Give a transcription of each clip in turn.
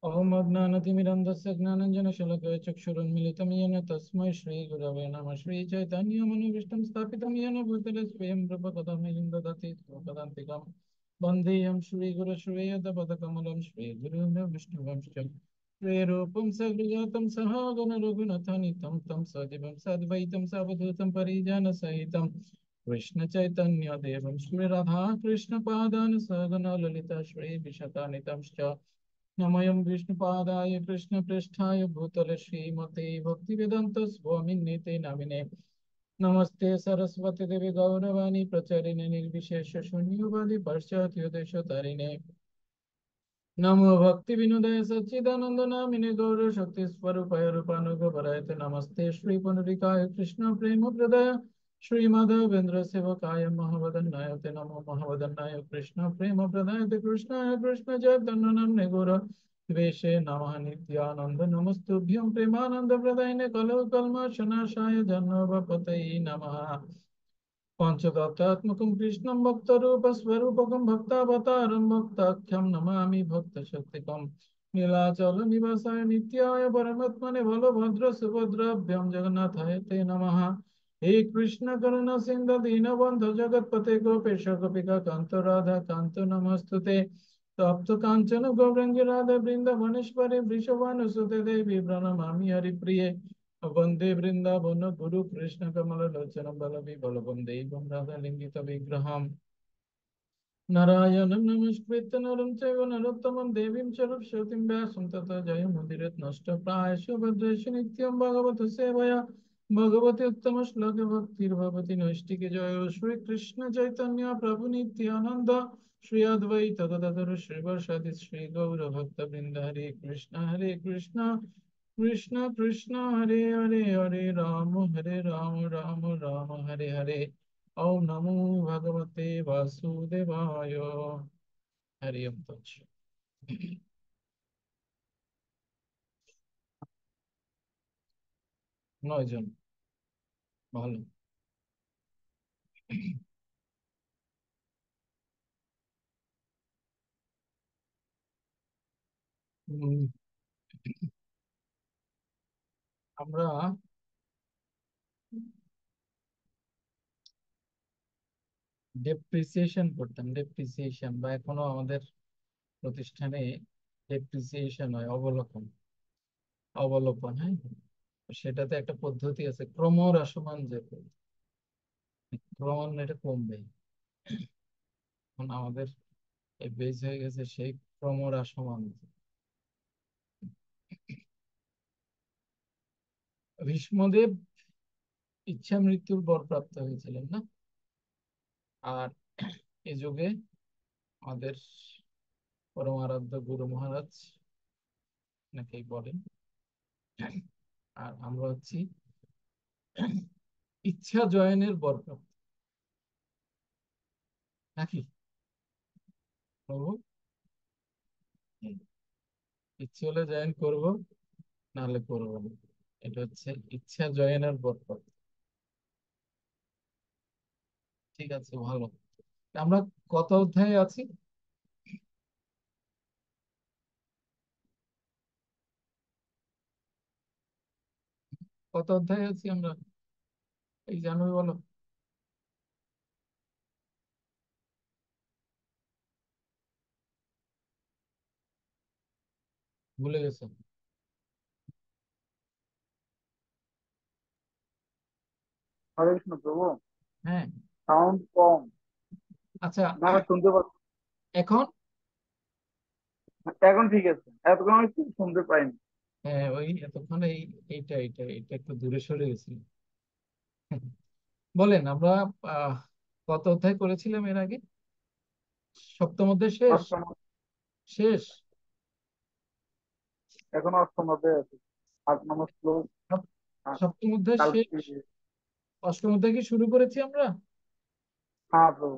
ओम अज्ञानतिमिरन्धस्य ज्ञानाञ्जनशलाकया चक्षुरुन्मीलितं येन तस्मै श्रीगुरवे नमः। श्रीचैतन्यमनोभीष्टं स्थापितं येन भूतले स्वयं रूप कदा मह्यं ददाति स्वपदान्तिकं वन्देऽहं श्रीगुरुं श्रीयदपदकमलं श्रीगुरुं विष्णुवंशं श्रीरूपं सगृजातं सहागणरघुनाथानितं तं सजीवं साद्वैतं सावधूतं परिजनसहितं कृष्णचैतन्यदेवं श्रीराधाकृष्णपादान् सहगणा ललिता श्रीविशतानितं नमोऽयं विष्णुपादाय कृष्णप्रेष्ठाय भूतले श्रीमते भक्तिवेदान्त स्वामिन्नीते नामिने नमस्ते सरस्वती देवी गौरवाणी प्रचारिणे निर्विशेष शून्यवादी पाश्चात्योदेशतारिणे नमो भक्ति विनोदाय सच्चिदानंद नामिने गौर शक्ति स्वरूपाय रूपानुगोपराय ते नमस्ते श्री पुनरिकाय कृष्ण प्रेम प्रदाय श्री माधवेंद्र सेवकाय महावदन्नाय ते नमो महावदन्नाय कृष्ण प्रेम प्रदाय ते कृष्णाय कृष्ण चैतन्य नामने गौर द्वेषे नमः नित्यानंद नमस्तुभ्यं प्रेमानंद प्रदायने कलो कल्मषनाशाय जन्मपतये नमः पंचतत्त्वात्मकं कृष्णं भक्तरूपस्वरूपकं भक्तावतारं भक्ताख्यं नमामि भक्तशक्तिकं नीलाचलनिवासाय नित्याय परमात्मने बलभद्र सुभद्राभ्यां जगन्नाथाय ते नमः। हे कृष्ण करुणा सिंधु दीनबन्धु जगत्पते गोपेश गोपिका कांत राधा कांत नमस्तुते तप्त कांचन गौरंगी राधा वृंदावनेश्वरी वृषभानुसुते देवी प्रणमामि हरिप्रिये वंदे वृंदावन गुरु कृष्ण कमल लोचन बल देवं राधा लिंगित विग्रहम् नारायणं नमस्कृत्य नरं चैव नरोत्तमं देवीं सरस्वतीं व्यासं ततो जयमुदीरयेत् नष्टप्रायेषु भद्रेषु नित्यं भगवत सेवया भगवती उत्तमश्लोके भक्तिर्भवति नैष्टिके जयो श्रीकृष्ण चैतन्य प्रभु नित्यानन्द श्री अद्वैत गदाधर श्रीवासादि श्री गौर भक्तवृंद हरे कृष्ण कृष्ण कृष्ण हरे हरे हरे राम राम राम हरे हरे ओम नमो भगवते वासुदेवाय हरि ओम तत्सत्। 9 জন, ভালো। উম, আমরা ডেপ্রিসিয়েশন করতাম, ডেপ্রিসিয়েশন বা এখনো আমাদের প্রতিষ্ঠানে ডেপ্রিসিয়েশন হয়, অবলোকন, অবলোকন, হ্যাঁ। সেটাতে একটা পদ্ধতি আছে, ক্রমহ্রাসমান যে ক্রমান্বয়ে এটা কমবে। এখন আমাদের এই বেজ হয়ে গেছে সেই ক্রমহ্রাসমান। ভীষ্মদেব ইচ্ছা মৃত্যুর বর প্রাপ্ত হয়েছিলেন না? আর এ যুগে আমাদের পরম আরাধ্য গুরু মহারাজ নাকি বলেন, আর আমরা হচ্ছি ইচ্ছা জয়নের বরপ্রাপ্ত, নাকি প্রভু? হুম। ইচ্ছে হলে জয়েন করব, নাহলে করবো না। এটা হচ্ছে ইচ্ছা জয়নের বরপ্রাপ্ত। ঠিক আছে, ভালো। আমরা কত অধ্যায়ে আছি? কত অধ্যায়ে আছি আমরা, এই জানুই বলো। ভুলে গেছো? হরে কৃষ্ণ প্রভু। হ্যাঁ। সাউন্ড কম। আচ্ছা, না, শুনতে পাচ্ছি। এখন? এখন ঠিক আছে, এতক্ষণ আমি কিছু শুনতে পাইনি। হ্যাঁ, ওই এতক্ষণ এইটা একটু দূরে সরে গেছিল। বলেন, আমরা আহ কত অধ্যায় করেছিলাম এর আগে? সপ্তম অধ্যায় শেষ? অষ্টম। শেষ? এখন অষ্টম অধ্যায় আছে। 8 নম্বর শ্লোক। সপ- আহ, সপ্তম অধ্যায় শেষ? কালকে। অষ্টম অধ্যায় কি শুরু করেছি আমরা? হ্যাঁ প্রভু।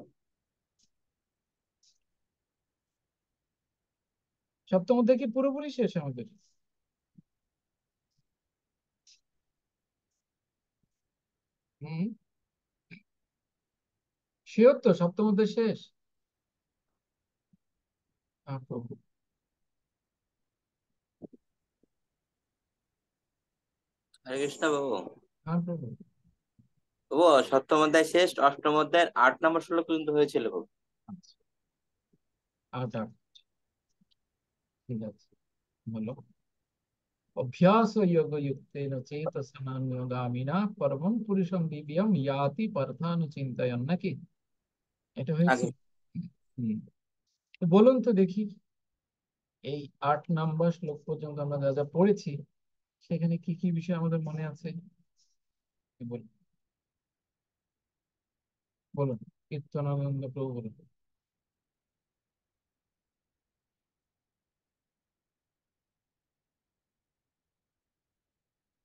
সপ্তম অধ্যায় কি পুরোপুরি শেষ আমাদের? হুম। শিওর তো সপ্তম অধ্যায় শেষ? প্রভু। হরে কৃষ্ণ বাবু। হ্যাঁ প্রভু। বাবু, সপ্তম অধ্যায় শেষ, অষ্টম অধ্যায়ের 8 নম্বর শ্লোক পর্যন্ত হয়েছিল বাবু। আচ্ছা আচ্ছা, ঠিক আছে, বলো। অভ্যাস যোগ যুক্তেন চেতসা নান্যগামিনা পরমং পুরুষং দিব্যম ইয়াতি পার্থানুচিন্তয়ন, নাকি? এটা হয়েছে। আগে হুম। তো বলুন তো দেখি, এই 8 নাম্বার শ্লোক পর্যন্ত আমরা যা যা পড়েছি সেখানে কি কি বিষয় আমাদের মনে আছে? বলুন, বলুন, কীর্তনানন্দ প্রভু বলুন।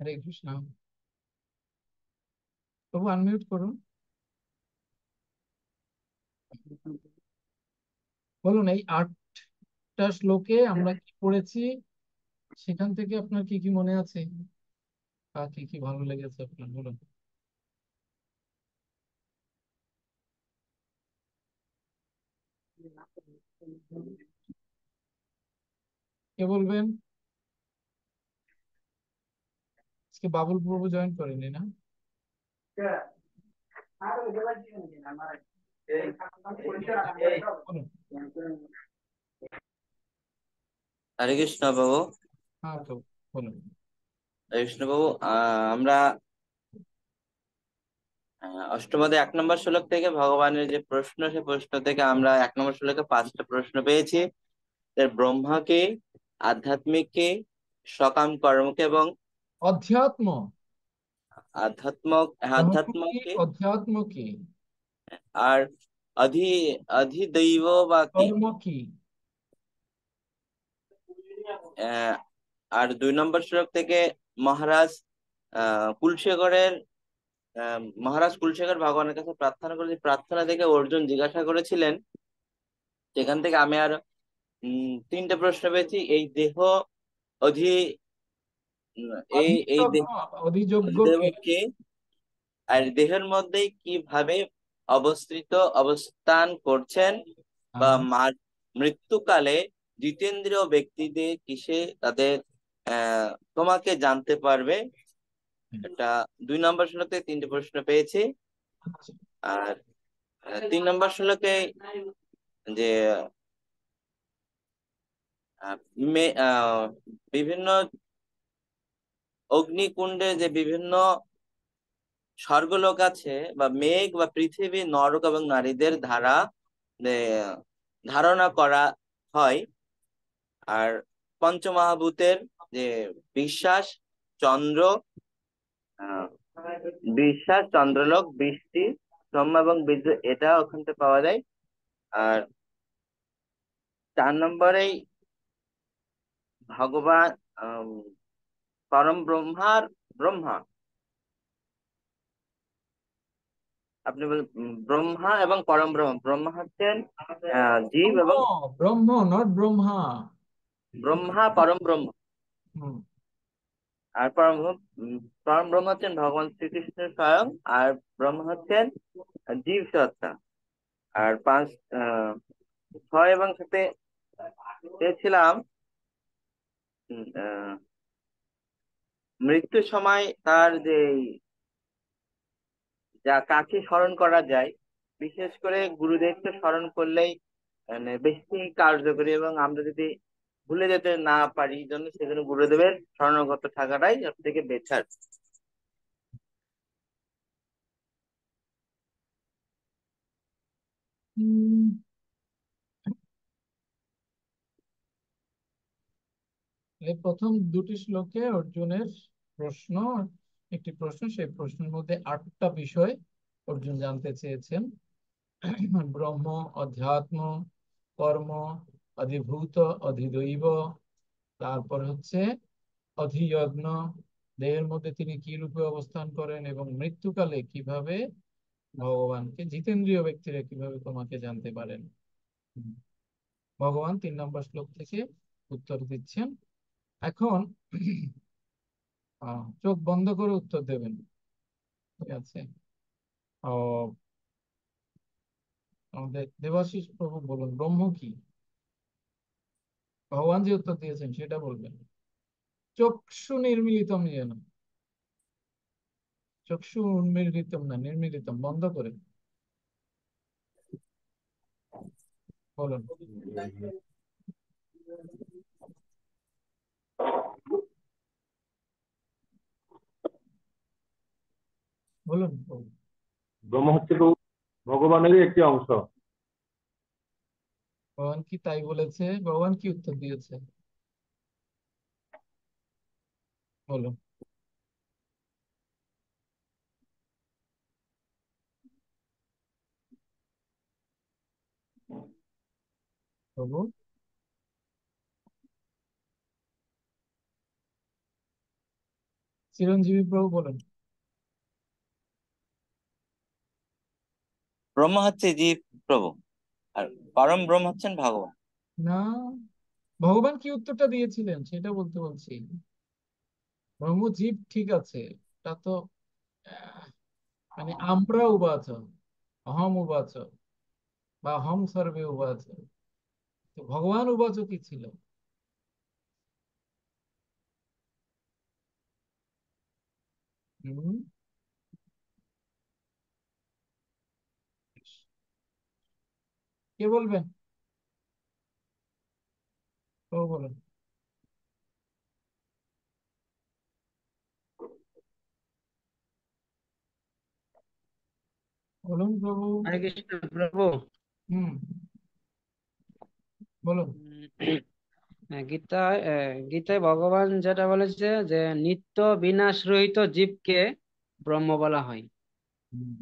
হরে কৃষ্ণ। প্রভু আনমিউট করুন। বলুন, এই 8টা শ্লোকে আমরা কি পড়েছি, সেখান থেকে আপনার কি কি মনে আছে, বা কি কি ভালো লেগেছে আপনার, বলুন। কে বলবেন? আজকে বাবুল প্রভু জয়েন করেনি না? বলুন। হরে কৃষ্ণ বাবু। হ্যাঁ প্রভু, বলুন। হরে কৃষ্ণ বাবু, আমরা অষ্টম অধ্যায় 1 নম্বর শ্লোক থেকে ভগবানের যে প্রশ্ন, সে প্রশ্ন থেকে আমরা 1 নম্বর শ্লোকে 5টা প্রশ্ন পেয়েছি। এর ব্রহ্মা কে, আধ্যাত্মিক কে, সকাম কর্মকে এবং অধ্যাত্ম। আধ্যাত্ম ব্রহ্ম আধ্যাত্ম কি, কে, অধ্যাত্ম কি, আর অধি অধিদৈব বা কি। কর্ম কি? আহ, আর 2 নম্বর শ্লোক থেকে মহারাজ কুলশেখরের মহারাজ কুলশেখর ভগবানের কাছে প্রার্থনা করে, যে প্রার্থনা থেকে অর্জুন জিজ্ঞাসা করেছিলেন। সেখান থেকে আমি আর 3টে প্রশ্ন পেয়েছি। এই দেহ অধি উম, এই অধিযোগ্য, অধিযোগ্য দেহ কে? কে, আর দেহের মধ্যে কিভাবে অবস্থান করছেন, বা হ্যাঁ। মৃত্যুকালে জিতেন্দ্রীয় ব্যক্তিদের কিসে তাদের আহ তোমাকে জানতে পারবে। এটা 2 নম্বর শ্লোকে 3টে প্রশ্ন পেয়েছি। আচ্ছা। আর 3 নম্বর শ্লোকে যে আহ, বিভিন্ন অগ্নিকুণ্ডে যে বিভিন্ন স্বর্গলোক আছে, বা মেঘ বা পৃথিবী, নরক এবং নারীদের আহ, ধারণা করা হয়। আর পঞ্চমহাভূতের যে বিশ্বাস, চন্দ্র, আহ, বিশ্বাস, চন্দ্রলোক, বৃষ্টি, ব্রহ্মা এবং বিদ্যুৎ, এটা ওখান থেকে পাওয়া যায়। আর 4 নম্বরেই ভগবান, আম, পরম ব্রহ্মার ব্রহ্মা, আপনি বলেন ব্রহ্মা এবং পরম ব্রহ্ম। ব্রহ্মা হচ্ছেন জীব, ব্রহ্ম, এবং ব্রহ্ম নট ব্রহ্মা। ব্রহ্মা পরম ব্রহ্ম। হুম। আর পরম ব্রহ্ম হচ্ছেন ভগবান শ্রীকৃষ্ণের স্বয়ং। আর ব্রহ্ম হচ্ছেন জীব সত্তা। আর 6 এবং 7 পেয়েছিলাম মৃত্যুর সময় তার যে যা কাকে স্মরণ করা যায়, বিশেষ করে গুরুদেবকে স্মরণ করলেই মানে বেশি কার্যকরী, এবং আমরা যদি ভুলে যেতে না পারি, জন্য সেজন্য গুরুদেবের শরণাগত থাকাটাই সব থেকে বেটার। হুম, এই প্রথম দুটি শ্লোকে অর্জুনের প্রশ্ন, একটি প্রশ্ন, সেই প্রশ্নের মধ্যে 8টা বিষয় অর্জুন জানতে চেয়েছেন। ব্রহ্ম, অধ্যাত্ম, কর্ম, অধিভূত, অধিদৈব, তারপর হচ্ছে অধিযজ্ঞ, দেহের মধ্যে তিনি কি রূপে অবস্থান করেন, এবং মৃত্যুকালে কিভাবে ভগবানকে, জিতেন্দ্রীয় ব্যক্তিরা কিভাবে তোমাকে জানতে পারেন। হুম। ভগবান 3 নম্বর শ্লোক থেকে উত্তর দিচ্ছেন। এখন চোখ বন্ধ করে উত্তর দেবেন, ঠিক আছে? ও, আমাদের দেবাশিস প্রভু বলুন, ব্রহ্ম কি? ভগবান যে উত্তর দিয়েছেন সেটা বলবেন। চক্ষু নির্মিলিতম যেন। চক্ষু উন্মীলিতম না নির্মীলিতম, বন্ধ করে বলুন। বলুন বলুন। ব্রহ্ম হচ্ছে তো ভগবানেরই একটি অংশ। ভগবান কি তাই বলেছে? ভগবান কি উত্তর দিয়েছে বলুন। প্রভু, চিরঞ্জীবী প্রভু বলুন। ব্রহ্মা হচ্ছে জীব প্রভু, আর পরম ব্রহ্ম হচ্ছেন ভগবান। না, ভগবান কি উত্তরটা দিয়েছিলেন সেটা বলতে বলছি। ব্রহ্ম জীব ঠিক আছে, তা তো আহ, মানে আমরা উবাচ, অহম উবাচ বা হম সর্বে উবাচ, তো ভগবান উবাচ কি ছিল? হুম, কে বলবেন? ও বলুন। বলুন প্রভু। হরে কৃষ্ণ প্রভু। হুম, বলুন। গীতায় ভগবান যেটা বলেছে যে নিত্য বিনাশ রহিত জীবকে ব্রহ্ম বলা হয়। হুম,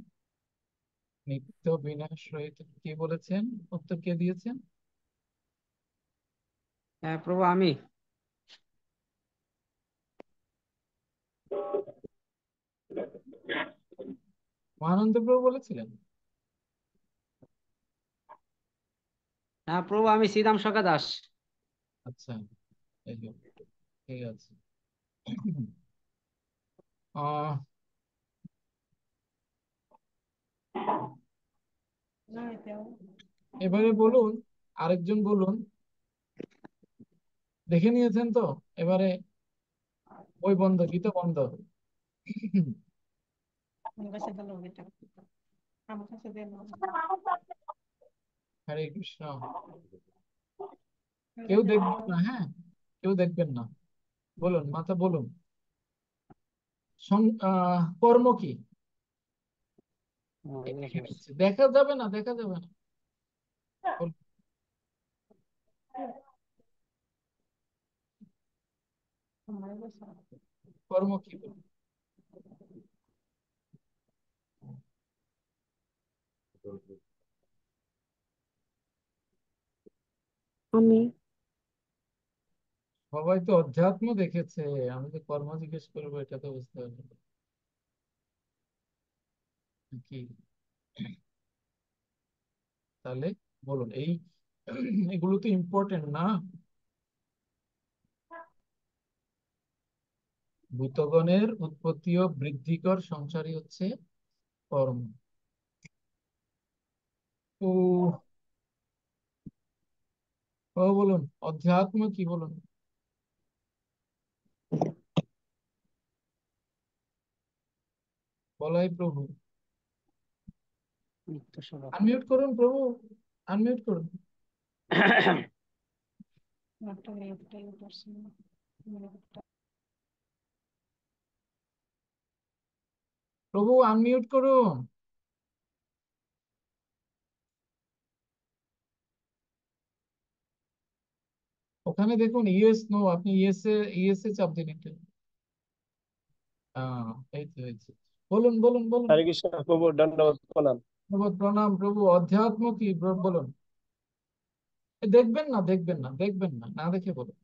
নিত্য বিনাশ রহিত কে বলেছেন? উত্তর কে দিয়েছেন? হ্যাঁ প্রভু, আমি। মহানন্দ প্রভু বলেছিলেন? হ্যাঁ প্রভু, আমি শ্রীরাম সখা দাস। আচ্ছা, এই যে, ঠিক আছে। আহ এবারে বলুন, আরেকজন বলুন। দেখে নিয়েছেন তো? এবারে বই বন্ধ, গীতা বন্ধ। হরে কৃষ্ণ। কেউ দেখবেন না, হ্যাঁ, কেউ দেখবেন না। বলুন মাতা, বলুন। কর্ম কি? এই দেখে নিচ্ছে, দেখা যাবে না, দেখা যাবে না। বলুন, কর্ম কি বলুন। আমি সবাই তো অধ্যাত্ম দেখেছে, আমি তো কর্ম জিজ্ঞেস করবো, এটা তো বুঝতে পারবে না। কি তাহলে বলুন, এই এগুলো তো ইম্পর্টেন্ট না? ভূতগণের উৎপত্তি ও বৃদ্ধিকর সংসারই হচ্ছে কর্ম। ও, ও বলুন, অধ্যাত্ম কি বলুন। বলাই প্রভু। নিত্য স্বভাব। আনমিউট করুন প্রভু, আনমিউট করুন। প্রভু আনমিউট করুন। ওখানে দেখুন ইয়েস নো, আপনি ইয়েস এ, ইয়েস এ চাপ দিন একটু। এই তো হয়েছে। বলুন বলুন বলুন। হরে কৃষ্ণ প্রভু, দণ্ডবত প্রণাম। প্রভু প্রণাম প্রভু, অধ্যাত্ম কি বলুন। দেখবেন না, দেখবেন না, দেখবেন না, না দেখে বলুন।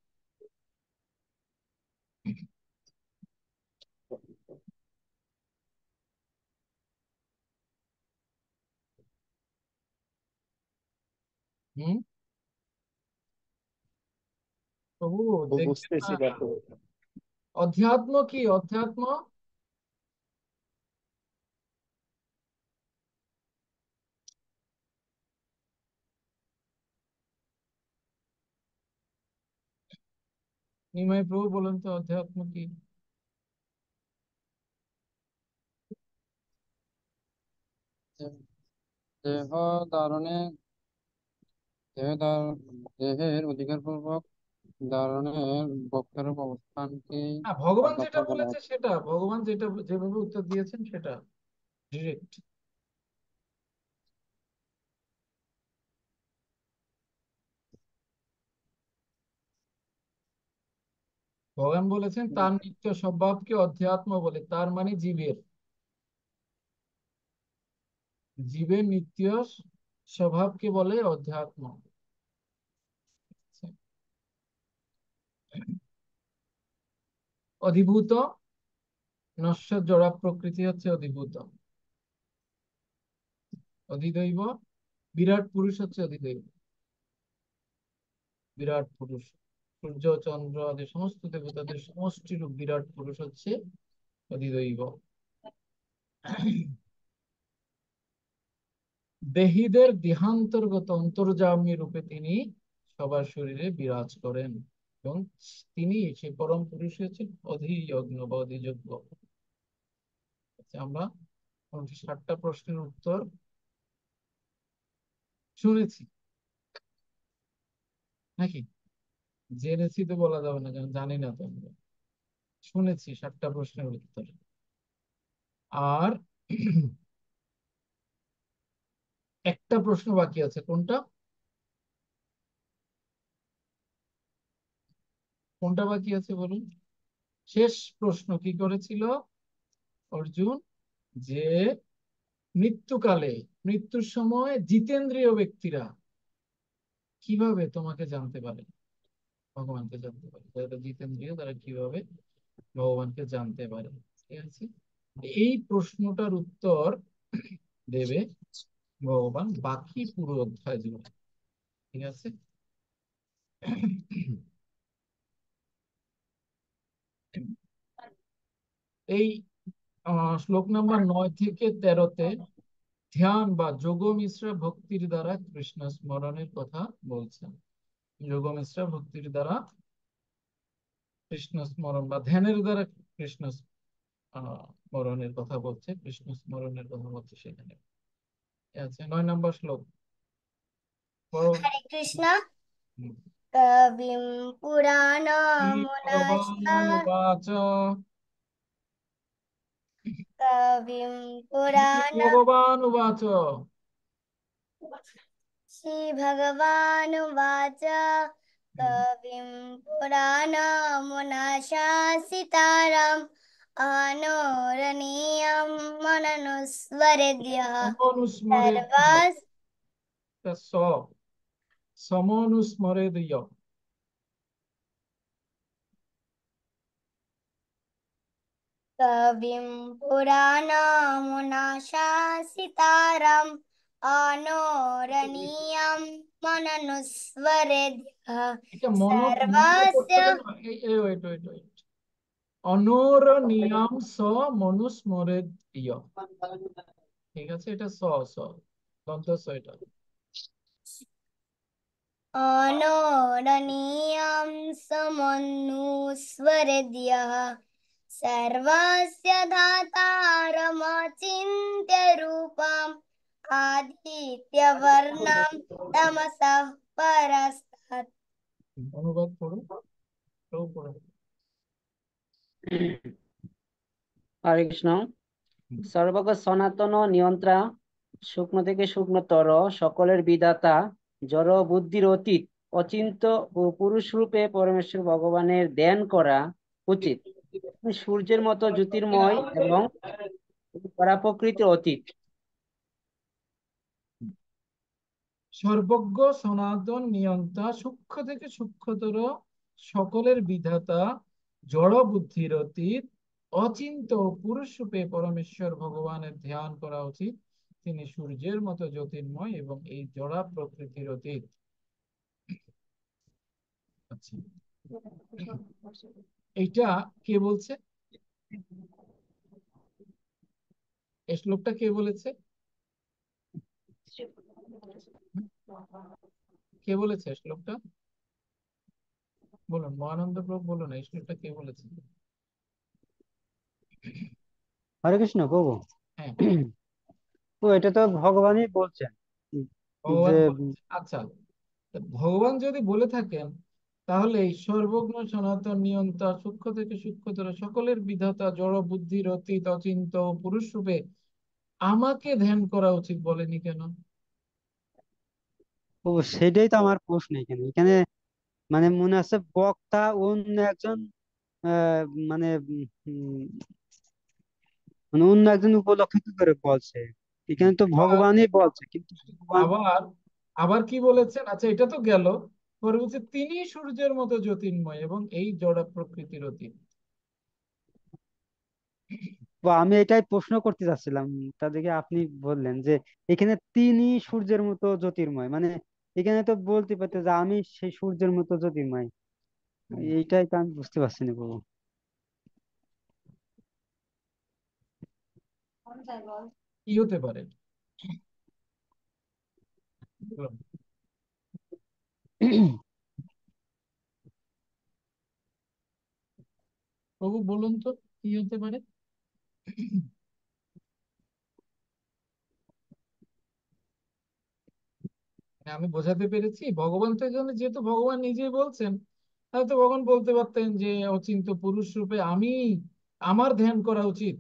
হুম, প্রভু দেখবেন না। বুঝতেছি না প্রভু। অধ্যাত্ম কি? অধ্যাত্ম নিমাই প্রভু বলুন তো, অধ্যাত্ম কি? দেহ ধারণে দেহের অধিকারপূর্বক ধারণের বক্ষের অবস্থানকে হ্যাঁ, ভগবান যেটা অজ্ঞাত বলা বলেছে হয়। সেটা, ভগবান যেটা যেভাবে উত্তর দিয়েছেন সেটা ডিরেক্ট। ভগবান বলেছেন তার নিত্য স্বভাবকে অধ্যাত্ম বলে, তার মানে জীবের জীবের নিত্য স্বভাবকে বলে অধ্যাত্ম। অধিভূত নশ্বর জড় প্রকৃতি হচ্ছে অধিভূত। অধিদৈব বিরাট পুরুষ হচ্ছে অধিদৈব। বিরাট পুরুষ সূর্য চন্দ্র আদি সমস্ত দেবতাদের সমষ্টি রূপ বিরাট পুরুষ হচ্ছে অধিদৈব। দেহীদের দেহান্তর্গত অন্তর্যামী রূপে তিনি সবার শরীরে বিরাজ করেন এবং তিনি সেই পরম পুরুষ হচ্ছেন অধিযজ্ঞ বা অধিযজ্ঞ। আচ্ছা, আমরা 60টা প্রশ্নের উত্তর শুনেছি নাকি? জেনেছি তো বলা যাবে না, কারণ জানি না তো আমরা। শুনেছি 60টা প্রশ্নের উত্তর। আর একটা প্রশ্ন বাকি আছে, কোনটা? কোনটা বাকি আছে বলুন? শেষ প্রশ্ন কি করেছিল অর্জুন? যে মৃত্যুকালে, মৃত্যুর সময় জিতেন্দ্রীয় ব্যক্তিরা কিভাবে তোমাকে জানতে পারে, ভগবানকে জানতে পারে? যারা জিতেন্দ্রীয় তারা কিভাবে ভগবানকে জানতে পারে? ঠিক আছে, এই প্রশ্নটার উত্তর দেবে ভগবান বাকি পুরো অধ্যায় জুড়ে। ঠিক আছে, এই শ্লোক নাম্বার 9 থেকে 13-তে ধ্যান বা যোগ মিশ্রা ভক্তির দ্বারা কৃষ্ণ স্মরণের কথা বলছেন। যোগ মিশ্রা ভক্তির দ্বারা কৃষ্ণ স্মরণ বা ধ্যানের দ্বারা কৃষ্ণ স্মরণের কথা বলছে, কৃষ্ণ স্মরণের কথা বলছে সেখানে। আছে 9 নম্বর শ্লোক, পড়ো। হরে কৃষ্ণ। হুম। কবিম শ্রী পুরাণমুনাশা ভগবানুবাচ কবিম শ্রী পুরাণ ভগবানুবাচ শ্রীভগবানুবাচ হুম। কবিম পুরাণমুনাশাসিতারাম অনোরণীয়ম মননুস্মরেদ্যः সমনুস্মরেদ সর্বাস স সমনুস্মরেদ কবিম পুরাণমুনাশাসিতারাম অনোরণীয়ম মননুস্মরেদ্যः এটা মন মন্ত্র সর্বস্য করতে হবে না। ওয়েট ওয়েট ওয়েট, অনোরণীয়াম স মনুস্মরেদ। ঠিক আছে, এটা স স দন্ত স, এটা অনোরণীয়ম সমনুস্মরেদ্যः সর্বস্য ধাতারমচিন্ত্য রূপম আদিত্যবর্ণম তমসঃ পরস্তাৎ। অনুবাদ করো, কেউ পড়ো। হরে কৃষ্ণ। সর্বগ সনাতন নিয়ন্ত্রা, সূক্ষ্ম থেকে সূক্ষ্মতর সকলের বিধাতা, জড় বুদ্ধির অতীত, অচিন্ত ও পুরুষ রূপে পরমেশ্বর ভগবানের ধ্যান করা উচিত। তিনি সূর্যের মতো জ্যোতির্ময় এবং পরাপ্রকৃতির অতীত। সর্বজ্ঞ সনাতন নিয়ন্তা, সূক্ষ্ম থেকে সূক্ষ্মতর সকলের বিধাতা, জড় বুদ্ধির অতীত, অচিন্ত ও পুরুষ রূপে পরমেশ্বর ভগবানের ধ্যান করা উচিত। তিনি সূর্যের মতো জ্যোতির্ময় এবং এই জড়া প্রকৃতির অতীত। আচ্ছা, এইটা কে বলছে? এই শ্লোকটা কে বলেছে? কে বলেছে শ্লোকটা? বলুন, মহানন্দ প্রভু বলুন, এই শ্লোকটা কে বলেছে? হরে কৃষ্ণ প্রভু। হ্যাঁ, তো এটা তো ভগবানই বলছেন যে ভগবান বলেছেন। আচ্ছা, তা ভগবান যদি বলে থাকেন, তাহলে এই সর্বজ্ঞ সনাতন নিয়ন্তা সূক্ষ্ম থেকে সূক্ষ্মতর সকলের বিধাতা জড় বুদ্ধির অতীত অচিন্ত পুরুষ রূপে আমাকে ধ্যান করা উচিত বলেনি কেন? ও, সেটাই তো আমার প্রশ্ন। এখানে এখানে মানে মনে আছে বক্তা অন্য একজন আহ, মানে মানে অন্য একজন উপলক্ষ কি করে বলছে। এখানে তো আবার ভগবানই বলছে, কিন্তু ভগবান আবার আবার কি বলেছেন? আচ্ছা, এটা তো গেল। পরে বলছে তিনি সূর্যের মতো জ্যোতির্ময় এবং এই জড় প্রকৃতির অতীত। বা আমি এটাই প্রশ্ন করতে চাচ্ছিলাম। তাদেরকে আপনি বললেন যে এখানে তিনি সূর্যের মতো জ্যোতির্ময়, মানে এখানে তো বলতে পারতে যে আমি সেই সূর্যের মতো জ্যোতির্ময়। এইটাই তো আমি বুঝতে পারছি না বাবু। কি হতে পারে? প্রভু বলুন তো, কি হতে পারে? আমি বোঝাতে পেরেছি? ভগবান তো এখানে, যেহেতু ভগবান নিজেই বলছেন, তাহলে তো ভগবান বলতে পারতেন যে অচিন্ত পুরুষ রূপে আমি, আমার ধ্যান করা উচিত,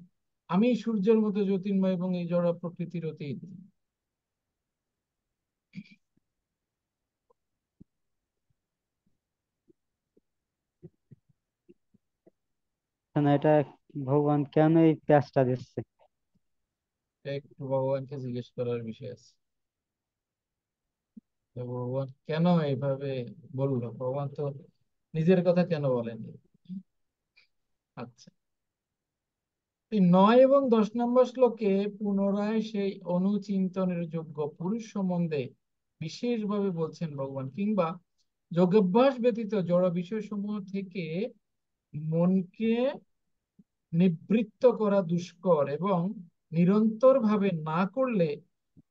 আমি সূর্যের মতো জ্যোতির্ময় এবং এই জড় প্রকৃতির অতীত। না, এটা ভগবান কেন এই প্যাচটা দিচ্ছে? এটা একটু ভগবানকে জিজ্ঞেস করার বিষয় আছে। যে ভগবান কেন এইভাবে বললো? ভগবান তো নিজের কথা কেন বলেননি? আচ্ছা, এই 9 এবং 10 নম্বর শ্লোকে পুনরায় সেই অনুচিন্তনের যোগ্য পুরুষ সম্বন্ধে বিশেষভাবে বলছেন ভগবান, কিংবা যোগাভ্যাস ব্যতীত জড় বিষয়সমূহ থেকে মনকে নিবৃত্ত করা দুষ্কর এবং নিরন্তর ভাবে না করলে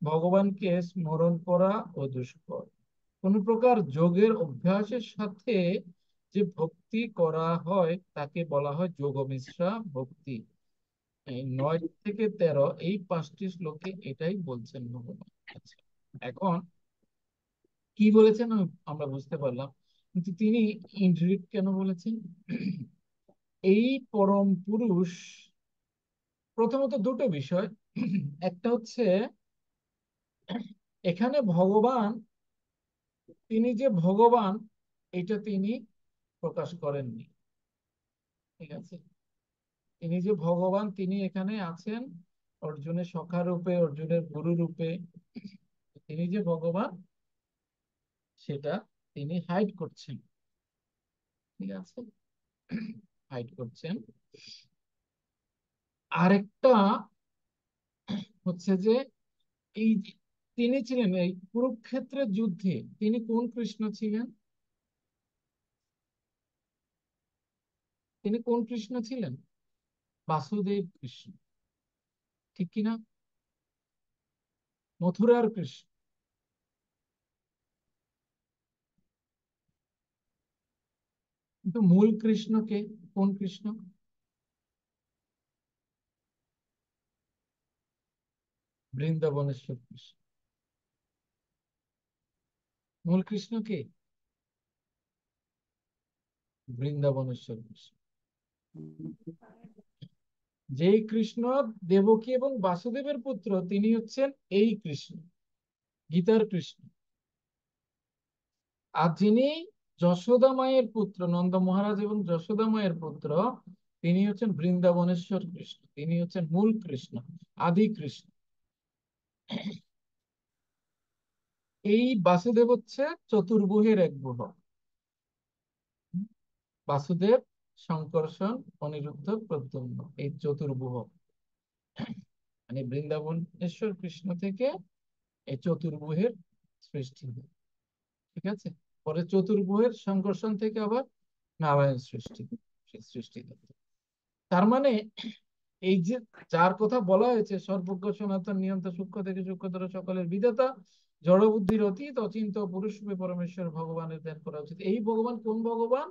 ভগবানকে স্মরণ করা ও দুষ্কর। কোন প্রকার যোগের অভ্যাসের সাথে যে ভক্তি করা হয় তাকে বলা হয় যোগমিশ্রা ভক্তি। এই 9 থেকে 13 এই 5টি শ্লোকে এটাই বলছেন ভগবান। আচ্ছা, এখন কি বলেছেন আমরা বুঝতে পারলাম, কিন্তু তিনি ইন্দ্রিয় কেন বলেছেন? এই পরম পুরুষ, প্রথমত দুটো বিষয়। একটা হচ্ছে, এখানে ভগবান, তিনি যে ভগবান এটা তিনি প্রকাশ করেননি। ঠিক আছে? তিনি যে ভগবান, তিনি এখানে আছেন অর্জুনের সখা রূপে, অর্জুনের গুরু রূপে। তিনি যে ভগবান সেটা তিনি হাইড করছেন। ঠিক আছে? হাইড করছেন। আরেকটা হচ্ছে যে এই যে তিনি ছিলেন এই কুরুক্ষেত্রের যুদ্ধে, তিনি কোন কৃষ্ণ ছিলেন? তিনি কোন কৃষ্ণ ছিলেন? বাসুদেব কৃষ্ণ। ঠিক কিনা? মথুরার কৃষ্ণ। কিন্তু মূল কৃষ্ণকে, কোন কৃষ্ণ? বৃন্দাবনেশ্বর কৃষ্ণ। মূল কৃষ্ণকে বৃন্দাবনেশ্বর কৃষ্ণ। যেই কৃষ্ণ দেবকী এবং বাসুদেবের পুত্র, তিনি হচ্ছেন এই কৃষ্ণ, গীতার কৃষ্ণ। আর যিনি যশোদা মায়ের পুত্র, নন্দ মহারাজ এবং যশোদা মায়ের পুত্র, তিনি হচ্ছেন বৃন্দাবনেশ্বর কৃষ্ণ। তিনি হচ্ছেন মূল কৃষ্ণ, আদি কৃষ্ণ। এই বাসুদেব হচ্ছে চতুর্ভুজের এক গ্রহ। বাসুদেব, শঙ্কর্ষণ, অনিরুদ্ধ, প্রদ্যুম্ন, এই চতুর্ভুজ। মানে বৃন্দাবনেশ্বর কৃষ্ণ থেকে এই চতুর্ভুজের সৃষ্টি হয়। ঠিক আছে? পরে চতুর্ভুজের সংকর্ষণ থেকে আবার নারায়ণ সৃষ্টি হয়। তার মানে এই যে যার কথা বলা হয়েছে, সর্বজ্ঞ সনাতন নিয়ন্তা সূক্ষ্ম থেকে সূক্ষ্মতর সকলের বিধাতা জড় বুদ্ধির অতীত অচিন্ত পুরুষ রূপে পরমেশ্বর ভগবানের ধ্যান করা উচিত। এই ভগবান কোন ভগবান?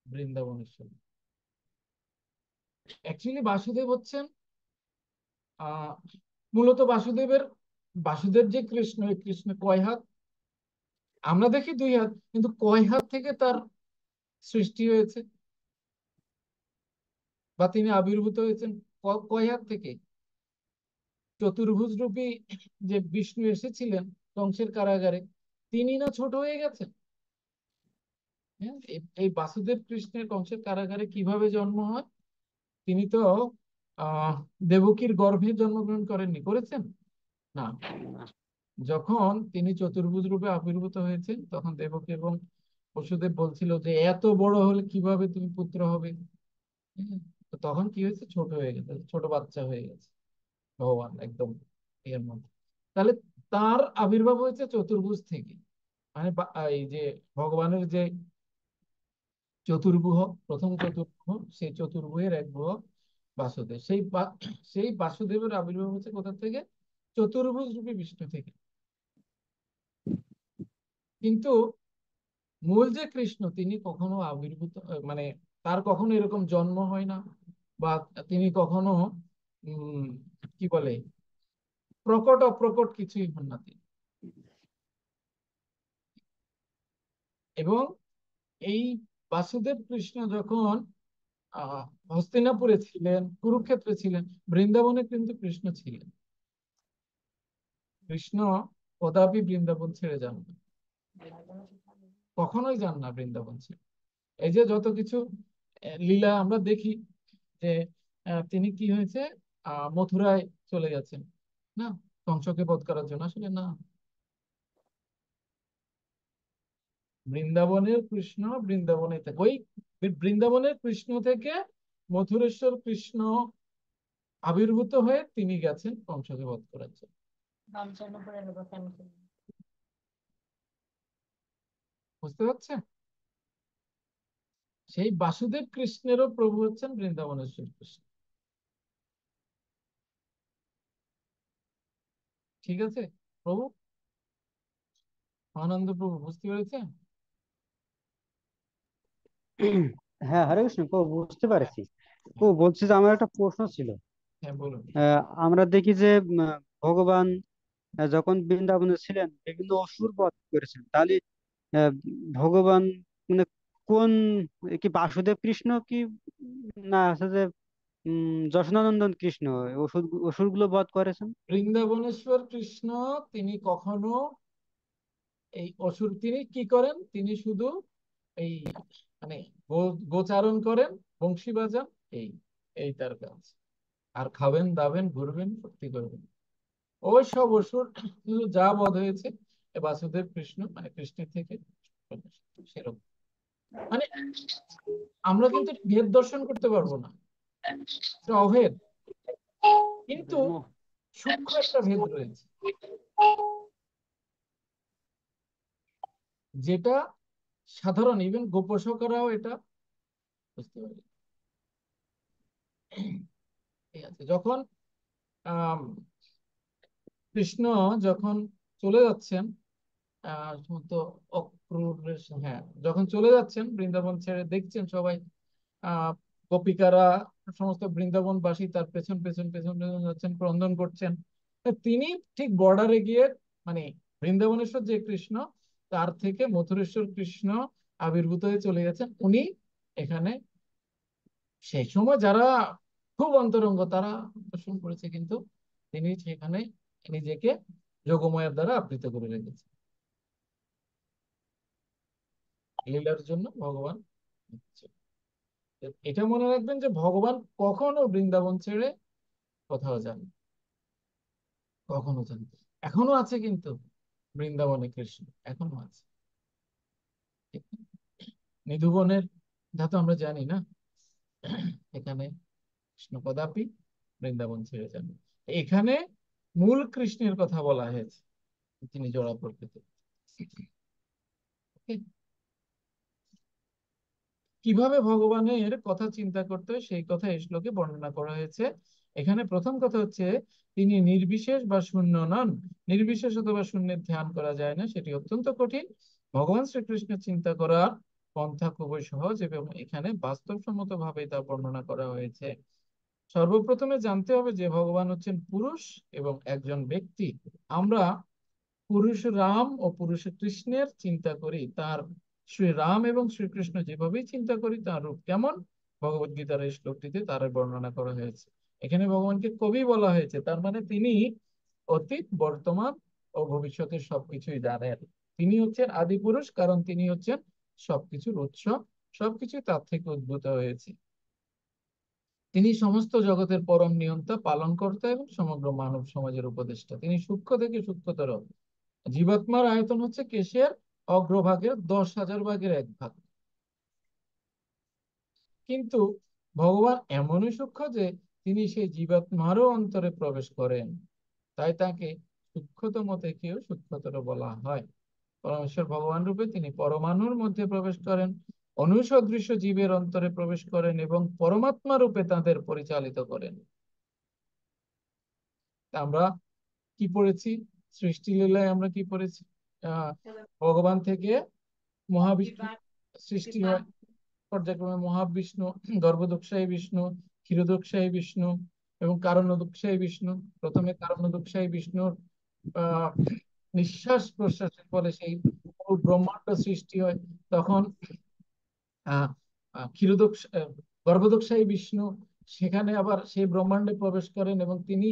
বৃন্দাবনেশ্বর। অ্যাকচুয়ালি বাসুদেব হচ্ছেন আহ মূলত বাসুদেব যে কৃষ্ণ, এই কৃষ্ণ কয় হাত? আমরা দেখি 2 হাত, কিন্তু কয় হাত থেকে তার সৃষ্টি হয়েছে বা তিনি আবির্ভূত হয়েছেন? কয় হাত থেকে? চতুর্ভুজ রূপী যে বিষ্ণু এসেছিলেন কংসের কারাগারে, তিনি না ছোট হয়ে গেছেন? হ্যাঁ, এই বাসুদেব কৃষ্ণের কংসের কারাগারে কিভাবে জন্ম হয়? তিনি তো আহ দেবকীর গর্ভে জন্মগ্রহণ করেননি, করেছেন? না। যখন তিনি চতুর্ভুজ রূপে আবির্ভূত হয়েছেন, তখন দেবকী এবং বসুদেব বলছিল যে এত বড় হলে কিভাবে তুমি পুত্র হবে? হ্যাঁ, তো তখন কি হয়েছে? ছোট হয়ে গেছে, ছোট বাচ্চা হয়ে গেছে ভগবান একদম এর মধ্যে। তাহলে তার আবির্ভাব হয়েছে চতুর্ভুজ থেকে। মানে এই যে ভগবানের যে চতুর্ভুজ, প্রথম চতুর্ভুজ, সেই চতুর্ভুজের এক ভুজ বাসুদেব। সেই বাসুদেবের আবির্ভাব হচ্ছে কোথা থেকে? চতুর্ভুজ রূপী বিষ্ণু থেকে। কিন্তু মূল যে কৃষ্ণ, তিনি কখনো আবির্ভূত, মানে তার কখনো এরকম জন্ম হয় না, বা তিনি কখনো উম কি বলে, প্রকট অপ্রকট কিছুই হন না তিনি। এবং এই বাসুদেব কৃষ্ণ যখন আহ হস্তিনাপুরে ছিলেন, কুরুক্ষেত্রে ছিলেন, বৃন্দাবনে কিন্তু কৃষ্ণ ছিলেন। কৃষ্ণ কদাপি বৃন্দাবন ছেড়ে যান না, কখনোই যান না বৃন্দাবন ছেড়ে। এই যে যত কিছু লীলা আমরা দেখি, যে তিনি কি হয়েছে, মথুরায় চলে গেছেন, না কংসকে বধ করার জন্য? আসলে না, বৃন্দাবনের কৃষ্ণ বৃন্দাবনে থেকে, ওই বৃন্দাবনের কৃষ্ণ থেকে মথুরেশ্বর কৃষ্ণ আবির্ভূত হয়ে তিনি গেছেন কংসকে বধ করার জন্য। বুঝতে পারছেন? সেই বাসুদেব কৃষ্ণেরও প্রভু হচ্ছেন বৃন্দাবনেশ্বর কৃষ্ণ। ঠিক আছে প্রভু, আনন্দ প্রভু, বুঝতে পেরেছেন? হ্যাঁ, হরে কৃষ্ণ প্রভু, বুঝতে হ্যাঁ, পারছি। হ্যাঁ, প্রভু বলছি যে আমার একটা প্রশ্ন ছিল। হ্যাঁ, বলুন। আমরা দেখি যে ভগবান যখন বৃন্দাবনে ছিলেন বিভিন্ন অসুর বধ করেছেন, তাহলে আহ, ভগবান মানে কোন, কি বাসুদেব কৃষ্ণ কি, না আছে যে যশোদানন্দন কৃষ্ণ অসুরগুলো বধ করেছেন? বৃন্দাবনেশ্বর কৃষ্ণ তিনি কখনো এই অসুর, তিনি কি করেন, তিনি শুধু এই মানে গোচারণ করেন, বংশী বাজান, এই এই তার কাজ। আর খাবেন দাবেন ঘুরবেন ফুর্তি করবেন। ওই সব অসুর শুধু যা বধ হয়েছে এ বাসুদেব কৃষ্ণ, মানে কৃষ্ণের থেকে সেরকম। মানে আমরা কিন্তু ভেদ দর্শন করতে পারবো না, এটা অভেদ, কিন্তু সূক্ষ্ম একটা ভেদ রয়েছে, যেটা সাধারণ ইভেন গোপোষকরাও এটা বুঝতে পারে। ঠিক আছে, যখন আহ কৃষ্ণ যখন চলে যাচ্ছেন, সম্ভবত অক্রূরের হ্যাঁ, যখন চলে যাচ্ছেন বৃন্দাবন ছেড়ে, দেখছেন সবাই আহ গোপিকারা, সমস্ত বৃন্দাবনবাসী তার পেছন পেছন পেছন পেছন যাচ্ছেন, ক্রন্দন করছেন। তা তিনি ঠিক বর্ডারে গিয়ে, মানে বৃন্দাবনেশ্বর যে কৃষ্ণ, তার থেকে মথুরেশ্বর কৃষ্ণ আবির্ভূত হয়ে চলে গেছেন। উনি এখানে, সেই সময় যারা খুব অন্তরঙ্গ তারা দর্শন করেছে, কিন্তু তিনি সেখানে নিজেকে যোগমায়ার দ্বারা আবৃত করে রেখেছেন। লীলার জন্য ভগবান হচ্ছে। এটা মনে রাখবেন যে ভগবান কখনো বৃন্দাবন ছেড়ে কোথাও যান, কখনো যান। এখনো আছে কিন্তু বৃন্দাবনে কৃষ্ণ, এখনো আছে। ঠিক না? নিধুবনের কথা তো আমরা জানি না, এখানে কৃষ্ণ কদাপি বৃন্দাবন ছেড়ে যান। এখানে মূল কৃষ্ণের কথা বলা হয়েছে, তিনি জোড়া প্রকৃতি। Okay? কিভাবে ভগবানের কথা চিন্তা করতে হয় সেই কথা এই শ্লোকে বর্ণনা করা হয়েছে। এখানে প্রথম কথা হচ্ছে, তিনি নির্বিশেষ বা শূন্য নন। নির্বিশেষ অথবা শূন্যের ধ্যান করা যায় না, সেটি অত্যন্ত কঠিন। ভগবান শ্রীকৃষ্ণের চিন্তা করার পন্থা খুবই সহজ, এবং এখানে বাস্তবসম্মত ভাবে তা বর্ণনা করা হয়েছে। সর্বপ্রথমে জানতে হবে যে ভগবান হচ্ছেন পুরুষ এবং একজন ব্যক্তি। আমরা পুরুষ রাম ও পুরুষ কৃষ্ণের চিন্তা করি, তার শ্রী রাম এবং শ্রীকৃষ্ণ যেভাবেই চিন্তা করি তার রূপ কেমন, ভগবদ গীতার এই শ্লোকটিতে তার বর্ণনা করা হয়েছে। এখানে ভগবানকে কবি বলা হয়েছে, তার মানে তিনি অতীত, বর্তমান ও ভবিষ্যতের সবকিছুই জানেন। তিনি হচ্ছেন আদি পুরুষ, কারণ তিনি হচ্ছেন সবকিছুর উৎস, সবকিছু তার থেকে উদ্ভূত হয়েছে। তিনি সমস্ত জগতের পরম নিয়ন্তা, পালনকর্তা এবং সমগ্র মানব সমাজের উপদেষ্টা। তিনি সূক্ষ্ম থেকে সূক্ষ্মতর। জীবাত্মার আয়তন হচ্ছে কেশের অগ্রভাগের 10,000 ভাগের 1 ভাগ। কিন্তু ভগবান এমনই সূক্ষ্ম যে তিনি সেই জীবাত্মারও অন্তরে প্রবেশ করেন, তাই তাকে সূক্ষ্মতম থেকেও সূক্ষ্মতর বলা হয়। পরমেশ্বর ভগবান রূপে তিনি পরমাণুর মধ্যে প্রবেশ করেন, অনুসদৃশ্য জীবের অন্তরে প্রবেশ করেন এবং পরমাত্মা রূপে তাদের পরিচালিত করেন। আমরা কি পড়েছি? সৃষ্টি লীলায় আমরা কি পড়েছি? ভগবান থেকে মহাবিষ্ণু সৃষ্টি হয়, পর্যায়ক্রমে মহাবিষ্ণু, গর্ভদোক্ষায়ী বিষ্ণু, ক্ষীরোদোক্ষায়ী বিষ্ণু এবং কারণোদোক্ষায়ী বিষ্ণু। প্রথমে কারণোদোক্ষায়ী বিষ্ণুর আহ নিঃশ্বাস প্রশ্বাসের ফলে সেই পুরো ব্রহ্মাণ্ড সৃষ্টি হয়। তখন আহ ক্ষীরোদোক্ষ গর্ভদোক্ষায়ী বিষ্ণু সেখানে আবার সেই ব্রহ্মাণ্ডে প্রবেশ করেন এবং তিনি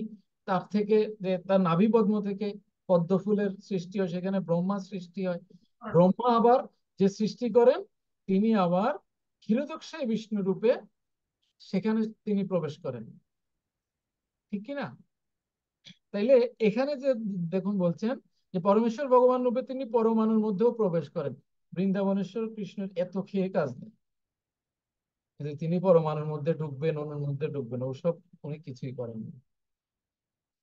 তার থেকে, যে তার নাভিপদ্ম থেকে পদ্ম ফুলের সৃষ্টি হয়, সেখানে ব্রহ্মা সৃষ্টি হয়। ব্রহ্মা আবার যে সৃষ্টি করেন, তিনি আবার ক্ষীরোদোক্ষায়ী বিষ্ণু রূপে সেখানে তিনি প্রবেশ করেন, ঠিক কিনা? তাইলে এখানে যে দেখুন বলছেন যে পরমেশ্বর ভগবান রূপে তিনি পরমাণুর মধ্যেও প্রবেশ করেন। বৃন্দাবনেশ্বর কৃষ্ণের এত খেয়ে কাজ নেই যে তিনি পরমাণুর মধ্যে ঢুকবেন, অণুর মধ্যে ঢুকবেন, ওসব উনি কিছুই করেন না।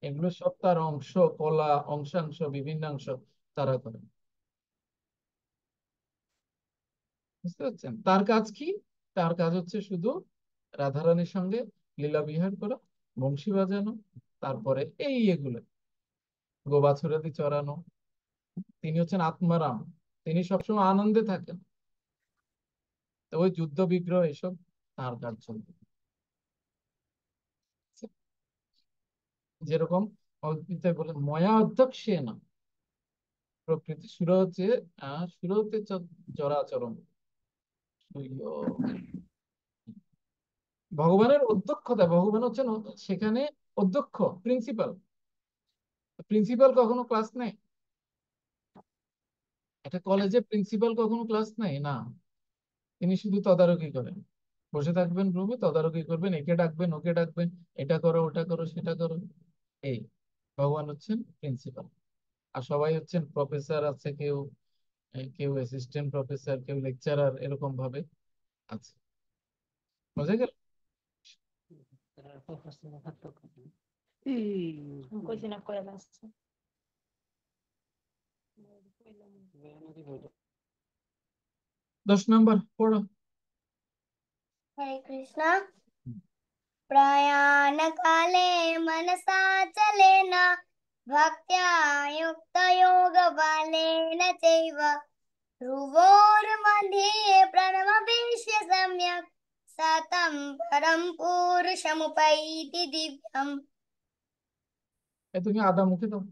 এগুলো সব তার অংশ, কলা, অংশাংশ, বিভিন্নাংশ তারা করেন। বুঝতে পারছেন তার কাজ কি? তার কাজ হচ্ছে শুধু রাধারানীর সঙ্গে লীলা বিহার করা, বংশী বাজানো, তারপরে এই এগুলো গোবাছুরাদি চড়ানো। তিনি হচ্ছেন আত্মারাম, তিনি সবসময় আনন্দে থাকেন। তো ওই যুদ্ধ বিগ্রহ এসব তার কাজ চলবে। যেরকম ভগবদ্গীতায় বলেন ময়া অধ্যক্ষে না প্রকৃতি সুর হচ্ছে সুর হতে চরাচরণ। ভগবানের অধ্যক্ষতা, ভগবান হচ্ছেন সেখানে অধ্যক্ষ, প্রিন্সিপাল। প্রিন্সিপাল কখনো ক্লাস নেয়? একটা কলেজে প্রিন্সিপাল কখনো ক্লাস নেয় না, তিনি শুধু তদারকি করেন। বসে থাকবেন রুমে, তদারকি করবেন, একে ডাকবেন, ওকে ডাকবেন, এটা করো, ওটা করো, সেটা করো। এই ভগবান হচ্ছেন প্রিন্সিপাল। আর সবাই হচ্ছেন প্রফেসর, আছে কেউ, কেউ অ্যাসিস্ট্যান্ট প্রফেসর, কেউ লেকচারার, এরকম ভাবে আছে। বুঝে গেল? দশ নম্বর পড়ো। हरे कृष्णा। प्रयाण काले मनसा चलेन भक्त्या युक्त योग बालेन चैव ध्रुवोर्मध्ये प्रणववेश्य सम्यक् सतं परं पुरुषमुपैति दिव्यम्। তুমি আদা মুখে দাও,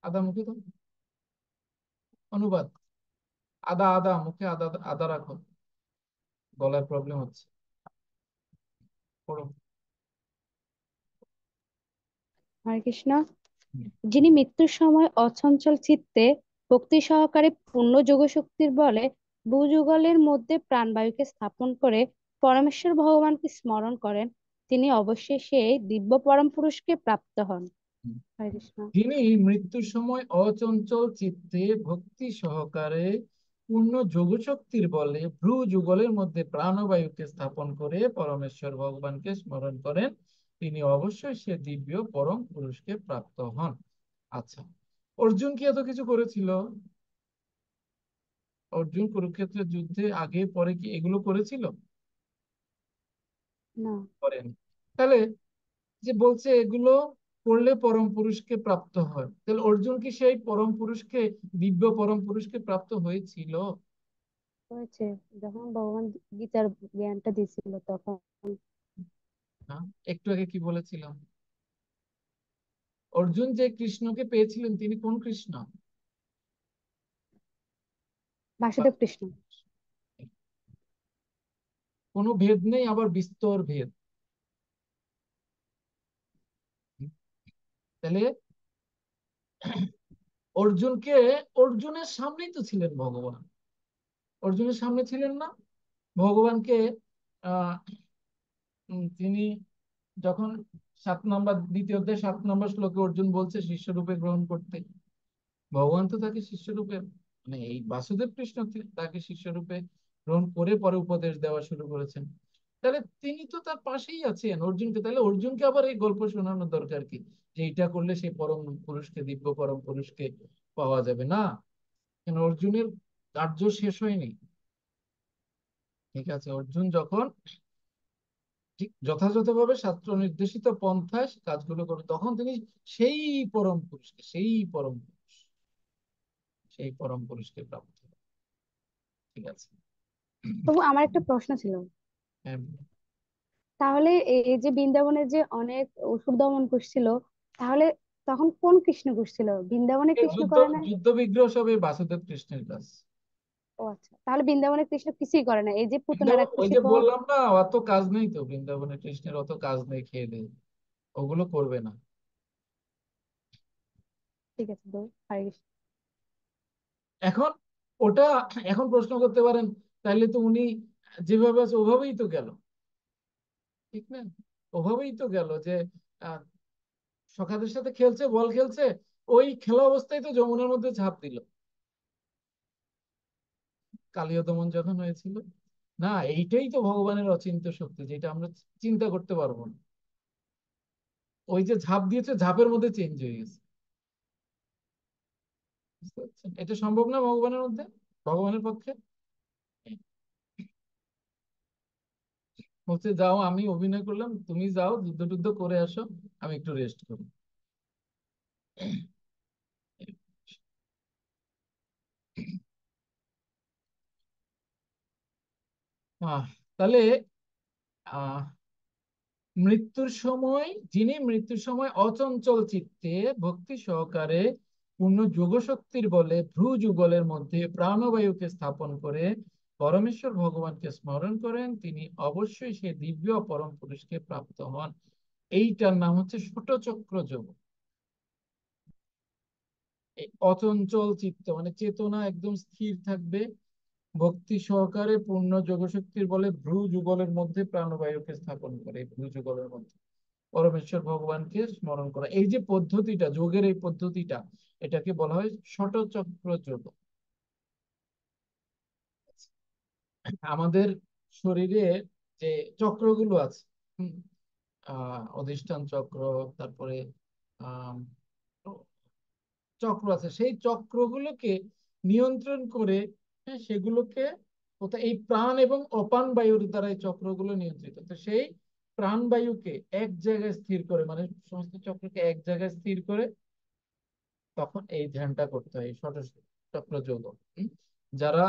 আদা মুখে দাও। অনুবাদ, আদা আদা মুখে আদা, আদা রাখো, গলার প্রবলেম হচ্ছে। পড়ো। হরে কৃষ্ণ। হুম। যিনি মৃত্যুর সময় অচঞ্চল চিত্তে ভক্তি সহকারে পূর্ণ যোগশক্তির বলে ভূযুগলের মধ্যে প্রাণবায়ুকে স্থাপন করে পরমেশ্বর ভগবানকে স্মরণ করেন, তিনি অবশ্যই সেই দিব্য পরম পুরুষকে প্রাপ্ত হন। হুম। হরে কৃষ্ণ। যিনি মৃত্যুর সময় অচঞ্চল চিত্তে ভক্তি সহকারে পূর্ণ যোগশক্তির বলে ভ্রু যুগলের মধ্যে প্রাণবায়ুকে স্থাপন করে পরমেশ্বর ভগবানকে স্মরণ করেন, তিনি অবশ্যই সে দিব্য পরম পুরুষকে প্রাপ্ত হন। আচ্ছা, অর্জুন কি এত কিছু করেছিল? অর্জুন কুরুক্ষেত্রের যুদ্ধে আগে পরে কি এগুলো করেছিল? না। করেনি। তাহলে যে বলছে এগুলো করলে পরম পুরুষকে প্রাপ্ত হয়, তাহলে অর্জুন কি সেই পরম পুরুষকে, দিব্য পরম পুরুষকে প্রাপ্ত হয়েছিল? হয়েছে, যখন ভগবান গীতার জ্ঞানটা দিছিল তখন। হ্যাঁ, একটু আগে কি বলেছিলাম? অর্জুন যে কৃষ্ণকে পেয়েছিলেন তিনি কোন কৃষ্ণ? বাসুদেব কৃষ্ণ। কোনো ভেদ নেই, আবার বিস্তর ভেদ। তাহলে অর্জুনকে, অর্জুনের সামনেই তো ছিলেন ভগবান। অর্জুনের সামনে ছিলেন না ভগবানকে? আহ তিনি যখন 7 নম্বর, দ্বিতীয় অধ্যায় 7 নম্বর শ্লোকে অর্জুন বলছে শিষ্যরূপে গ্রহণ করতে, ভগবান তো তাকে শিষ্যরূপে, মানে এই বাসুদেব কৃষ্ণ তাকে শিষ্যরূপে গ্রহণ করে পরে উপদেশ দেওয়া শুরু করেছেন। তাহলে তিনি তো তার পাশেই আছেন অর্জুনকে, তাহলে অর্জুনকে আবার এই গল্প শোনানোর দরকার কি যে এটা করলে সেই পরম পুরুষকে, দিব্য পরম পুরুষকে পাওয়া যাবে? না, কেন অর্জুনের কার্য শেষ হয়নি। ঠিক আছে, অর্জুন যখন ঠিক যথাযথভাবে শাস্ত্র নির্দেশিত পন্থায় কাজগুলো করবে তখন তিনি সেই পরম পুরুষকে, সেই পরম পুরুষকে প্রাপ্ত হবেন। ঠিক আছে। তবু আমার একটা প্রশ্ন ছিল, হ্যাঁ, তাহলে এই যে বৃন্দাবনে যে অনেক অসুর দমন করছিল, তাহলে তখন কোন কৃষ্ণ করছিল? বৃন্দাবনে এই কৃষ্ণ করে নাই? যুদ্ধ বিগ্রহ সব এই বাসুদেব কৃষ্ণের কাজ। ও আচ্ছা, তাহলে বৃন্দাবনে কৃষ্ণ কিছুই করে না, এই যে পুতনা বৃন্দাবন, ওই যে রাক্ষসী বললাম না, অত কাজ নেই তো বৃন্দাবনে, কৃষ্ণের অত কাজ নেই, খেয়ে দেয়, ওগুলো করবে না। ঠিক আছে তো, হরে কৃষ্ণ। এখন ওটা, এখন প্রশ্ন করতে পারেন তাহলে তো উনি যেভাবে আছে ওভাবেই তো গেল, ঠিক না? ওভাবেই তো গেল যে আহ, সখাদের সাথে খেলছে, বল খেলছে, ওই খেলা অবস্থায় তো যমুনার মধ্যে ঝাঁপ দিল কালীয় দমন যখন হয়েছিল। না, এইটাই তো ভগবানের অচিন্ত শক্তি, যেটা আমরা চিন্তা করতে পারবো না। ওই যে ঝাঁপ দিয়েছে, ঝাঁপের মধ্যে চেঞ্জ হয়ে গেছে। বুঝতে পারছেন? এটা সম্ভব না ভগবানের মধ্যে, ভগবানের পক্ষে। বলছে যাও, আমি অভিনয় করলাম, তুমি যাও যুদ্ধ টুদ্ধ করে আসো, আমি একটু রেস্ট করি। আহ তাহলে আহ মৃত্যুর সময় অচঞ্চল চিত্তে ভক্তি সহকারে পূর্ণ যোগশক্তির বলে ভ্রু যুগলের মধ্যে প্রাণবায়ুকে স্থাপন করে পরমেশ্বর ভগবানকে স্মরণ করেন, তিনি অবশ্যই সে দিব্য পরম পুরুষকে প্রাপ্ত হন। এইটার নাম হচ্ছে ষটচক্র যোগ। এই অচঞ্চল চিত্ত মানে চেতনা একদম স্থির থাকবে, ভক্তি সহকারে পূর্ণ যোগশক্তির বলে ভ্রু যুগলের মধ্যে প্রাণবায়ুকে স্থাপন করে, এই ভ্রু যুগলের মধ্যে পরমেশ্বর ভগবানকে স্মরণ করা, এই যে পদ্ধতিটা, যোগের এই পদ্ধতিটা, এটাকে বলা হয় ষটচক্র যোগ। আমাদের শরীরে যে চক্রগুলো আছে, হুম, অধিষ্ঠান চক্র, তারপরে আহ চক্র আছে, সেই চক্রগুলোকে নিয়ন্ত্রণ করে, হ্যাঁ, সেগুলোকে এই প্রাণ এবং অপান বায়ুর দ্বারা এই চক্রগুলো নিয়ন্ত্রিত, তো সেই প্রাণবায়ুকে এক জায়গায় স্থির করে, মানে সমস্ত চক্রকে এক জায়গায় স্থির করে তখন এই ধ্যানটা করতে হয়, এই ষট চক্র যোগ। হুম? যারা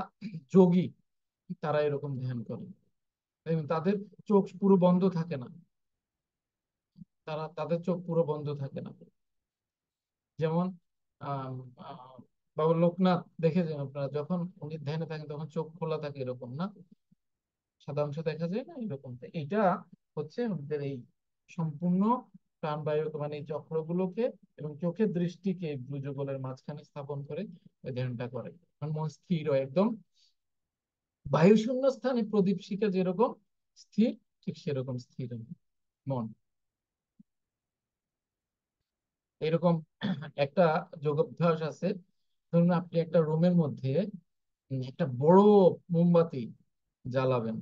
যোগী তারা এরকম ধ্যান করে, এবং তাদের চোখ পুরো বন্ধ থাকে না, তাদের চোখ পুরো বন্ধ থাকে না। যেমন আহ আহ, বাবা লোকনাথ দেখেছেন আপনারা, যখন উনি ধ্যানে থাকেন তখন চোখ খোলা থাকে, এরকম না, সাদা অংশ দেখা যায় না, এরকম। তো এইটা হচ্ছে আমাদের এই সম্পূর্ণ প্রাণবায়ু, মানে এই চক্রগুলোকে এবং চোখের দৃষ্টিকে এই ভ্রুযুগলের মাঝখানে স্থাপন করে ওই ধ্যানটা করে, কারণ মন স্থির হয় একদম। বায়ুশূন্য স্থানে প্রদীপ শিখা যেরকম স্থির, ঠিক সেরকম স্থির হয় মন। এরকম একটা যোগাভ্যাস আছে। ধরুন আপনি একটা রুমের মধ্যে একটা বড় মোমবাতি জ্বালাবেন,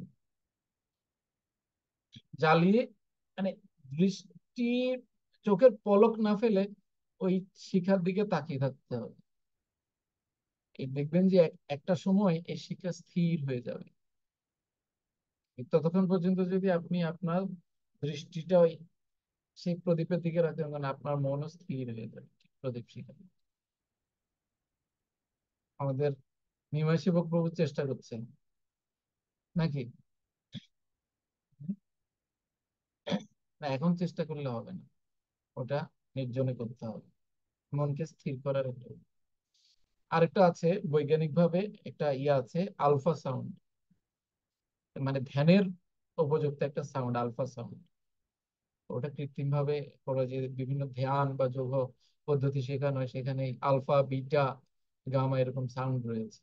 জ্বালিয়ে মানে দৃষ্টি, চোখের পলক না ফেলে ওই শিখার দিকে তাকিয়ে থাকতে হবে। এই দেখবেন যে একটা সময় এই শিখা স্থির হয়ে যাবে। ততক্ষণ পর্যন্ত যদি আপনি আপনার দৃষ্টিটা ওই সেই প্রদীপের দিকে রাখেন, মানে আপনার মনও স্থির হয়ে যাবে, ঠিক প্রদীপ শিখা। আমাদের নিমাই সেবক প্রভু চেষ্টা করছেন নাকি? না, এখন চেষ্টা করলে হবে না, ওটা নির্জনে করতে হবে, মনকে স্থির করার একটা। আরেকটা আছে বৈজ্ঞানিক ভাবে, একটা আছে আলফা সাউন্ড, মানে ধ্যানের উপযুক্ত একটা সাউন্ড, আলফা সাউন্ড। ওটা কৃত্রিম ভাবে ওরা যে বিভিন্ন ধ্যান বা যোগ পদ্ধতি শেখানো হয়, সেখানে আলফা বিটা গামা এরকম সাউন্ড রয়েছে।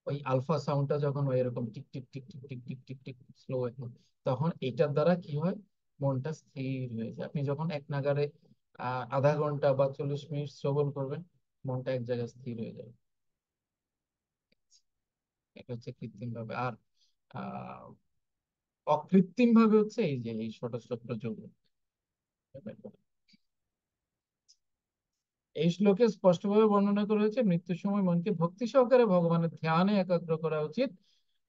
ওই আলফা সাউন্ডটা যখন ওই এরকম tick tick tick tick tick tick tick tick slow হয়, তখন এটার দ্বারা কি হয়, মনটা স্থির হয়ে যায়। আপনি যখন এক নাগাড়ে আধা ঘন্টা বা 40 মিনিট শ্রবণ করবেন, মনটা এক জায়গায় স্থির হয়ে যাবে। এটা হচ্ছে কৃত্রিম ভাবে। আর আহ অকৃত্রিম ভাবে হচ্ছে এই যে এই ষটচক্র যোগ। এই শ্লোকে স্পষ্টভাবে বর্ণনা করা হয়েছে মৃত্যুর সময় মনকে ভক্তি সহকারে ভগবানের ধ্যানে একাগ্র করা উচিত।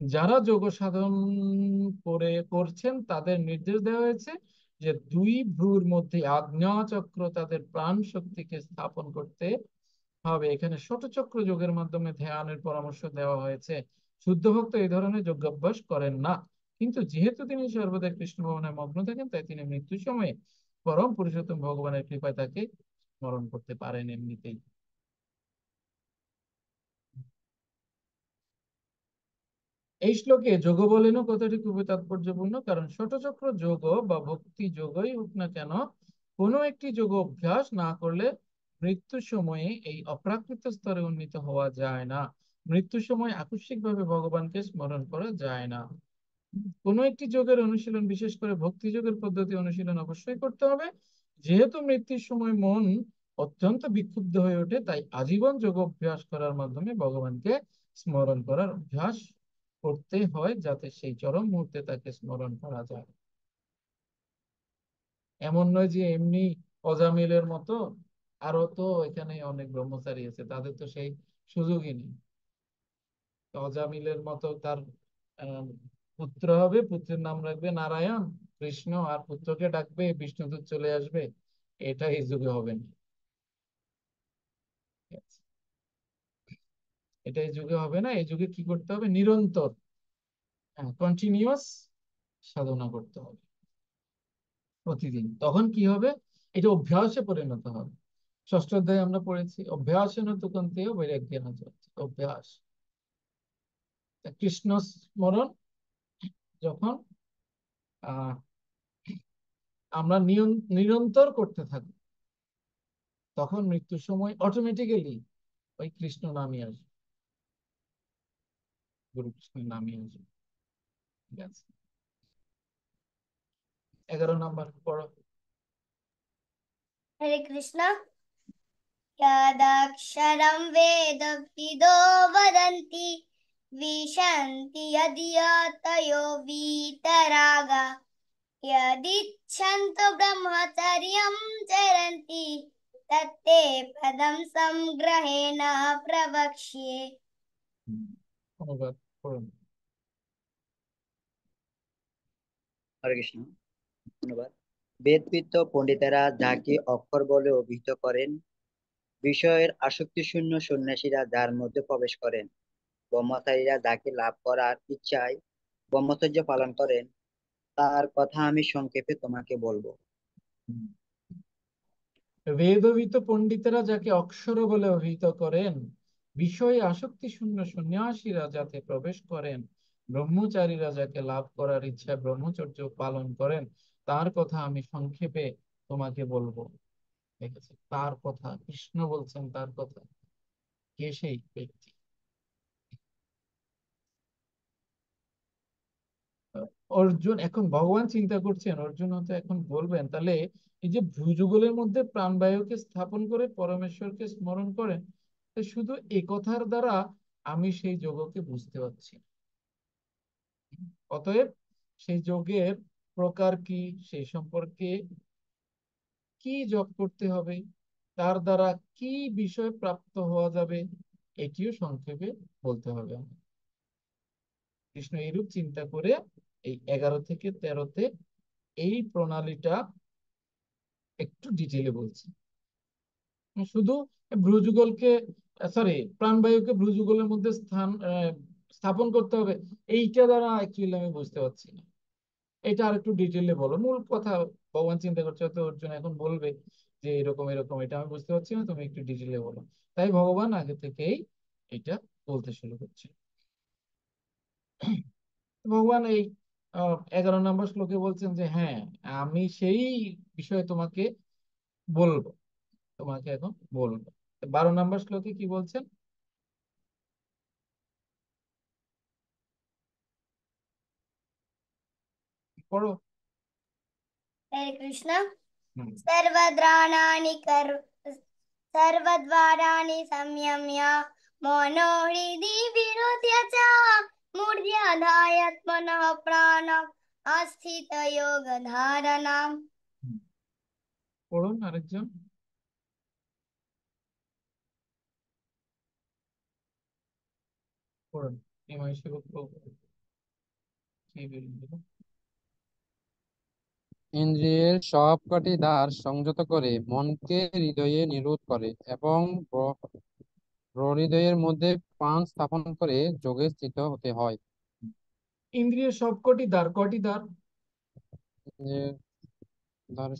যারা যোগ সাধন করছেন তাদের নির্দেশ দেওয়া হয়েছে যে দুই ভ্রুর মধ্যে আজ্ঞা চক্র তাদের প্রাণ শক্তিকে স্থাপন করতে হবে। এখানে ষটচক্র যোগের মাধ্যমে ধ্যানের পরামর্শ দেওয়া হয়েছে। শুদ্ধ ভক্ত এই ধরনের যোগাভ্যাস করেন না, কিন্তু যেহেতু তিনি সর্বদা কৃষ্ণ ভবনে মগ্ন থাকেন, তাই তিনি মৃত্যুর সময়ে পরম পুরুষোত্তম ভগবানের কৃপায় তাকে স্মরণ করতে পারেন এমনিতেই। এই শ্লোকে যোগ বলেনও কথাটি খুবই তাৎপর্যপূর্ণ, কারণ ষটচক্র যোগ বা ভক্তি যোগই হোক না কেন, কোনো একটি যোগ অভ্যাস না করলে মৃত্যুর সময়ে এই অপ্রাকৃত স্তরে উন্নীত হওয়া যায় না। মৃত্যুর সময় আকস্মিকভাবে ভগবানকে স্মরণ করা যায় না। কোনো একটি যোগের অনুশীলন, বিশেষ করে ভক্তি যোগের পদ্ধতি অনুশীলন অবশ্যই করতে হবে। যেহেতু মৃত্যুর সময় মন অত্যন্ত বিক্ষুব্ধ হয়ে ওঠে, তাই আজীবন যোগ অভ্যাস করার মাধ্যমে ভগবানকে স্মরণ করার অভ্যাস করতে হয়, যাতে সেই চরম মুহূর্তে তাকে স্মরণ করা যায়। এমন নয় যে এমনি অজামিলের মতো, আরো তো এখানে অনেক ব্রহ্মচারী আছে, তাদের তো সেই সুযোগই নেই। অজামিলের মতো তার আহ, পুত্র হবে, পুত্রের নাম রাখবে নারায়ণ কৃষ্ণ, আর পুত্রকে ডাকবে বিষ্ণুদূত চলে আসবে, এটা এই যুগে হবে না। এটা এই যুগে হবে না। এই যুগে কি করতে হবে, নিরন্তর কন্টিনিউয়াস সাধনা করতে হবে প্রতিদিন। তখন কি হবে, এটা অভ্যাসে পরিণত হবে। ষষ্ঠ অধ্যায়ে আমরা পড়েছি অভ্যাসেন তু কন্তেয় বৈরাগ্যেন চ। অভ্যাস, কৃষ্ণ স্মরণ যখন আহ আমরা নিরন্তর করতে থাকি, তখন মৃত্যুর সময় অটোমেটিক্যালি ওই কৃষ্ণ নামই আসবে, গুরু কৃষ্ণের নামই আসবে। ঠিক আছে, 11 নম্বর পড়ো। हरे कृष्णा। यदाक्षरं वेदविदो वदन्ति विशन्ति यदियतयो वीतरागा यदिच्छन्तो ब्रह्मचर्यं चरन्ति तत्ते पदं संग्रहेण प्रवक्ष्ये। অনুবাদ করুন। হরে কৃষ্ণ। ধন্যবাদ। বেদবিত্ত পণ্ডিতেরা যাকে অক্ষর বলে অভিহিত করেন, বিষয়ের আসক্তিশূন্য সন্ন্যাসীরা যার মধ্যে প্রবেশ করেন, ব্রহ্মচারীরা যাকে লাভ করার ইচ্ছায় ব্রহ্মচর্য পালন করেন, তার কথা আমি সংক্ষেপে তোমাকে বলবো। বেদবিত পণ্ডিতেরা যাকে অক্ষর বলে অভিহিত করেন, বিষয়ে আসক্তি শূন্য সন্ন্যাসীরা যাতে প্রবেশ করেন, ব্রহ্মচারীরা যাকে লাভ করার ইচ্ছায় ব্রহ্মচর্য পালন করেন, তার কথা আমি সংক্ষেপে তোমাকে বলবো। ঠিক আছে, তার কথা কৃষ্ণ বলছেন, তার কথা। কে সেই ব্যক্তি? অর্জুন, এখন ভগবান চিন্তা করছেন অর্জুন হয়তো এখন বলবেন, তাহলে এই যে ভ্রুযুগলের মধ্যে প্রাণবায়ুকে স্থাপন করে পরমেশ্বরকে স্মরণ করেন, তো শুধু এ কথার দ্বারা আমি সেই যোগকে বুঝতে পারছি না। অতএব সেই যোগের প্রকার কি, সেই সম্পর্কে কি জপ করতে হবে, তার দ্বারা কি বিষয় প্রাপ্ত হওয়া যাবে, এটিও সংক্ষেপে বলতে হবে আমাকে। কৃষ্ণ এইরূপ চিন্তা করে এই 11 থেকে 13-তে এই প্রণালীটা একটু ডিটেলে বলছি। শুধু ভ্রুযুগলকে, সরি, প্রাণবায়ুকে ভ্রুযুগলের মধ্যে স্থাপন করতে হবে, এইটা দ্বারা অ্যাকচুয়ালি আমি বুঝতে পারছি না। এটা আর একটু ডিটেলে বলো, মূল কথা ভগবান চিন্তা করছে, তো অর্জুন এখন বলবে যে এরকম এরকম, এটা আমি বুঝতে পারছি না, তুমি একটু ডিটেলে বলো। তাই ভগবান আগে থেকেই এটা বলতে শুরু করছে। ভগবান এই 11 নম্বর শ্লোকে বলছেন যে হ্যাঁ, আমি সেই বিষয়ে তোমাকে বলবো, তোমাকে এখন বলবো। 12 নম্বর শ্লোকে কি বলছেন পড়ো। हरे कृष्ण। হুম। सर्वद्वाराणि संयम्य मनो हृदि विरोध्य च मूर्ध्याधायात्मनः प्राणम् आस्थित योगधारणाम्। হুম। পড়ুন আরেকজন, পড়ুন। নিমাই সেবক কি বললেন? ইন্দ্রিয়ের সবকটি দ্বার সংযত করে মনকে হৃদয়ে নিরোধ করে এবং হৃদয়ের মধ্যে প্রাণ স্থাপন করে যোগে স্থিত হতে হয়। ইন্দ্রিয়ের সবকটি দ্বার, কটি দ্বার? ইন্দ্রিয়ের দ্বার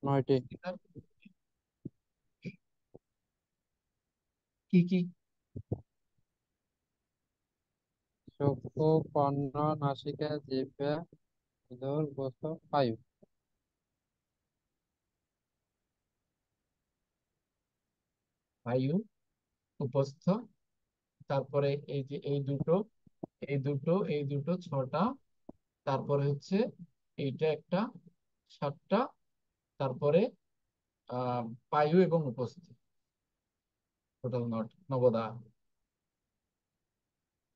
9টি। দ্বার কি কি? চক্ষু, কর্ণ, নাসিকা, জিহ্বা, উদর, গোস্ত, বায়ু। বায়ু, উপস্থ, তারপরে এই যে এই দুটো, এই দুটো, এই দুটো 6টা, তারপরে হচ্ছে এইটা একটা 7টা, তারপরে আহ বায়ু এবং উপস্থিত, টোটাল নবদা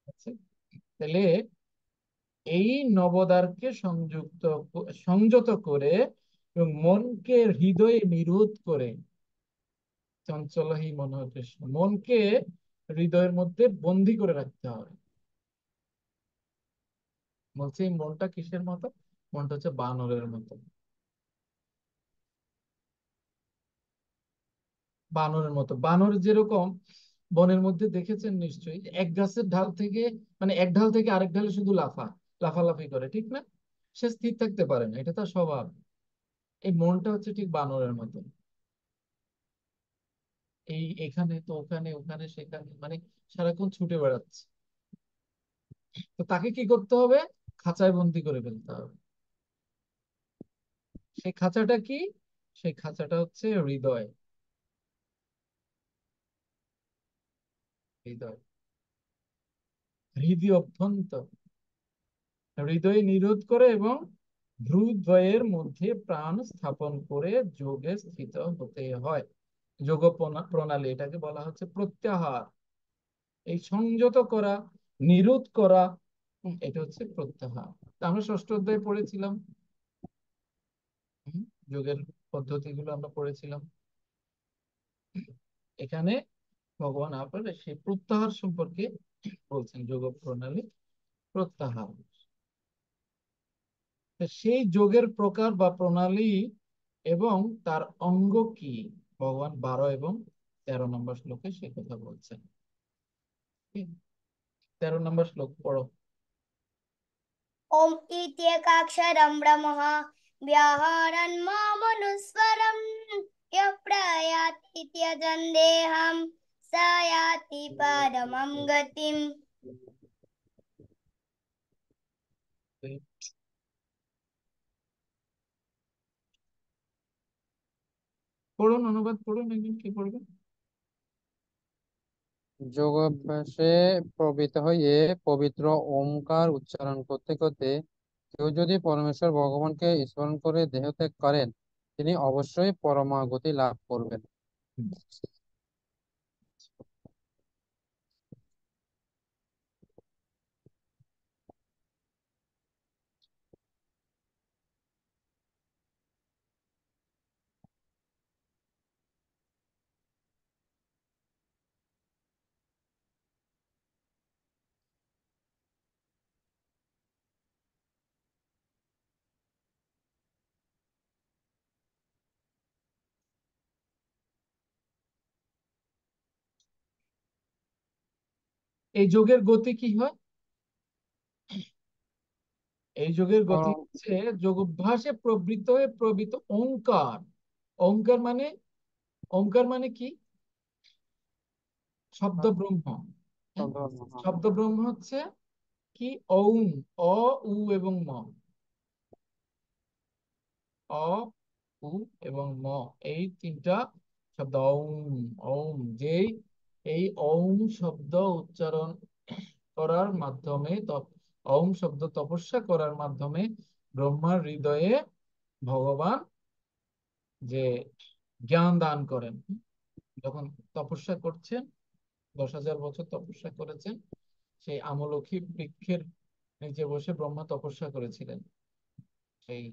আছে। তাহলে এই নবদ্বারকে সংযত করে এবং মনকে হৃদয়ে নিরোধ করে, চঞ্চল হি মনঃ কৃষ্ণ, মনকে হৃদয়ের মধ্যে বন্দি করে রাখতে হবে। বলছে এই মনটা কিসের মতো? মনটা হচ্ছে বানরের মতো। বানরের মতো, বানর যেরকম বনের মধ্যে দেখেছেন নিশ্চয়ই, এক গাছের ঢাল থেকে, মানে এক ঢাল থেকে আরেক ঢালে শুধু লাফালাফি করে, ঠিক না? সে স্থির থাকতে পারে না, এটা তার স্বভাব। এই মনটা হচ্ছে ঠিক বানরের মতো, এই এখানে তো ওখানে, ওখানে সেখানে, মানে সারাক্ষণ ছুটে বেড়াচ্ছে। তো তাকে কি করতে হবে? খাঁচায় বন্দি করে ফেলতে হবে। সেই খাঁচাটা কি? সেই খাঁচাটা হচ্ছে হৃদয়। হৃদয়, হৃদয় অভ্যন্তর, হৃদয় নিরোধ করে এবং ভ্রুদ্বয়ের মধ্যে প্রাণ স্থাপন করে যোগে স্থিত হতে হয়। যোগ প্রণালী, এটাকে বলা হচ্ছে প্রত্যাহার। এই সংযত করা, নিরোধ করা, এটা হচ্ছে প্রত্যাহার। তা আমরা ষষ্ঠ অধ্যায়ে পড়েছিলাম, হুম, যোগের পদ্ধতিগুলো আমরা পড়েছিলাম। এখানে ভগবান আপনার সেই প্রত্যাহার সম্পর্কে বলছেন, যোগ প্রণালী প্রত্যাহার। তা সেই যোগের প্রকার বা প্রণালী এবং তার অঙ্গ কি, ভগবান 12 এবং 13 নম্বর শ্লোকে সে কথা বলছেন। 13 নম্বর শ্লোক পড়ো। ओम इत्येकाक्षरं ब्रह्म व्याहरन् मामनुस्वरम् यः प्रयाति त्यजन् देहं स याति परमं गतिम्। পড়ুন, অনুবাদ পড়ুন, একজন কি পড়বেন? যোগাভ্যাসে প্রবৃত্ত হয়ে পবিত্র ওমকার উচ্চারণ করতে করতে কেউ যদি পরমেশ্বর ভগবানকে স্মরণ করে দেহত্যাগ করেন, তিনি অবশ্যই পরমাগতি লাভ করবেন। হুম। এই যোগের গতি কি হয়? এই যোগের গতি পরম হচ্ছে যোগাভ্যাসে প্রবৃত্ত হয়ে প্রবৃত্ত ওঙ্কার। ওঙ্কার মানে, ওঙ্কার মানে কি? শব্দ ব্রহ্ম। হ্যাঁ? ধর্ম, হ্যাঁ। শব্দ ব্রহ্ম হচ্ছে কি? ওম, অ, উ এবং ম। অ, উ এবং ম, এই তিনটা শব্দ। ওম, ওম, যেই এই ওম শব্দ উচ্চারণ করার মাধ্যমে ওম শব্দ তপস্যা করার মাধ্যমে ব্রহ্মার হৃদয়ে ভগবান যে জ্ঞান দান করেন। যখন তপস্যা করছেন, 10,000 বছর তপস্যা করেছেন, সেই আমলকি বৃক্ষের নিচে বসে ব্রহ্মা তপস্যা করেছিলেন। সেই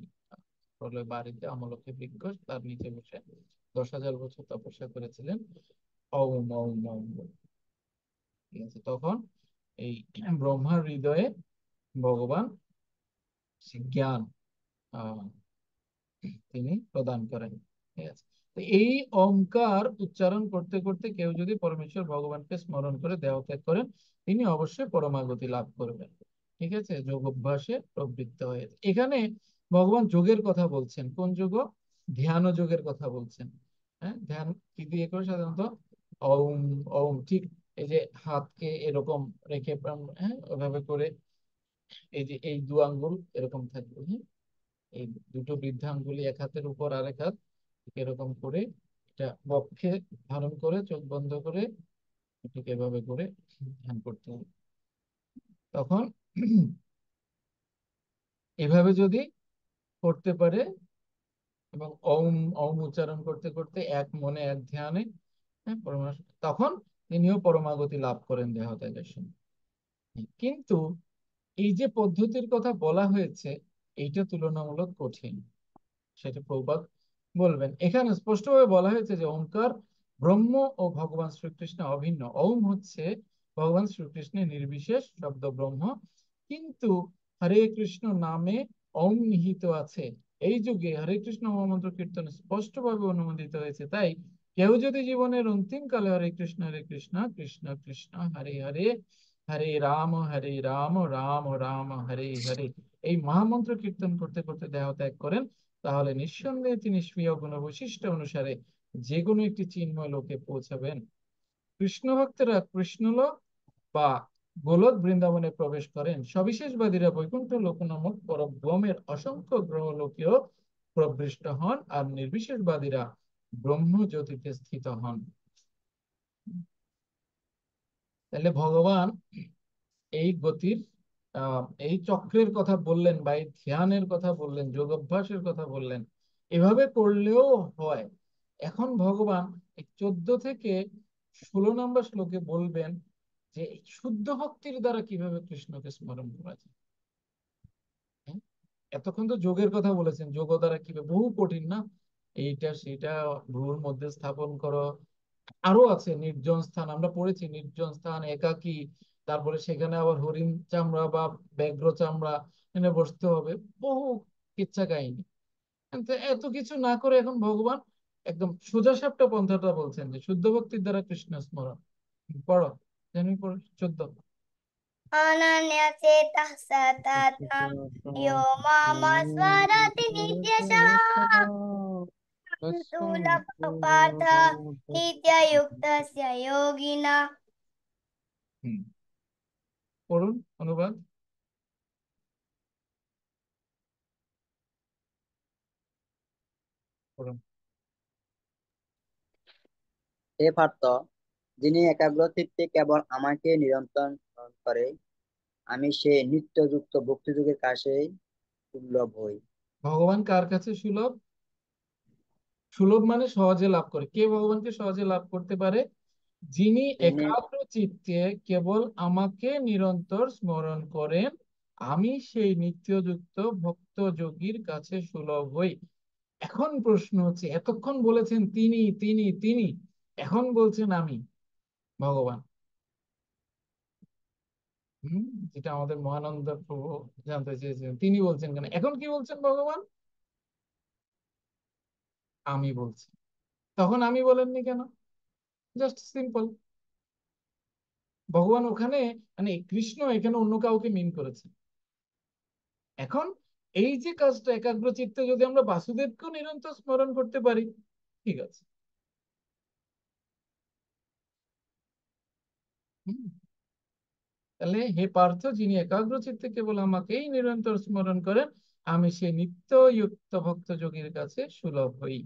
প্রলয় বাড়িতে আমলকি বৃক্ষ, তার নিচে বসে 10,000 বছর তপস্যা করেছিলেন। ওম, ওম, ওম বলে। ঠিক আছে, তখন এই ব্রহ্মার হৃদয়ে ভগবান সে জ্ঞান আহ তিনি প্রদান করেন। ঠিক আছে, তো এই ওঙ্কার উচ্চারণ করতে করতে কেউ যদি পরমেশ্বর ভগবানকে স্মরণ করে দেহ ত্যাগ করেন, তিনি অবশ্যই পরমাগতি লাভ করবেন। ঠিক আছে, যোগ অভ্যাসে প্রবৃত্ত হয়ে। এখানে ভগবান যোগের কথা বলছেন। কোন যোগ? ধ্যান যোগের কথা বলছেন। হ্যাঁ, ধ্যান কি দিয়ে করে? সাধারণত ওম, ওম, ঠিক এই যে হাতকে এরকম রেখে, হ্যাঁ, ওভাবে করে এই যে এই দু আঙ্গুল এরকম থাকবে। হ্যাঁ, এই দুটো বৃদ্ধাঙ্গুলি এক হাতের উপর আরেক হাত এরকম করে, এটা বক্ষে ধারণ করে চোখ বন্ধ করে ঠিক এভাবে করে ধ্যান করতে হবে। তখন এভাবে যদি করতে পারে এবং ওম, ওম উচ্চারণ করতে করতে এক মনে এক ধ্যানে, হ্যাঁ, তখন তিনিও পরমাগতি লাভ করেন দেহ ত্যাগের সময়। কিন্তু এই যে পদ্ধতির কথা বলা হয়েছে, এইটা তুলনামূলক কঠিন, সেটা প্রভুপাদ বলবেন। এখানে স্পষ্টভাবে বলা হয়েছে যে ওঙ্কার ব্রহ্ম ও ভগবান শ্রীকৃষ্ণ অভিন্ন। ওম হচ্ছে ভগবান শ্রীকৃষ্ণের নির্বিশেষ শব্দ ব্রহ্ম, কিন্তু হরে কৃষ্ণ নামে ওম নিহিত আছে। এই যুগে হরে কৃষ্ণ মহামন্ত্র কীর্তন স্পষ্টভাবে অনুমোদিত হয়েছে। তাই কেউ যদি জীবনের অন্তিম কালে হরে কৃষ্ণ কৃষ্ণ কৃষ্ণ হরে হরে, হরে রাম রাম রাম হরে হরে, এই মহামন্ত্র কীর্তন করতে করতে দেহ ত্যাগ করেন, তাহলে নিঃসন্দেহে তিনি স্বীয় গুণ বৈশিষ্ট্য অনুসারে যে কোনো একটি চিন্ময় লোকে পৌঁছাবেন। কৃষ্ণ ভক্তরা কৃষ্ণলোক বা গোলক বৃন্দাবনে প্রবেশ করেন। সবিশেষবাদীরা বৈকুণ্ঠ লোক নামক পরব্রহ্মের অসংখ্য গ্রহলোকেও প্রবিষ্ট হন, আর নির্বিশেষবাদীরা ব্রহ্মজ্যোতিতে স্থিত হন। তাহলে ভগবান এই গতির এই চক্রের কথা বললেন, বা এই ধ্যানের কথা বললেন, যোগাভ্যাসের কথা বললেন। এভাবে করলেও হয়। এখন ভগবান এই 14 থেকে 16 নম্বর শ্লোকে বলবেন যে শুদ্ধ ভক্তির দ্বারা কিভাবে কৃষ্ণকে স্মরণ করা যায়। হ্যাঁ? এতক্ষণ তো যোগের কথা বলেছেন, যোগ দ্বারা কিভাবে, বহু কঠিন না? এইটা সেটা ভ্রুর মধ্যে স্থাপন করো, আরো আছে নির্জন স্থান, আমরা পড়েছি নির্জন স্থান, একাকী, তারপরে সেখানে আবার হরিণ চামড়া বা ব্যাঘ্র চামড়া এনে বসতে হবে, বহু কিচ্ছা কাহিনী। কিন্তু এত কিছু না করে এখন ভগবান একদম সোজা সাপটা পন্থাটা বলছেন যে শুদ্ধ ভক্তির দ্বারা কৃষ্ণ স্মরণ। পড়ো, জানি পড়ো 14। अनन्यचेतः सततं यो मामस्मरति नित्यशः दुर्लभः नित्ययुक्तस्य योगिना। পড়ুন অনুবাদ। পড়ুন। হে পার্থ, যিনি একাগ্র চিত্তে কেবল আমাকে নিরন্তর স্মরণ করে, আমি সে নিত্যযুক্ত ভক্তিযোগের কাছে দুর্লভ হই। ভগবান কার কাছে সুলভ? সুলভ মানে সহজে লাভ করে। কে ভগবানকে সহজে লাভ করতে পারে? যিনি যিনি একাগ্র চিত্তে কেবল আমাকে নিরন্তর স্মরণ করেন, আমি সেই নিত্যযুক্ত ভক্ত যোগীর কাছে সুলভ হই। এখন প্রশ্ন হচ্ছে, এতক্ষণ বলেছেন তিনি তিনি তিনি, এখন বলছেন আমি, ভগবান। যেটা আমাদের মহানন্দ প্রভু জানতে চেয়েছেন, তিনি বলছেন কেন, এখন কি বলছেন ভগবান? আমি বলছি। তখন আমি বলেননি কেন? Just simple. ভগবান ওখানে, মানে কৃষ্ণ এখানে অন্য কাউকে মিন করেছে। এখন এই যে কাজটা একাগ্র চিত্তে যদি আমরা বাসুদেবকেও নিরন্তর স্মরণ করতে পারি, ঠিক আছে। হুম, তাহলে হে পার্থ, যিনি একাগ্র চিত্তে কেবল আমাকেই নিরন্তর স্মরণ করেন, আমি সেই নিত্যযুক্ত ভক্ত যোগীর কাছে সুলভ হই।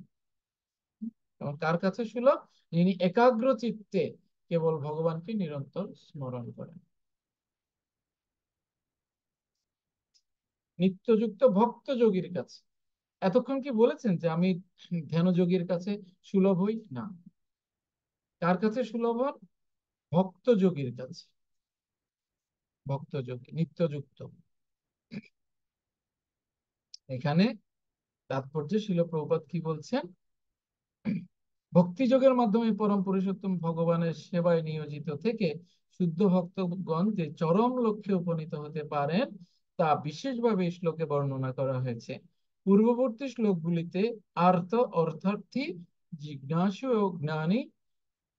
এবং কার কাছে সুলভ? যিনি একাগ্র চিত্তে কেবল ভগবানকে নিরন্তর স্মরণ করেন। নিত্যযুক্ত ভক্ত যোগীর কাছে। এতক্ষণ কি বলেছেন যে আমি ধ্যান যোগীর কাছে সুলভ হই? না। কার কাছে সুলভ হন? ভক্ত যোগীর কাছে। ভক্ত যোগী নিত্যযুক্ত। এখানে তাৎপর্য শিল প্রভুপাদ কি বলছেন? ভক্তি যোগের মাধ্যমে পরম পুরুষোত্তম ভগবানের সেবায় নিয়োজিত থেকে শুদ্ধ ভক্তগণ যে চরম লক্ষ্যে উপনীত হতে পারেন তা বিশেষভাবে এই শ্লোকে বর্ণনা করা হয়েছে। পূর্ববর্তী শ্লোকগুলিতে আর্ত, অর্থার্থী, জিজ্ঞাসু ও জ্ঞানী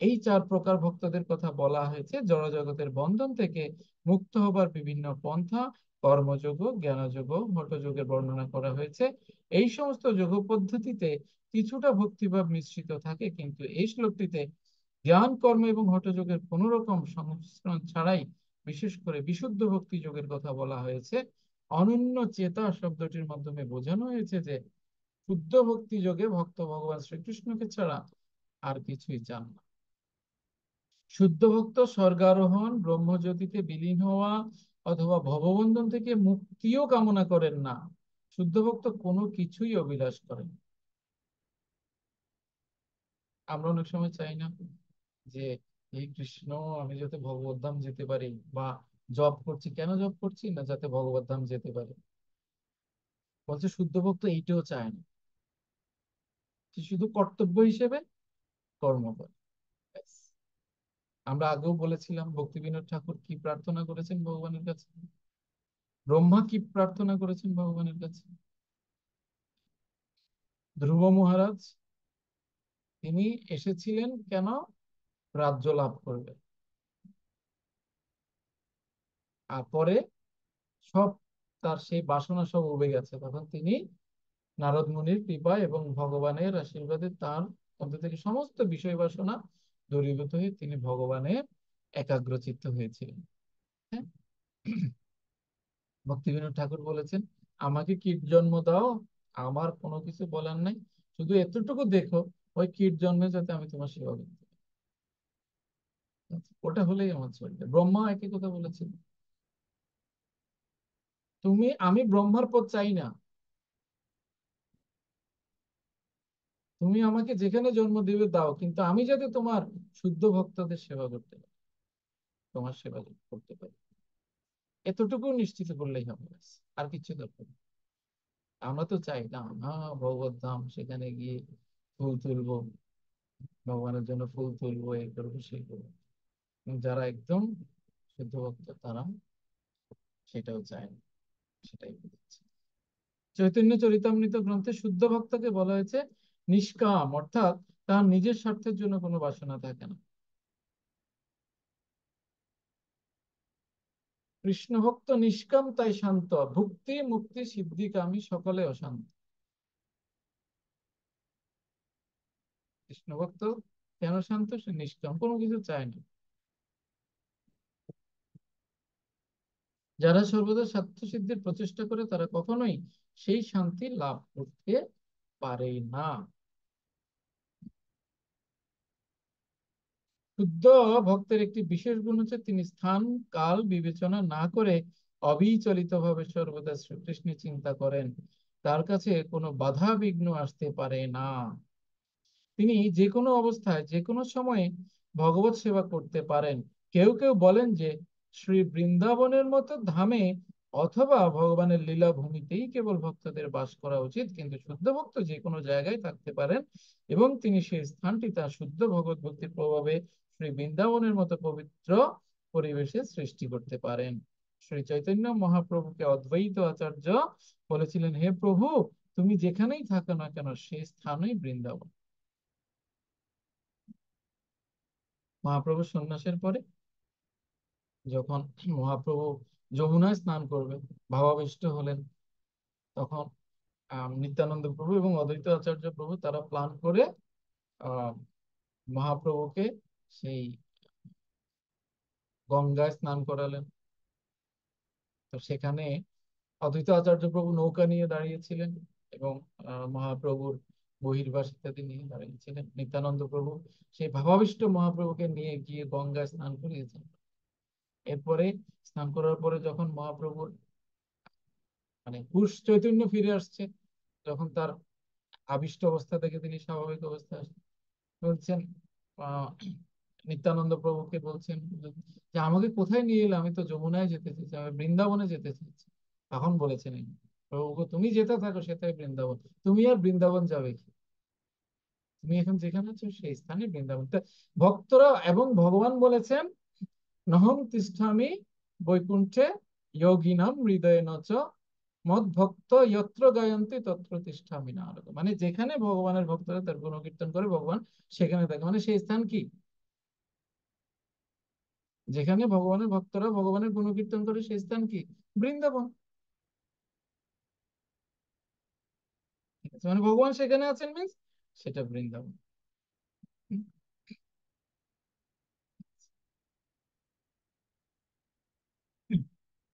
এই চার প্রকার ভক্তদের কথা বলা হয়েছে। জড়জগতের বন্ধন থেকে মুক্ত হবার বিভিন্ন পন্থা, কর্মযোগ, জ্ঞানযোগ, হঠযোগের বর্ণনা করা হয়েছে। এই সমস্ত যোগ পদ্ধতিতে কিছুটা ভক্তিভাব মিশ্রিত থাকে, কিন্তু এই শ্লোকটিতে জ্ঞান, কর্ম এবং হঠযোগের কোন রকম সংমিশ্রণ ছাড়াই বিশেষ করে বিশুদ্ধ ভক্তি যোগের কথা বলা হয়েছে। অনন্য চেতা শব্দটির মাধ্যমে বোঝানো হয়েছে যে শুদ্ধ ভক্তি যোগে ভক্ত ভগবান শ্রীকৃষ্ণকে ছাড়া আর কিছুই চান না। শুদ্ধ ভক্ত স্বর্গারোহণ, ব্রহ্মজ্যোতিতে বিলীন হওয়া অথবা ভববন্ধন থেকে মুক্তিও কামনা করেন না। শুদ্ধ ভক্ত কোনো কিছুই অভিলাষ করেন না। আমরা অনেক সময় চাই না যে এই কৃষ্ণ, আমি যাতে ভগবত ধাম যেতে পারি, বা জব করছি, কেন জব করছি না, যাতে ভগবত ধাম যেতে পারি। বলছে শুদ্ধ ভক্ত এইটাও চায় না, সে শুধু কর্তব্য হিসেবে কর্ম করে। ব্যাস। আমরা আগেও বলেছিলাম ভক্তি বিনোদ ঠাকুর কি প্রার্থনা করেছেন ভগবানের কাছে, ব্রহ্মা কি প্রার্থনা করেছেন ভগবানের কাছে, ধ্রুব মহারাজ তিনি এসেছিলেন কেন? রাজ্য লাভ করবে। আর পরে সব তার সেই বাসনা সব উবে গেছে, তখন তিনি নারদ মুনির কৃপা এবং ভগবানের আশীর্বাদে তার মধ্যে থেকে সমস্ত বিষয় বাসনা দূরীভূত হয়ে তিনি ভগবানের একাগ্রচিত্ত হয়েছিলেন। হ্যাঁ, ভক্তিবিনোদ ঠাকুর বলেছেন, আমাকে কীট জন্ম দাও, আমার কোনো কিছু বলার নাই, শুধু এতটুকু দেখো ওই কীট জন্মে যাতে আমি তোমার সেবা করতে পারি। ওটা হলেই আমার চলবে। ব্রহ্মা একই কথা বলেছেন, আমি ব্রহ্মার পদ চাই না, তুমি আমাকে যেখানে জন্ম দিবে দাও, কিন্তু আমি যাতে তোমার শুদ্ধ ভক্তদের সেবা করতে পারি, তোমার সেবা করতে পারি, এতটুকু নিশ্চিত করলেই হবে, ব্যাস। আর কিছু দরকার নেই। আমরা তো চাই না না ভগবত ধাম, সেখানে গিয়ে ফুল তুলবো, ভগবানের জন্য ফুল তুলবো, এই করবো সেই করবো। কিন্তু যারা একদম শুদ্ধ ভক্ত তারা সেটাও চায় না, সেটাই বুঝছে। চৈতন্য চরিতামৃত গ্রন্থে শুদ্ধ ভক্তকে বলা হয়েছে নিষ্কাম, অর্থাৎ তার নিজের স্বার্থের জন্য কোনো বাসনা থাকে না। কৃষ্ণ ভক্ত নিষ্কাম তাই শান্ত, ভুক্তি মুক্তি সিদ্ধিকামী সকলে অশান্ত। কৃষ্ণ ভক্ত কেন শান্ত? সে নিষ্কাম, কোনো কিছু চায় না। যারা সর্বদা স্বার্থ সিদ্ধির প্রচেষ্টা করে তারা কখনোই সেই শান্তি লাভ করতে পারে না। শুদ্ধ ভক্তের একটি বিশেষ গুণ হচ্ছে তিনি স্থান কাল বিবেচনা না করে অবিচলিত ভাবে সর্বদা শ্রীকৃষ্ণের চিন্তা করেন। তার কাছে কোনো বাধা বিঘ্ন আসতে পারে না। তিনি যে কোনো অবস্থায় যে কোনো সময়ে ভগবত সেবা করতে পারেন। কেউ কেউ বলেন যে শ্রী বৃন্দাবনের মতো ধামে অথবা ভগবানের লীলা ভূমিতেই কেবল ভক্তদের বাস করা উচিত, কিন্তু শুদ্ধ ভক্ত যে কোনো জায়গায় থাকতে পারেন এবং তিনি সেই স্থানটি তার শুদ্ধ ভগবত ভক্তির প্রভাবে শ্রী বৃন্দাবনের মতো পবিত্র পরিবেশে সৃষ্টি করতে পারেন। শ্রী চৈতন্য মহাপ্রভুকে অদ্বৈত আচার্য বলেছিলেন, হে প্রভু, তুমি যেখানেই থাকো না কেন সেই স্থানই বৃন্দাবন। মহাপ্রভু সন্ন্যাসের পরে যখন মহাপ্রভু যমুনায় স্নান করবেন, ভাবাবিষ্ট হলেন, তখন নিত্যানন্দ প্রভু এবং অদ্বৈত আচার্য প্রভু তারা প্ল্যান করে আহ মহাপ্রভুকে সেই গঙ্গায় স্নান করালেন। তো সেখানে অদ্বৈত আচার্য প্রভু নৌকা নিয়ে দাঁড়িয়েছিলেন এবং মহাপ্রভুর বহির্বাসিতা নিয়ে দাঁড়িয়েছিলেন। নিত্যানন্দ প্রভু সেই ভাবাবিষ্ট মহাপ্রভুকে নিয়ে গিয়ে গঙ্গায় স্নান করিয়েছেন। এরপরে স্নান করার পরে যখন মহাপ্রভুর মানে হুশ চৈতন্য ফিরে আসছে, যখন তার আবিষ্ট অবস্থা থেকে তিনি স্বাভাবিক অবস্থায় আসছেন, বলছেন আহ নিত্যানন্দ প্রভুকে বলছেন যে আমাকে কোথায় নিয়ে এলে, আমি তো যমুনায় যেতে চাইছি, আমি বৃন্দাবনে যেতে চাইছি। তখন বলেছেন প্রভু গো, তুমি যেতে থাকো সেটাই বৃন্দাবন, তুমি আর বৃন্দাবন যাবে কি, তুমি এখন যেখানে আছো সেই স্থানে বৃন্দাবন। তা ভক্তরা এবং ভগবান বলেছেন নহং তিষ্ঠামি বৈকুণ্ঠে যোগিনাম হৃদয়ে নচ মদ ভক্ত যত্র গায়ন্তি তত্র তিষ্ঠামি নারদ। মানে যেখানে ভগবানের ভক্তরা তার গুণকীর্তন করে ভগবান সেখানে থাকে। মানে সেই স্থান কি, যেখানে ভগবানের ভক্তরা ভগবানের গুণকীর্তন করে সেই স্থান কি, বৃন্দাবন। ঠিক আছে, মানে ভগবান সেখানে আছেন মিন্স সেটা বৃন্দাবন। হুম।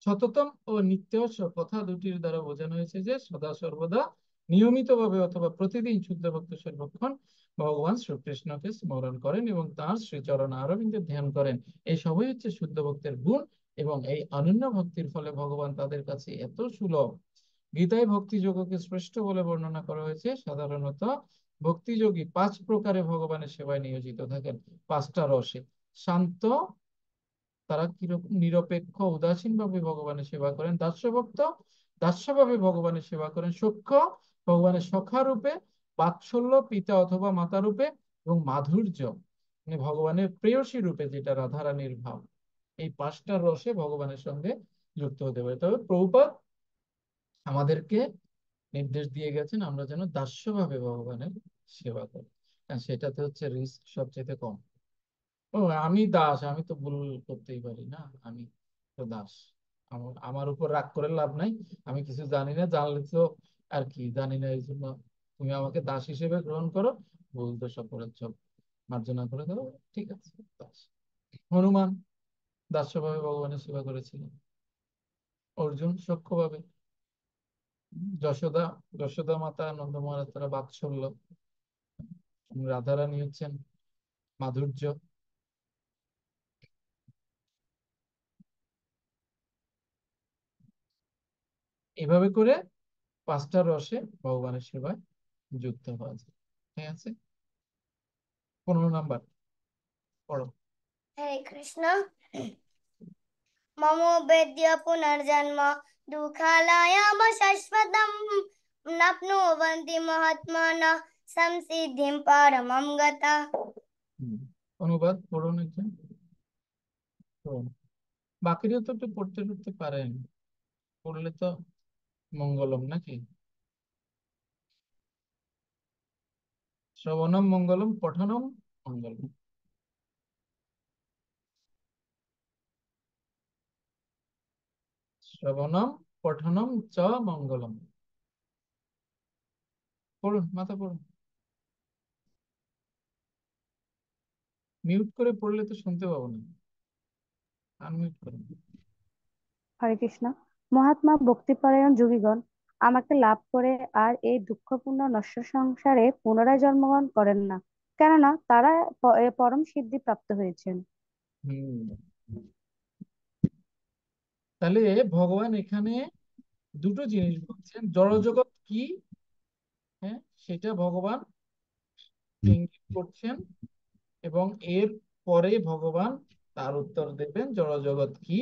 সততম ও নিত্য কথা দুটির দ্বারা বোঝানো হয়েছে যে সদা সর্বদা নিয়মিতভাবে অথবা প্রতিদিন শুদ্ধ ভক্ত সর্বক্ষণ ভগবান শ্রীকৃষ্ণকে স্মরণ করেন এবং তাঁর শ্রীচরণ আরবিন্দে ধ্যান করেন। এই সবই হচ্ছে শুদ্ধ ভক্তের গুণ এবং এই অনন্য ভক্তির ফলে ভগবান তাদের কাছে এত সুলভ। গীতায় ভক্তি যোগকে শ্রেষ্ঠ বলে বর্ণনা করা হয়েছে। সাধারণত ভক্তিযোগী 5 প্রকারে ভগবানের সেবায় নিয়োজিত থাকেন, 5টা রসে। শান্ত, তারা কিরকম নিরপেক্ষ উদাসীন ভাবে ভগবানের সেবা করেন। দাস্যভক্ত, দাস্যভাবে ভগবানের সেবা করেন। সখ্য, ভগবানের সখা রূপে। বাৎসল্য, পিতা অথবা মাতা রূপে। এবং মাধুর্য, মানে ভগবানের প্রেয়সী রূপে, যেটা রাধারানীর ভাব। এই 5টা রসে ভগবানের সঙ্গে যুক্ত হতে পারে। তবে প্রভুপাদ আমাদেরকে নির্দেশ দিয়ে গেছেন আমরা যেন দাস্যভাবে ভগবানের সেবা করি, আর সেটাতে হচ্ছে রিস্ক সবচেয়ে কম। ও আমি দাস, আমি তো ভুল করতেই পারি না, আমি তো দাস। আমার আমার উপর রাগ করে লাভ নাই, আমি কিছু জানি না, জানলে তো আর কি, জানি না এই জন্য তুমি আমাকে দাস হিসেবে গ্রহণ করো, ভুল দোষ অপরাধ সব মার্জনা করে দেবো, ঠিক আছে দাস। হনুমান দাস্যভাবে ভগবানের সেবা করেছিলেন। অর্জুন সখ্যভাবে। যশোদা, যশোদা মাতা, নন্দ মহারাজ তারা বাৎসল্য। রাধারানী হচ্ছেন মাধুর্য। এভাবে করে 5টা রসে ভগবানের সেবায় যুক্ত হওয়া যায়। ঠিক আছে, 15 নাম্বার পড়ো। হরে কৃষ্ণ। মমো বেদ্য পুনর্জন্ম দুঃখালয়ম শাশ্বতম নাপ্নুবন্তি মহাত্মানঃ সংসিদ্ধিম পরমং গতঃ। অনুবাদ পড়ুন একজন, পড়ুন। বাকিরা তো একটু পড়তে পড়তে পারেন, পড়লে তো মঙ্গলম নাকি। শ্রবণম মঙ্গলম, পঠনম মঙ্গলম। শ্রবণম পঠনম চ মঙ্গলম। পড়ুন, মাথা পড়ুন। মিউট করে পড়লে তো শুনতে পাবো না, আনমিউট করুন। হরে কৃষ্ণ। মহাত্মা ভক্তিপরায়ণ যোগীগণ আমাকে লাভ করে আর এই দুঃখপূর্ণ নশ্বর সংসারে পুনরায় জন্মগ্রহণ করেন না, কেননা তারা পরম সিদ্ধি প্রাপ্ত হয়েছেন। হুম, তাহলে ভগবান এখানে দুটো জিনিস বলছেন। জড়জগৎ কি, হ্যাঁ, সেটা ভগবান ইঙ্গিত করছেন এবং এর পরে ভগবান তার উত্তর দেবেন জড়জগৎ কি।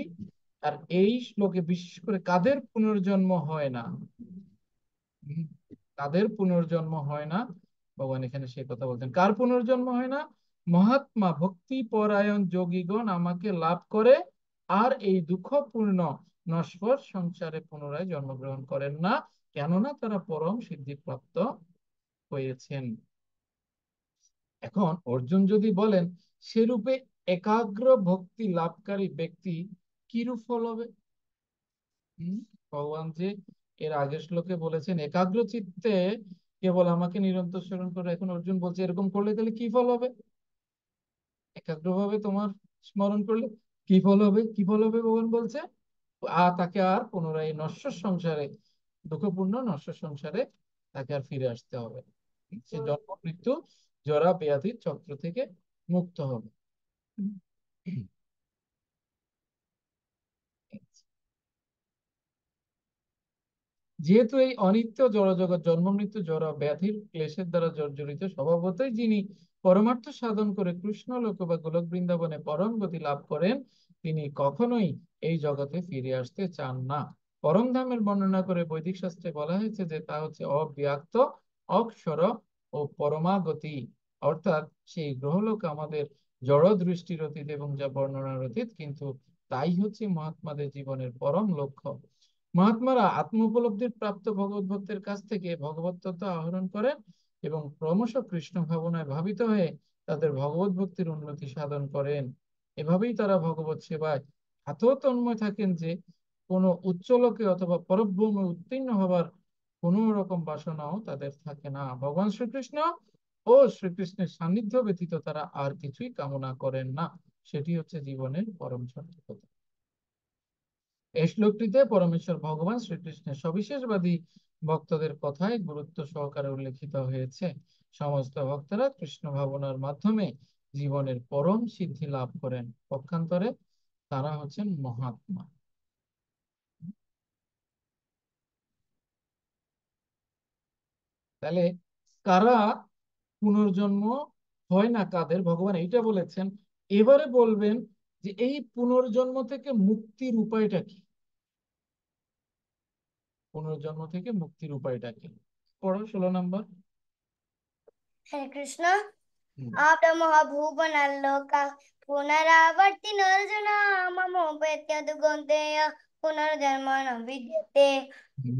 আর এই শ্লোকে বিশেষ করে কাদের পুনর্জন্ম হয় না, হুম, কাদের পুনর্জন্ম হয় না, ভগবান এখানে সে কথা বলছেন। কার পুনর্জন্ম হয় না? মহাত্মা ভক্তি পরায়ণ যোগীগণ আমাকে লাভ করে আর এই দুঃখপূর্ণ নশ্বর সংসারে পুনরায় জন্মগ্রহণ করেন না, কেননা তারা পরম সিদ্ধিপ্রাপ্ত হয়েছেন। এখন অর্জুন যদি বলেন সেরূপে একাগ্র ভক্তি লাভকারী ব্যক্তি কিরূপ ফল হবে? ভগবান যে এর আগের শ্লোকে বলেছেন একাগ্র চিত্তে কেবল আমাকে নিরন্তর স্মরণ করো। এখন অর্জুন বলছে এরকম করলে তাহলে কি ফল হবে? একাগ্রভাবে তোমার স্মরণ করলে কি ফল হবে? কি ফল হবে ভগবান বলছে, তাকে আর পুনরায় এই নশ্বর সংসারে, দুঃখপূর্ণ নশ্বর সংসারে তাকে আর ফিরে আসতে হবে না। সে জন্ম মৃত্যু জরা ব্যাধির চক্র থেকে মুক্ত হবে। যেহেতু এই অনিত্য জড়জগৎ জন্ম মৃত্যু জরা ব্যাধির ক্লেশের দ্বারা জর্জরিত, স্বভাবতই যিনি পরমার্থ সাধন করে কৃষ্ণ লোক বা গোলক বৃন্দাবনে পরম গতি লাভ করেন, তিনি কখনোই এই জগতে ফিরে আসতে চান না। পরম ধামের বর্ণনা করে বৈদিক শাস্ত্রে বলা হয়েছে যে তা হচ্ছে অব্যক্ত, অক্ষর ও পরমাগতি, অর্থাৎ সেই গ্রহলোক আমাদের জড় দৃষ্টির অতীত এবং যা বর্ণনার অতীত, কিন্তু তাই হচ্ছে মহাত্মাদের জীবনের পরম লক্ষ্য। মহাত্মারা আত্ম উপলব্ধির প্রাপ্ত ভগবত ভক্তের কাছ থেকে ভগবত তত্ত্ব আহরণ করেন এবং ক্রমশ কৃষ্ণ ভাবনায় ভাবিত হয়ে তাদের ভগবত ভক্তির উন্নতি সাধন করেন। এভাবেই তারা ভগবত সেবায় এত তন্ময় থাকেন যে কোনো উচ্চলোকে অথবা পরব্রহ্মে উত্তীর্ণ হবার কোনো রকম বাসনাও তাদের থাকে না। ভগবান শ্রীকৃষ্ণ ও শ্রীকৃষ্ণের সান্নিধ্য ব্যতীত তারা আর কিছুই কামনা করেন না। সেটি হচ্ছে জীবনের পরম সার্থকতা। এই শ্লোকটিতে পরমেশ্বর ভগবান শ্রীকৃষ্ণের সবিশেষবাদী ভক্তদের কথাই গুরুত্ব সহকারে উল্লেখিত হয়েছে। সমস্ত ভক্তরা কৃষ্ণ ভাবনার মাধ্যমে জীবনের পরম সিদ্ধি লাভ করেন। পক্ষান্তরে তারা হচ্ছেন মহাত্মা। তাহলে কারা পুনর্জন্ম হয় না, কাদের? ভগবান এইটা বলেছেন। এবারে বলবেন যে এই পুনর্জন্ম থেকে মুক্তির উপায়টা কি। পুনর্জন্ম থেকে মুক্তির উপায়টা কি? পড়ো 16 নম্বর। হরে কৃষ্ণ। আব্রহ্মভুবনাল্লোকা পুনরাবর্তিনোর্জুনা মম উপেত্য দুঃখন্তেয় পুনর্জন্ম ন বিদ্যতে।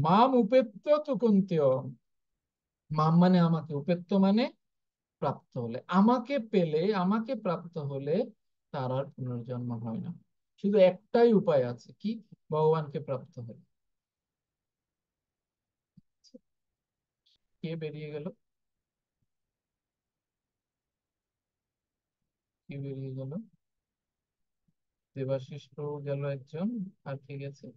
মাম উপেত্য তু কুন্তেয়। মাম মানে আমাকে, উপেত্য মানে প্রাপ্ত হলে। আমাকে পেলে, আমাকে প্রাপ্ত হলে তার আর পুনর্জন্ম হয় না। শুধু একটাই উপায় আছে, কি? ভগবানকে প্রাপ্ত হলে। কে বেরিয়ে গেল? কে বেরিয়ে গেল? দেবাশিস প্রভু গেল একজন, আর কে গেছে?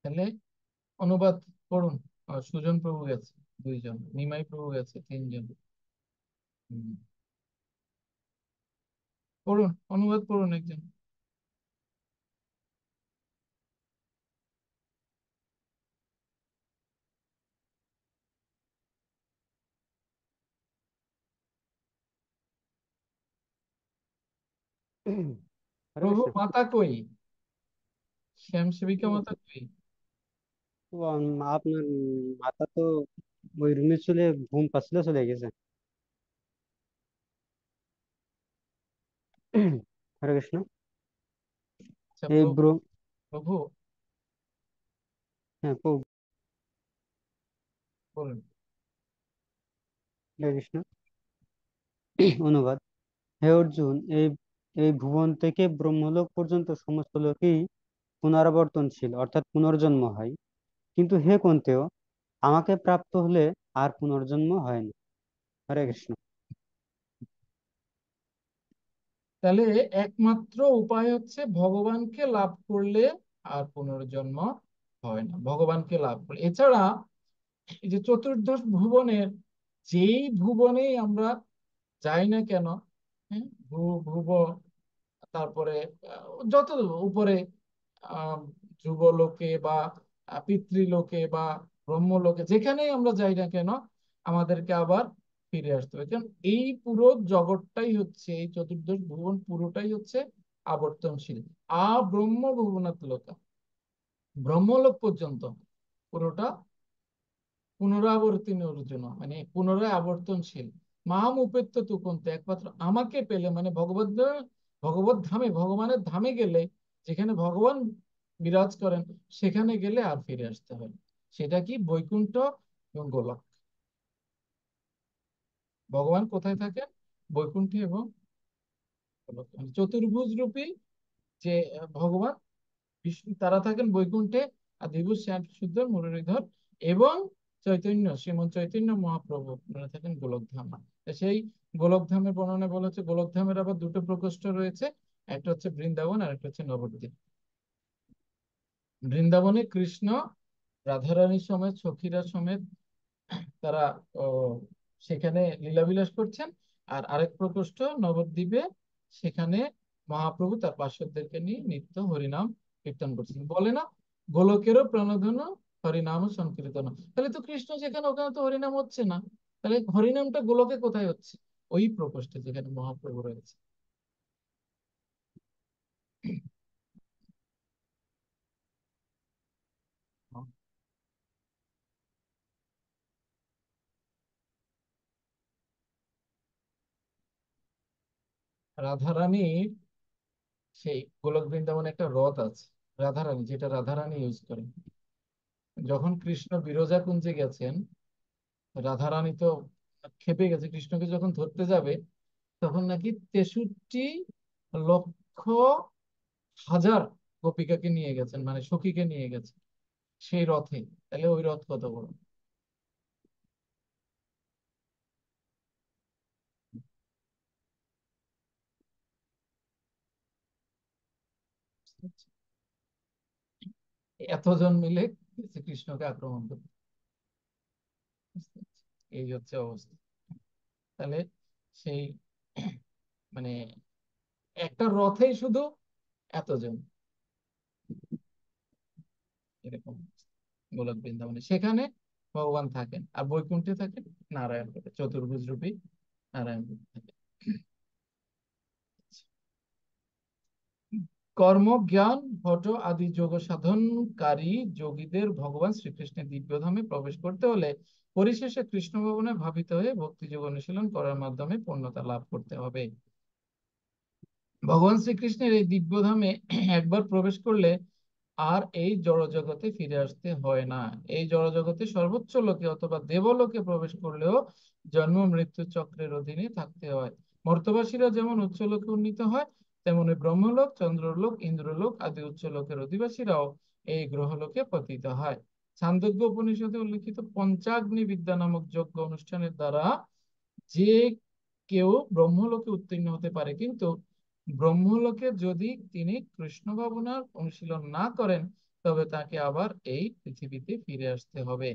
তাহলে অনুবাদ পড়ুন। সুজন প্রভু গেছে 2 জন, নিমাই প্রভু গেছে 3 জন। হুম। পড়ুন, অনুবাদ পড়ুন একজন। হরে প্রভু কৃষ্ণ। মাতা কই? শ্যাম সেবিকা ও, মাতা কই? আপনার মাতা তো ওই রুমে চলে ঘুম পাচ্ছিল, চলে গেছে। হরে কৃষ্ণ। আচ্ছা এই প্রভু, প্রভু হ্যাঁ প্রভু। বলুন। হরে কৃষ্ণ। অনুবাদ। হে অর্জুন, এই এই ভুবন থেকে ব্রহ্মলোক পর্যন্ত সমস্ত লোকই পুনরাবর্তনশীল, অর্থাৎ পুনর্জন্ম হয়। কিন্তু হে কুন্তেয়, আমাকে প্রাপ্ত হলে আর পুনর্জন্ম হয় না। হরে কৃষ্ণ। তাহলে একমাত্র উপায় হচ্ছে ভগবানকে লাভ করলে আর পুনর্জন্ম হয় না। ভগবানকে লাভ করলে, এছাড়া এই যে চতুর্দশ ভুবনের যেই ভুবনেই আমরা যাই না কেন, হ্যাঁ, ভুব, তারপরে যত উপরে আহ যুগলোকে বা পিতৃলোকে বা ব্রহ্মলোকে, যেখানেই আমরা যাই না কেন আমাদেরকে আবার ফিরে আসতে হবে। কারণ এই পুরো জগৎটাই হচ্ছে, এই চতুর্দশ ভুবন পুরোটাই হচ্ছে আবর্তনশীল। ব্রহ্ম ভুবনাৎ লোকা, ব্রহ্মলোক পর্যন্ত পুরোটা পুনরাবর্তিত অর্জুন, মানে পুনরায় আবর্তনশীল। মাম উপেত্য তুকন্তে, একমাত্র আমাকে পেলে, মানে ভগবত ধামে, ভগবানের ধামে গেলে, যেখানে ভগবান বিরাজ করেন, সেখানে গেলে আর ফিরে আসতে হয় না। সেটা কি? বৈকুণ্ঠ এবং গোলক। ভগবান কোথায় থাকেন? বৈকুণ্ঠে এবং গোলকে। মানে চতুর্ভুজ রূপী যে ভগবান বিষ্ণু, তারা থাকেন বৈকুণ্ঠে, আর দ্বিভুজ শ্যাম সুন্দর মুরলীধর এবং চৈতন্য শ্রীমন্ত চৈতন্য মহাপ্রভু ওনারা থাকেন গোলকধামে। তো সেই গোলকধামের বর্ণনা বলা হচ্ছে, গোলকধামের আবার দুটো প্রকোষ্ঠ রয়েছে, একটা হচ্ছে বৃন্দাবন আর একটা হচ্ছে নবদ্বীপ। বৃন্দাবনে কৃষ্ণ রাধারানী সমেত সখীরা সমেত তারা ও, সেখানে লীলাবিলাস করছেন। আর আরেক প্রকোষ্ঠ নবদ্বীপে, সেখানে মহাপ্রভু তার পার্শ্বদেরকে নিয়ে নিত্য হরিনাম কীর্তন করছেন। বলে না, গোলকেরও প্রণধন হরিনাম সংকীর্তন। তাহলে তো কৃষ্ণ যেখানে, ওখানে তো হরিনাম হচ্ছে না, তাহলে হরিনামটা গোলকে কোথায় হচ্ছে? ওই প্রকোষ্ঠে যেখানে মহাপ্রভু রয়েছে। রাধারানীর সেই গোলক বৃন্দাবনে একটা রথ আছে রাধারানী, যেটা রাধারানী ইউজ করেন। যখন কৃষ্ণ বিরজা কুঞ্জে গেছেন, রাধারানী তো ক্ষেপে গেছে, কৃষ্ণকে যখন ধরতে যাবে তখন নাকি 63 লক্ষ হাজার গোপিকাকে নিয়ে গেছেন, মানে সখীকে নিয়ে গেছেন সেই রথে। তাহলে ওই রথ কত বড়! এতজন মিলে গেছে কৃষ্ণকে আক্রমণ করতে। বুঝতে পারছি? এই হচ্ছে অবস্থা। তাহলে সেই মানে একটা রথেই শুধু এতজন, এরকম গোলক বৃন্দাবনে। সেখানে ভগবান থাকেন, আর বৈকুণ্ঠে থাকেন নারায়ণ রূপে, চতুর্ভুজ রূপী নারায়ণ রূপে থাকেন। কর্ম জ্ঞান হঠ আদি যোগ সাধনকারী যোগীদের ভগবান শ্রীকৃষ্ণের দিব্যধামে প্রবেশ করতে হলে পরিশেষে কৃষ্ণ ভবনে ভাবিত হয়ে ভক্তি যোগ অনুশীলন করার মাধ্যমে পূর্ণতা লাভ করতে হবে। ভগবান শ্রীকৃষ্ণের এই দিব্যধামে একবার প্রবেশ করলে আর এই জড়জগতে ফিরে আসতে হয় না। এই জড়জগতে সর্বোচ্চ লোকে অথবা দেবলোকে প্রবেশ করলেও জন্ম মৃত্যু চক্রের অধীনে থাকতে হয়। মর্ত্যবাসীরা যেমন উচ্চ লোকে উন্নীত হয়, তেমনি ব্রহ্মলোক, চন্দ্রলোক, ইন্দ্রলোক আদি উচ্চ লোকের অধিবাসীরাও এই গ্রহলোকে পতিত হয়। ছান্দোগ্য উপনিষদে উল্লিখিত পঞ্চাগ্নি বিদ্যা নামক যজ্ঞ অনুষ্ঠানের দ্বারা যে কেউ ব্রহ্মলোকে উত্তীর্ণ হতে পারে, কিন্তু ব্রহ্মলোকে যদি তিনি কৃষ্ণ ভাবনার অনুশীলন না করেন, তবে তাকে আবার এই পৃথিবীতে ফিরে আসতে হবে।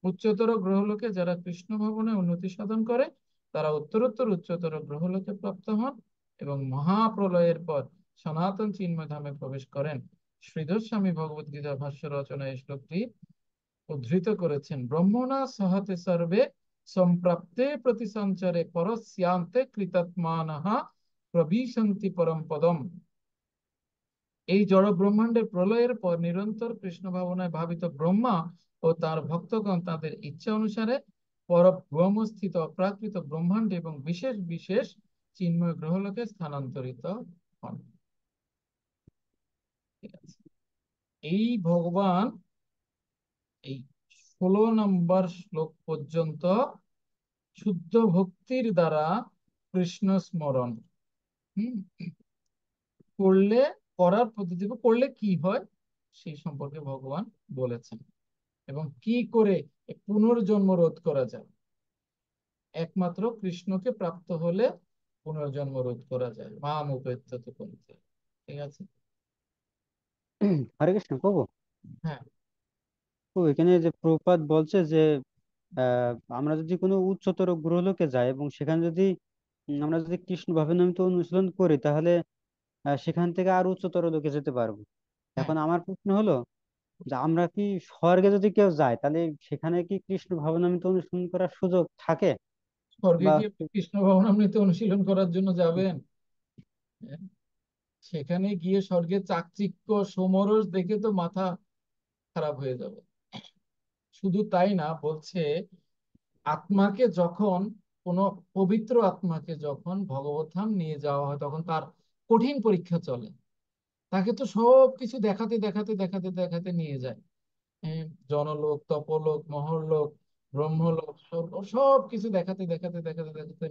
উচ্চতর গ্রহলোকে যারা কৃষ্ণ ভাবনায় উন্নতি সাধন করে, তারা উত্তরোত্তর উচ্চতর গ্রহলোকে প্রাপ্ত হন এবং মহাপ্রলয়ের পর সনাতন চিন্ময় ধামে প্রবেশ করেন। শ্রীধর স্বামী ভগবদ গীতা ভাষ্য রচনায় এই শ্লোকটি উদ্ধৃত করেছেন। ব্রহ্মণা সহতে সর্বে সম্প্রাপ্তে প্রতিসঞ্চারে পরস্যান্তে কৃতাত্মানঃ প্রবিশন্তি পরম পদম। এই জড় ব্রহ্মাণ্ডের প্রলয়ের পর নিরন্তর কৃষ্ণ ভাবনায় ভাবিত ব্রহ্মা ও তার ভক্তগণ তাদের ইচ্ছা অনুসারে পরব্রহ্মস্থিত অপ্রাকৃত ব্রহ্মাণ্ড এবং বিশেষ বিশেষ চিন্ময় গ্রহলোকে স্থানান্তরিত হন। ঠিক আছে, এই ভগবান এই 16 নম্বর শ্লোক পর্যন্ত শুদ্ধ ভক্তির দ্বারা কৃষ্ণ স্মরণ করলে, করার পদ্ধতি করলে কি হয় সেই সম্পর্কে ভগবান বলেছেন, এবং কি করে পুনর্জন্ম রোধ করা যায়। একমাত্র কৃষ্ণকে প্রাপ্ত হলে পুনর্জন্ম রোধ করা যায়। মাম উপেক্ষিত পন্থী। ঠিক আছে। হরে কৃষ্ণ প্রভু। হ্যাঁ, প্রভু, এখানে যে প্রভুপাদ বলছে যে আমরা যদি কোনো উচ্চতর গ্রহলোকে যাই এবং সেখানে যদি আমরা যদি কৃষ্ণ ভাবনামৃত অনুশীলন করি, তাহলে সেখান থেকে আর উচ্চতর লোকে যেতে পারবো। হ্যাঁ। এখন আমার প্রশ্ন হলো যে আমরা কি স্বর্গে যদি কেউ যায়, তাহলে সেখানে কি কৃষ্ণ ভাবনামৃত অনুশীলন করার সুযোগ থাকে? স্বর্গে বা কি আপনি কৃষ্ণ ভাবনামৃত অনুশীলন করার জন্য যাবেন? হ্যাঁ? সেখানে গিয়ে স্বর্গের চাকচিক্য সমরস দেখে তো মাথা খারাপ হয়ে যাবে। শুধু তাই না, বলছে আত্মাকে যখন, কোনো পবিত্র আত্মাকে যখন ভগবত ধাম নিয়ে যাওয়া হয়, তখন তার কঠিন পরীক্ষা চলে। তাকে তো সব কিছু দেখাতে দেখাতে দেখাতে দেখাতে নিয়ে যায়। জনলোক, তপলোক, মহরলোক, ব্রহ্মলোক, স্বর্গ, সব কিছু দেখাতে দেখাতে দেখাতে দেখাতে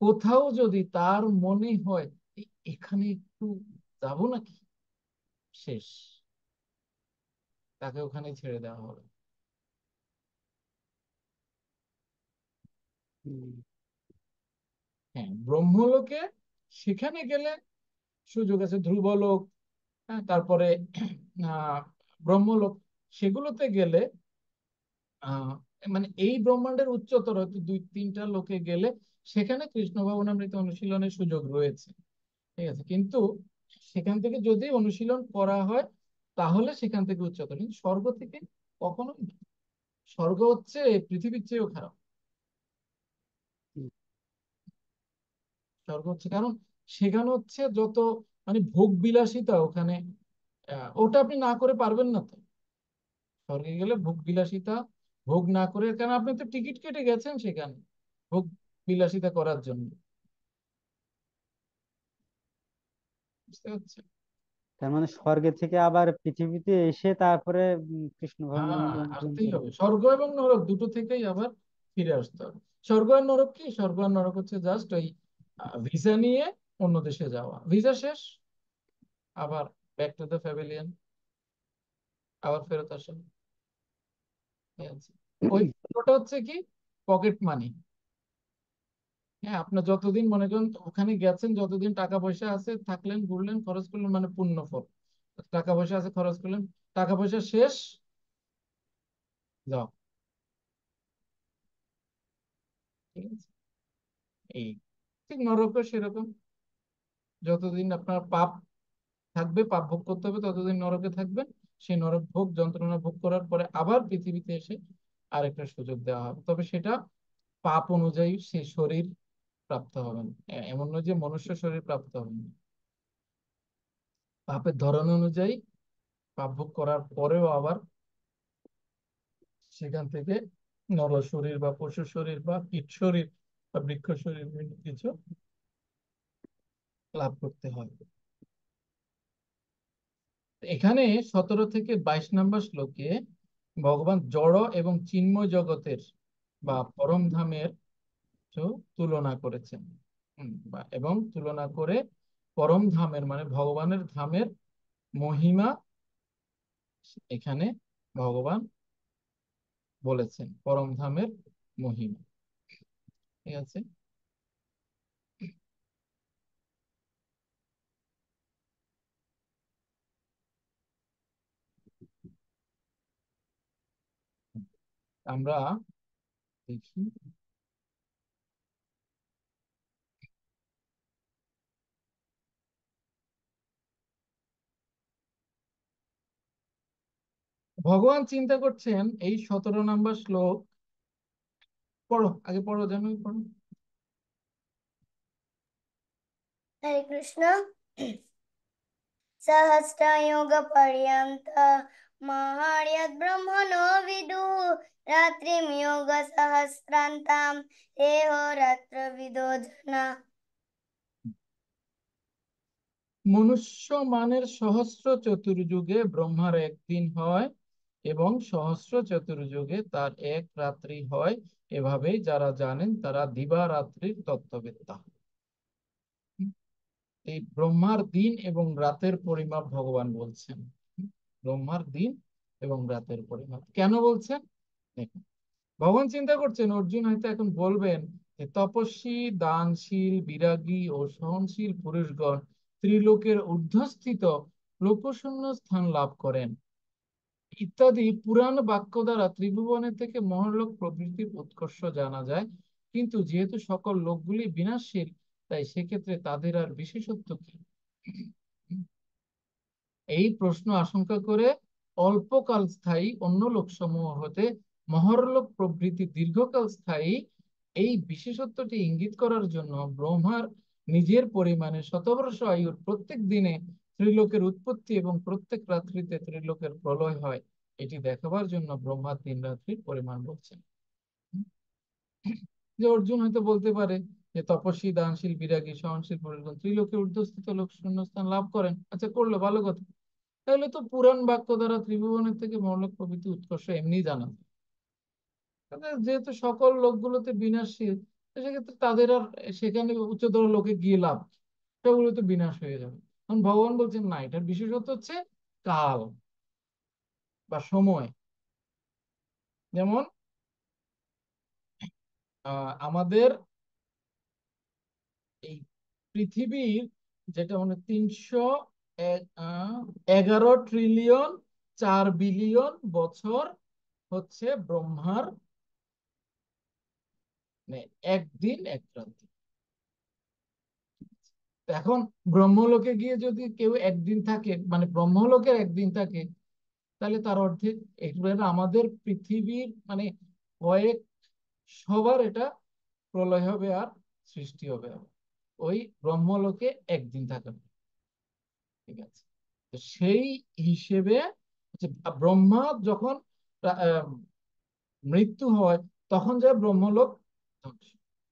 কোথাও যদি তার মনে হয় এখানে একটু যাবো নাকি, শেষ, তাকে ওখানে ছেড়ে দেওয়া হবে। হুম। হ্যাঁ, ব্রহ্মলোকে সেখানে গেলে সুযোগ আছে, ধ্রুবলোক, হ্যাঁ, তারপরে আহ ব্রহ্মলোক, সেগুলোতে গেলে আহ মানে এই ব্রহ্মাণ্ডের উচ্চতর হয়তো দুই তিনটা লোকে গেলে সেখানে কৃষ্ণ ভবনামৃত অনুশীলনের সুযোগ রয়েছে, ঠিক আছে, কিন্তু সেখান থেকে যদি অনুশীলন করা হয় তাহলে সেখান থেকে উচ্চতর, কিন্তু স্বর্গ থেকে কখনোই না। স্বর্গ হচ্ছে পৃথিবীর চেয়েও খারাপ। স্বর্গ হচ্ছে কারণ সেখানে হচ্ছে যত মানে ভোগ বিলাসিতা ওখানে, ওটা আপনি না করে পারবেন না তো। স্বর্গে গেলে ভোগ বিলাসিতা ভোগ না করে, কারণ আপনি তো টিকিট কেটে গেছেন সেখানে ভোগ বিলাসিতা করার জন্য, বুঝতে পারছেন? তার মানে স্বর্গে থেকে আবার পৃথিবীতে এসে তারপরে কৃষ্ণ হ্যাঁ, ভবনামৃত অনুশীলন আসতেই করে। হবে, স্বর্গ এবং নরক দুটো থেকেই আবার ফিরে আসতে হবে। স্বর্গ আর নরক কি? স্বর্গ আর নরক হচ্ছে জাস্ট ওই ভিসা নিয়ে অন্য দেশে যাওয়া, ভিসা শেষ আবার ব্যাক টু দ্য প্যাভিলিয়ন, আবার ফেরত আসা, ঠিক আছে? ওই ওটা হচ্ছে কি পকেট মানি। হ্যাঁ, আপনার যতদিন মনে করেন ওখানে গেছেন, যতদিন টাকা পয়সা আছে থাকলেন, ঘুরলেন, খরচ করলেন, মানে পুণ্য ফল। টাকা পয়সা আছে, খরচ করলেন, টাকা পয়সা শেষ, যাও, ঠিক আছে? এই ঠিক নরকও সেরকম, যতদিন আপনার পাপ থাকবে, পাপ ভোগ করতে হবে, ততদিন নরকে থাকবেন। সেই নরক ভোগ যন্ত্রণা ভোগ করার পরে আবার পৃথিবীতে এসে আরেকটা সুযোগ দেওয়া হবে, তবে সেটা পাপ অনুযায়ী সে শরীর প্রাপ্ত হবেন। এমন নয় যে মনুষ্য শরীর প্রাপ্ত হবেন, পাপের ধরন অনুযায়ী পাপ ভোগ করার পরেও আবার সেখান থেকে নর শরীর বা পশু শরীর বা কীট শরীর বা বৃক্ষ শরীর বিভিন্ন কিছু লাভ করতে হয়। এখানে 17 থেকে 22 নম্বর শ্লোকে ভগবান জড় এবং চিন্ময় জগতের বা পরম ধামের তুলনা করেছেন, এবং তুলনা করে পরম ধামের মানে ভগবানের ধামের মহিমা এখানে ভগবান বলেছেন, পরম ধামের মহিমা, ঠিক আছে? আমরা দেখি ভগবান চিন্তা করছেন এই 17 নম্বর শ্লোক, পড়ো আগে, পড়ো যেন, পড়ো। হরে কৃষ্ণ। सहस्रयोग पर्यन्त महार्यद् ब्रह्मणो विदुः रात्रिं योग सहस्रान्तां एहोरात्रविदो जना। মনুষ্য মানের সহস্র চতুর্যুগে ব্রহ্মার একদিন হয় এবং সহস্র চতুর্যুগে তার এক রাত্রি হয়, এভাবেই যারা জানেন তারা দিবারাত্রির তত্ত্ববেত্তা। এই ব্রহ্মার দিন এবং রাতের পরিমাপ ভগবান বলছেন। ব্রহ্মার দিন এবং রাতের পরিমাপ কেন বলছেন দেখুন। ভগবান চিন্তা করছেন অর্জুন হয়তো এখন বলবেন যে তপস্বী, দানশীল, বিরাগী ও সহনশীল পুরুষগণ ত্রিলোকের ঊর্ধ্বস্থিত লোকশূন্য স্থান লাভ করেন ইত্যাদি পুরাণ বাক্য দ্বারা ত্রিভুবনের থেকে মহর্লোক প্রভৃতির উৎকর্ষ জানা যায়, কিন্তু যেহেতু সকল লোকগুলি বিনাশশীল তাই সেক্ষেত্রে তাদের আর বিশেষত্ব কি? এই প্রশ্ন আশঙ্কা করে অল্পকাল স্থায়ী অন্য লোকসমূহ হতে মহরলোক প্রভৃতি দীর্ঘকাল স্থায়ী এই বিশেষত্বটি ইঙ্গিত করার জন্য ব্রহ্মার নিজের পরিমাণে শতবর্ষ আয়ুর প্রত্যেক দিনে ত্রিলোকের উৎপত্তি এবং প্রত্যেক রাত্রিতে ত্রিলোকের প্রলয় হয় এটি দেখাবার জন্য ব্রহ্মার দিন রাত্রির পরিমাণ বলছেন। যে অর্জুন হয়তো বলতে পারে যে তপস্বী, দানশীল, বিরাগী, সহনশীল পুরুষগণ ত্রিলোকে ঊর্ধ্বস্থিত লোক শূন্যস্থান লাভ করেন, আচ্ছা করলো ভালো কথা, তাহলে তো পুরাণ বাক্য দ্বারা ত্রিভুবনের থেকে মৌলিক প্রভৃতি উৎকর্ষ এমনি জানা যায়। যেহেতু সকল লোকগুলোতে বিনাশশীল, তো সেক্ষেত্রে তাদের আর সেখানে উচ্চতর লোকে গিয়ে লাভ, সেগুলো তো বিনাশ হয়ে যাবে। কারণ ভগবান বলছেন না, এটার বিশেষত্ব হচ্ছে কাল বা সময়। যেমন আমাদের এই পৃথিবীর যেটা মানে 311 ট্রিলিয়ন 4 বিলিয়ন বছর হচ্ছে ব্রহ্মার মানে একদিন এক রাত্রি। তো এখন ব্রহ্মলোকে গিয়ে যদি কেউ একদিন থাকে, মানে ব্রহ্মলোকের একদিন থাকে, তাহলে তার অর্ধেক। এবারে আমাদের পৃথিবীর মানে কয়েক সবার এটা প্রলয় হবে আর সৃষ্টি হবে আর ওই ব্রহ্মলোকে একদিন থাকা। ঠিক আছে, তো সেই হিসেবে হচ্ছে ব্রহ্মা যখন আহ, মৃত্যু হয়, তখন যায় ব্রহ্মলোক ধ্বংস।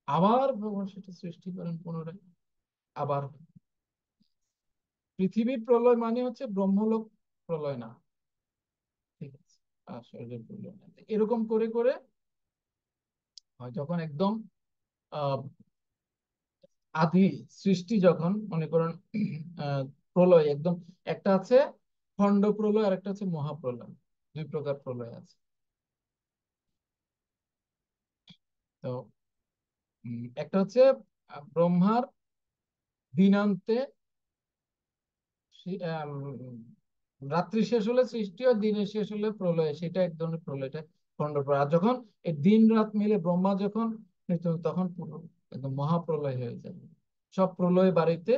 আবার ভগবান সেটা সৃষ্টি করেন পুনরায়। আবার পৃথিবীর প্রলয় মানে হচ্ছে ব্রহ্মলোক প্রলয় না। ঠিক আছে, আর স্বর্গের প্রলয় না। এরকম করে করে হয় যখন একদম আহ আদি সৃষ্টি, যখন মনে করেন আহ প্রলয় একদম, একটা আছে খণ্ড প্রলয় আর একটা হচ্ছে মহাপ্রলয়, দুই প্রকার প্রলয় আছে। তো একটা হচ্ছে ব্রহ্মার দিনান্তে রাত্রি শেষ হলে সৃষ্টি, আর দিনের শেষ হলে প্রলয়, সেটা এক ধরনের প্রলয়, এটা খণ্ড প্রলয়। আর যখন এই দিন রাত মিলে ব্রহ্মা যখন মৃত্যু হয়, তখন পুরো একদম মহাপ্রলয় হয়ে যায়, সব প্রলয় বাড়িতে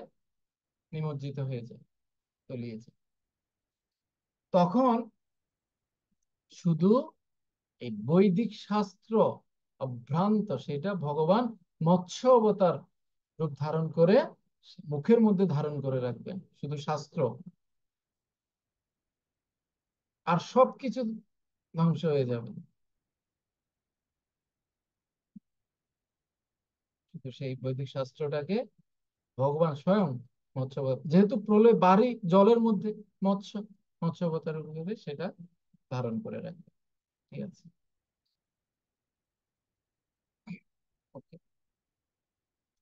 নিমজ্জিত হয়ে যায়, তলিয়ে যায়। তখন শুধু এই বৈদিক শাস্ত্র অভ্রান্ত, সেটা ভগবান মৎস্য অবতার রূপ ধারণ করে মুখের মধ্যে ধারণ করে রাখবেন, শুধু শাস্ত্র, আর সবকিছু ধ্বংস হয়ে যাবে। কিন্তু সেই বৈদিক শাস্ত্রটাকে ভগবান স্বয়ং মৎস্য অবতার, যেহেতু প্রলয় বাড়ি জলের মধ্যে, মৎস্য মৎস্য অবতারের রূপে সেটা ধারণ করে রাখবে। ঠিক আছে, ওকে।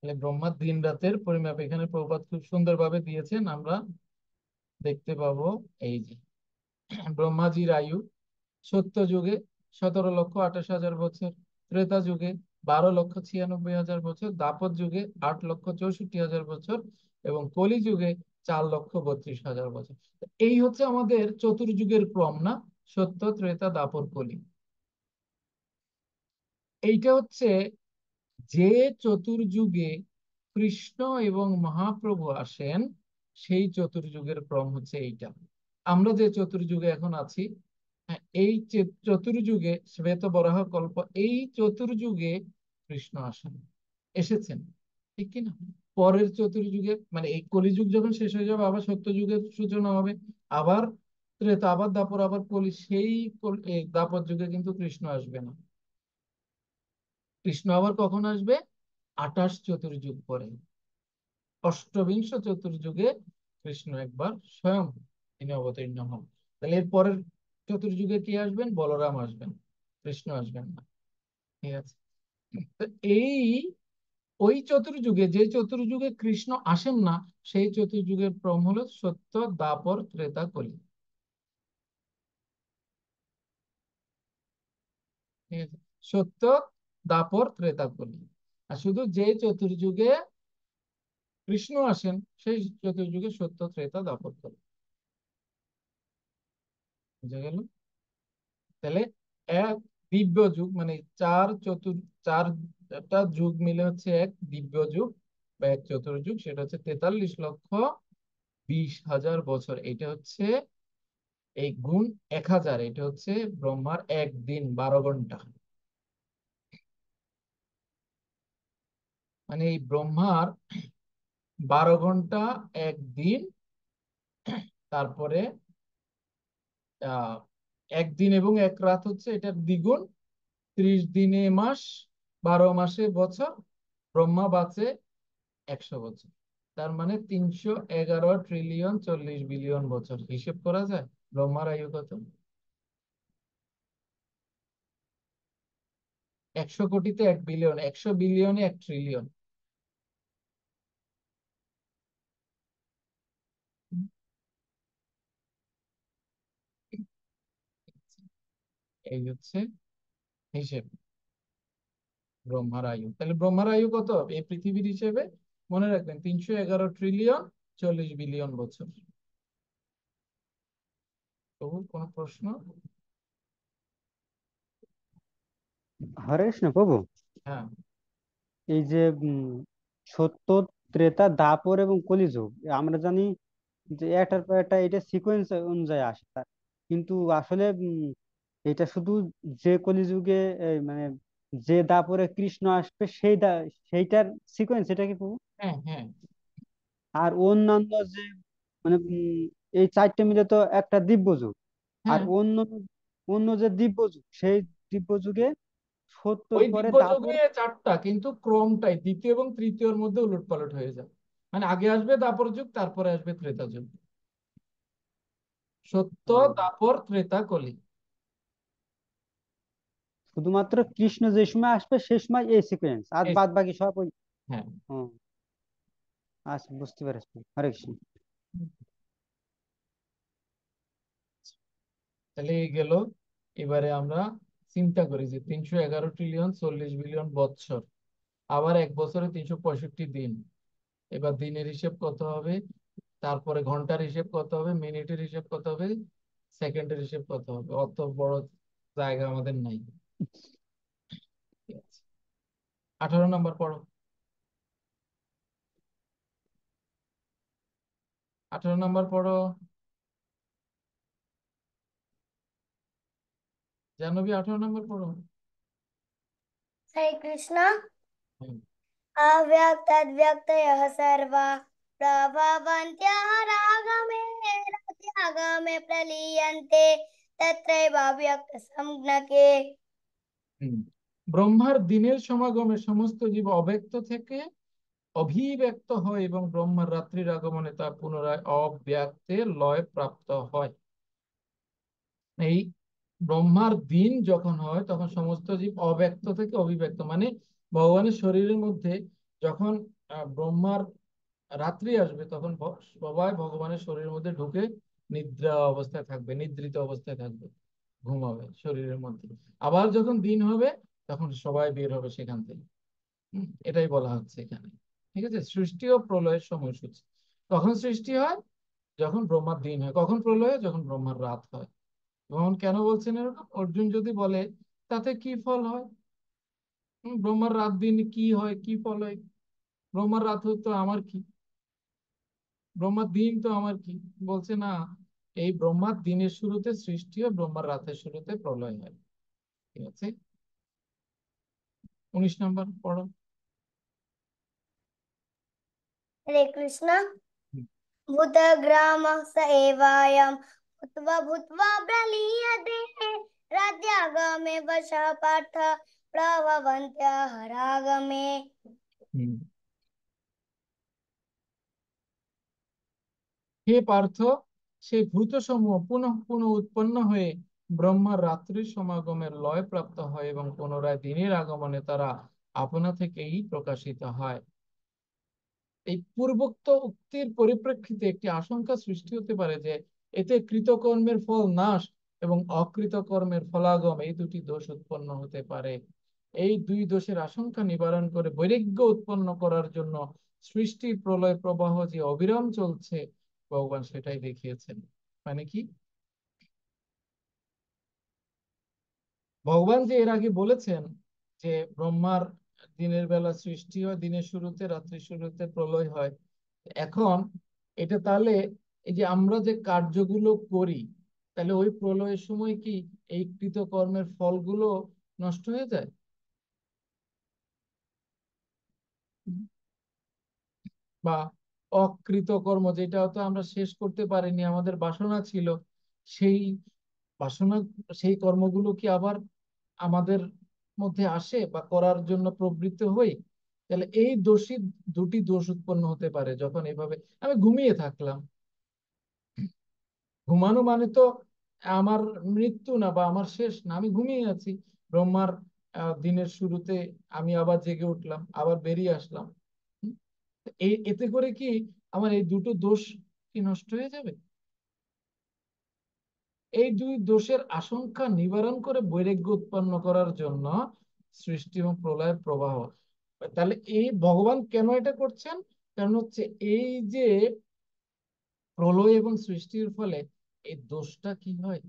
তাহলে ব্রহ্মার দিন রাতের পরিমাপ এখানে প্রভুপাদ খুব সুন্দরভাবে দিয়েছেন, আমরা দেখতে পাবো। এই যে ব্রহ্মাজির আয়ু সত্য যুগে 17,28,000 বছর, ত্রেতা যুগে 12,96,000 বছর, দ্বাপর যুগে 8,64,000 বছর, এবং কলি যুগে 4,32,000 বছর। এই হচ্ছে আমাদের চতুর্যুগের ক্রম না, সত্য, ত্রেতা, দ্বাপর, কলি। এইটা হচ্ছে যে চতুর্যুগে কৃষ্ণ এবং মহাপ্রভু আসেন, সেই চতুর্যুগের ক্রম হচ্ছে এইটা। আমরা যে চতুর্যুগে এখন আছি, হ্যাঁ, এই চতুর্যুগে শ্বেত বরাহ কল্প, এই চতুর্যুগে কৃষ্ণ আসেন, এসেছেন, ঠিক কিনা? পরের চতুর্যুগে মানে এই কলিযুগ যখন শেষ হয়ে যাবে, আবার সত্য যুগের সূচনা হবে, আবার ত্রেতা, আবার দ্বাপর, আবার কলি। সেই এই দ্বাপর যুগে কিন্তু কৃষ্ণ আসবে না। কৃষ্ণ আবার কখন আসবে? 28 চতুর্যুগ পরে, অষ্টবিংশ চতুর্যুগে কৃষ্ণ একবার স্বয়ং তিনি অবতীর্ণ হন। তাহলে এর পরের চতুর্যুগে কি আসবেন? বলরাম আসবেন, কৃষ্ণ আসবেন না। ঠিক আছে, তো এই ওই চতুর্যুগে, যে চতুর্যুগে কৃষ্ণ আসেন না, সেই চতুর্যুগের ক্রম হলো সত্য, দ্বাপর, ত্রেতা, কলি। ঠিক আছে, সত্য, দ্বাপর, ত্রেতা, কলি। আর শুধু যে চতুর্যুগে কৃষ্ণ আসেন, সেই চতুর্যুগে সত্য, ত্রেতা, দ্বাপর, কলি। বুঝা গেল? তাহলে এক দিব্য যুগ মানে চারটা যুগ মিলে হচ্ছে এক দিব্য যুগ বা এক চতুর্যুগ, সেটা হচ্ছে 43,20,000 বছর। এটা হচ্ছে এই গুণ 1,000, এটা হচ্ছে ব্রহ্মার একদিন 12 ঘন্টা। মানে এই ব্রহ্মার 12 ঘন্টা একদিন, তারপরে আহ একদিন এবং এক রাত হচ্ছে এটার দ্বিগুণ, 30 দিনে মাস, 12 মাসে বছর। ব্রহ্মা বাঁচে 100 বছর, তার মানে 311 ট্রিলিয়ন 40 বিলিয়ন বছর। হিসেব করা যায় ব্রহ্মার আয়ু কত? 100 কোটিতে 1 বিলিয়ন, 100 বিলিয়নে 1 ট্রিলিয়ন। এই হচ্ছে হিসেব ব্রহ্মার আয়ু। তাহলে ব্রহ্মার আয়ু কত এই পৃথিবীর হিসেবে? মনে রাখবেন 311 ট্রিলিয়ন 40 বিলিয়ন বছর। তবু কোনো প্রশ্ন? হরে কৃষ্ণ প্রভু, হ্যাঁ এই যে সত্য, ত্রেতা, দ্বাপর এবং কলিযুগ, আমরা জানি যে একটার পর একটা এটা সিকোয়েন্স অনুযায়ী আসে কিন্তু আসলে এটা শুধু যে কলিযুগে মানে যে দাপরে কৃষ্ণ আসবে সেইটার সিকোয়েন্স এটা কি প্রভু? হ্যাঁ হ্যাঁ আর অন্যান্য যে মানে এই চারটে মিলে তো একটা দিব্য যুগ। আর হ্যাঁ অন্য অন্য যে দিব্য যুগ, সেই দিব্য যুগে সত্তর ওই পরে দিব্য দাপর। যুগে 4টা, কিন্তু ক্রমটাই দ্বিতীয় এবং তৃতীয়র মধ্যে উলটপালট হয়ে যায়। মানে আগে আসবে দাপর যুগ, তারপরে আসবে ত্রেতা যুগ। সত্য, দাপর, ত্রেতা, কলি। শুধুমাত্র কৃষ্ণ যে সময় আসবে সেই সময় এই সিকোয়েন্স, আর এই- বাদ বাকি সব ওই। হ্যাঁ। হুম, আচ্ছা বুঝতে পেরেছি। হরে কৃষ্ণ। তাহলে এই গেল। এবারে আমরা চিন্তা করি যে 311 ট্রিলিয়ন 40 বিলিয়ন বৎসর, আবার এক বছরে 365 দিন। এবার দিনের হিসেব কত হবে, তারপরে ঘন্টার হিসেব কত হবে, মিনিটের হিসেব কত হবে, সেকেন্ডের হিসেব কত হবে? অত বড় জায়গা আমাদের নাই। ঠিক আছে, 18 নম্বর পড়ো। 18 নম্বর পড়ো জাহ্নবী, 18 নম্বর পড়ো। हरे कृष्ण। হুম, अव्यक्तद्व्यक्तयः सर्वा प्रभवन्त्यः रागमे त्यागमे प्रलीयन्ते तत्रैवाव्यक्तसंज्ञके। হুম। ব্রহ্মার দিনের সমাগমে সমস্ত জীব অব্যক্ত থেকে অভিব্যক্ত হয় এবং ব্রহ্মার রাত্রির আগমনে তা পুনরায় অব্যক্তে লয় প্রাপ্ত হয়। এই ব্রহ্মার দিন যখন হয় তখন সমস্ত জীব অব্যক্ত থেকে অভিব্যক্ত, মানে ভগবানের শরীরের মধ্যে যখন ব্রহ্মার রাত্রি আসবে তখন সবাই ভগবানের শরীরের মধ্যে ঢুকে নিদ্রা অবস্থায় থাকবে, নিদ্রিত অবস্থায় থাকবে, ঘুমাবে শরীরের মধ্যে। আবার যখন দিন হবে তখন সবাই বের হবে সেখান থেকে। এটাই বলা হচ্ছে এখানে। ঠিক আছে, সৃষ্টি ও প্রলয়ের সময়সূচি। কখন সৃষ্টি হয়? যখন ব্রহ্মার দিন হয়। কখন প্রলয় হয়? যখন ব্রহ্মার রাত হয়। ভগবান কেন বলছেন এরকম? অর্জুন যদি বলে তাতে কি ফল হয়? ব্রহ্মার রাত দিন কি হয়, কি ফল হয়? ব্রহ্মার রাত তো আমার কি, ব্রহ্মার দিন তো আমার কি? বলছে না, এই ব্রহ্মার দিনের শুরুতে সৃষ্টি হয়, ব্রহ্মার রাতের শুরুতে প্রলয় হয়। ঠিক আছে, 19 নম্বর পড়ো। हरे कृष्ण। হুম, भूतग्रामः स एवायं भूत्वा भूत्वा प्रलीयते राज्यागमे वशः पार्थ प्रभवन्त्यः रागमे। হুম। হে পার্থ, সেই ভূত সমূহ পুনঃ পুনঃ উৎপন্ন হয়ে ব্রহ্মার রাত্রির সমাগমের লয় প্রাপ্ত হয় এবং পুনরায় দিনের আগমনে তারা আপনা থেকেই প্রকাশিত হয়। এই পূর্বোক্ত উক্তির পরিপ্রেক্ষিতে একটি আশঙ্কা সৃষ্টি হতে পারে যে এতে কৃতকর্মের ফল নাশ এবং অকৃতকর্মের ফলাগম, এই দুটি দোষ উৎপন্ন হতে পারে। এই দুই দোষের আশঙ্কা নিবারণ করে বৈরাগ্য উৎপন্ন করার জন্য সৃষ্টি প্রলয় প্রবাহ যে অবিরাম চলছে, ভগবান সেটাই দেখিয়েছেন। মানে কি? ভগবান যে এর আগে বলেছেন যে ব্রহ্মার দিনের বেলা সৃষ্টি হয়, দিনের শুরুতে, রাত্রির শুরুতে প্রলয় হয়। এখন এটা তাহলে এই যে আমরা যে কার্যগুলো করি, তাহলে ওই প্রলয়ের সময় কি এই কৃতকর্মের ফলগুলো নষ্ট হয়ে যায়? বা অকৃতকর্ম, যেটা হয়তো আমরা শেষ করতে পারিনি, আমাদের বাসনা ছিল, সেই বাসনা, সেই কর্মগুলো কি আবার আমাদের মধ্যে আসে বা করার জন্য প্রবৃত্ত হই? তাহলে এই দোষী দুটি দোষ উৎপন্ন হতে পারে যখন এভাবে আমি ঘুমিয়ে থাকলাম। ঘুমানো মানে তো আমার মৃত্যু না বা আমার শেষ না, আমি ঘুমিয়ে আছি। ব্রহ্মার দিনের শুরুতে আমি আবার জেগে উঠলাম, আবার বেরিয়ে আসলাম। হুম? এতে করে কি আমার এই দুটো দোষ কি নষ্ট হয়ে যাবে? এই দুই দোষের আশঙ্কা নিবারণ করে বৈরাগ্য উৎপন্ন করার জন্য সৃষ্টি এবং প্রলয়ের প্রবাহ। তাহলে এই ভগবান কেন এটা করছেন? কারণ হচ্ছে এই যে প্রলয় এবং সৃষ্টির ফলে এই দোষটা কি হয়,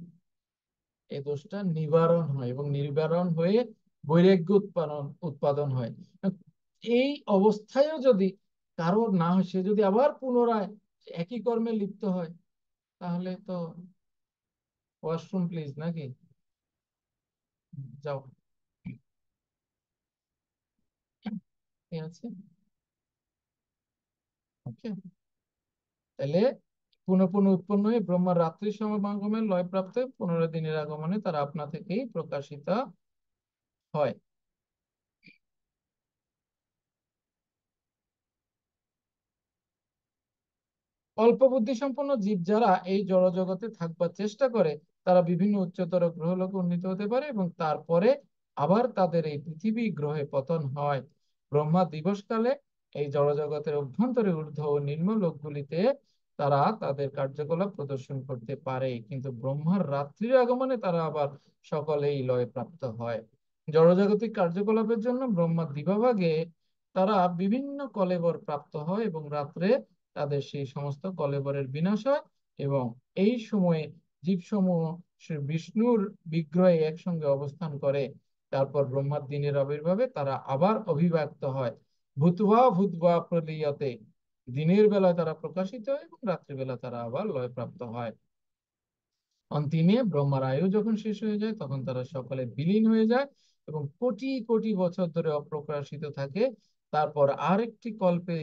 এই দোষটা নিবারণ হয় এবং নিবারণ হয়ে বৈরাগ্য উৎপাদন হয়। এই অবস্থায়ও যদি কারোর না হয়, সে যদি আবার পুনরায় একই কর্মে লিপ্ত হয়, তাহলে তো ওয়াশরুম প্লিজ নাকি, যাও। ঠিক আছে, ওকে। তাহলে পুনঃ পুনঃ উৎপন্ন হয়ে ব্রহ্মার রাত্রি সমাগমে লয় প্রাপ্ত হয়ে 15 দিনের আগমনে তারা আপনা থেকেই প্রকাশিত হয়। অল্প বুদ্ধি সম্পন্ন জীব যারা এই জড়জগতে থাকবার চেষ্টা করে, তারা বিভিন্ন উচ্চতর গ্রহলোকে উন্নীত হতে পারে এবং তারপরে আবার তাদের এই পৃথিবী গ্রহে পতন হয়। ব্রহ্মা দিবসকালে এই জড়জগতের অভ্যন্তরে ঊর্ধ্ব ও নিম্ন লোকগুলিতে তারা তাদের কার্যকলাপ প্রদর্শন করতে পারে, কিন্তু ব্রহ্মার রাত্রির আগমনে তারা আবার সকলেই লয় প্রাপ্ত হয়। জড়জাগতিক কার্যকলাপের জন্য ব্রহ্মা দিবাভাগে তারা বিভিন্ন কলেবর প্রাপ্ত হয় এবং রাত্রে তাদের সেই সমস্ত কলেবরের বিনাশ হয়, এবং এই সময়ে জীবসমূহ শ্রী বিষ্ণুর বিগ্রহে একসঙ্গে অবস্থান করে। তারপর ব্রহ্মার দিনের আবির্ভাবে তারা আবার অভিব্যক্ত হয়। ভূতবা ভূতবা প্রলীয়তে, দিনের বেলা তারা প্রকাশিত হয় এবং রাত্রিবেলা তারা আবার লয়প্রাপ্ত হয়। অন্তিমে ব্রহ্মার আয়ু যখন শেষ হয়ে যায়, তখন তারা সকলে বিলীন হয়ে যায় এবং কোটি কোটি বছর ধরে অপ্রকাশিত থাকে। তারপর আরেকটি কল্পে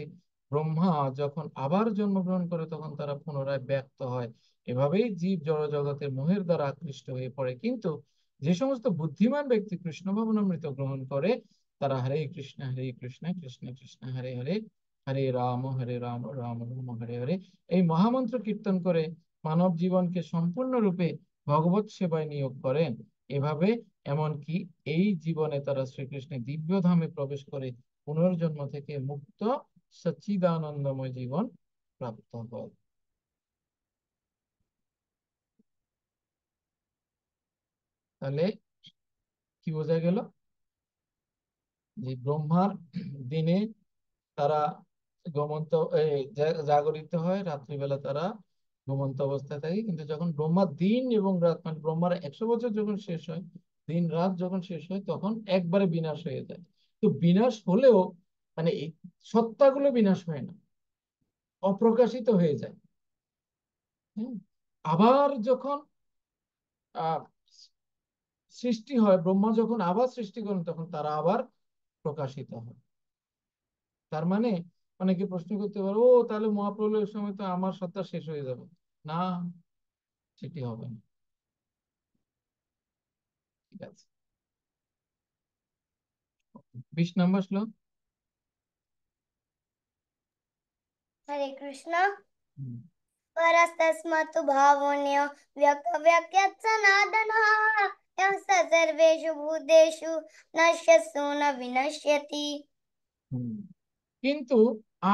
ব্রহ্মা যখন আবার জন্মগ্রহণ করে, তখন তারা পুনরায় ব্যক্ত হয়। এভাবেই জীব জড় জগতের মোহের দ্বারা আকৃষ্ট হয়ে পড়ে। কিন্তু যে সমস্ত বুদ্ধিমান ব্যক্তি কৃষ্ণ ভাবনামৃত গ্রহণ করে, তারা হরে কৃষ্ণ কৃষ্ণ কৃষ্ণ হরে হরে, হরে রাম রাম রাম হরে হরে এই মহামন্ত্র কীর্তন করে মানব জীবনকে সম্পূর্ণরূপে ভগবত সেবায় নিয়োগ করেন। এভাবে এমনকি এই জীবনে তারা শ্রীকৃষ্ণের দিব্য ধামে প্রবেশ করে পুনর্জন্ম থেকে মুক্ত সচ্চিদানন্দময় জীবন প্রাপ্ত হয়। তাহলে কি বোঝা গেল? যে ব্রহ্মার দিনে তারা ঘুমন্ত জাগরিত হয়, রাত্রিবেলা তারা ঘুমন্ত অবস্থায় থাকে। কিন্তু যখন ব্রহ্মার দিন এবং রাত, মানে ব্রহ্মার 100 বছর যখন শেষ হয়, দিন রাত যখন শেষ হয়, তখন একবারে বিনাশ হয়ে যায়। তো বিনাশ হলেও মানে এই সত্তাগুলো বিনাশ হয় না, অপ্রকাশিত হয়ে যায়। হ্যাঁ, আবার যখন আহ সৃষ্টি হয়, ব্রহ্মা যখন আবার সৃষ্টি করেন, তখন তারা আবার প্রকাশিত হয়। তার মানে অনেকে প্রশ্ন করতে পারে, ও তাহলে মহাপ্রলয়ের সময় তো আমার সত্তা শেষ হয়ে যাবে। না, সেটি হবে না। ঠিক আছে, 20 নম্বর শ্লোক। हरे कृष्ण। হুম, परस्तस्मात्तु भावोऽन्यो व्यक्तव्यक्यत् सनातनः यः स सर्वेषु भूतेषु नश्यत्सु न विनश्यति। হুম। কিন্তু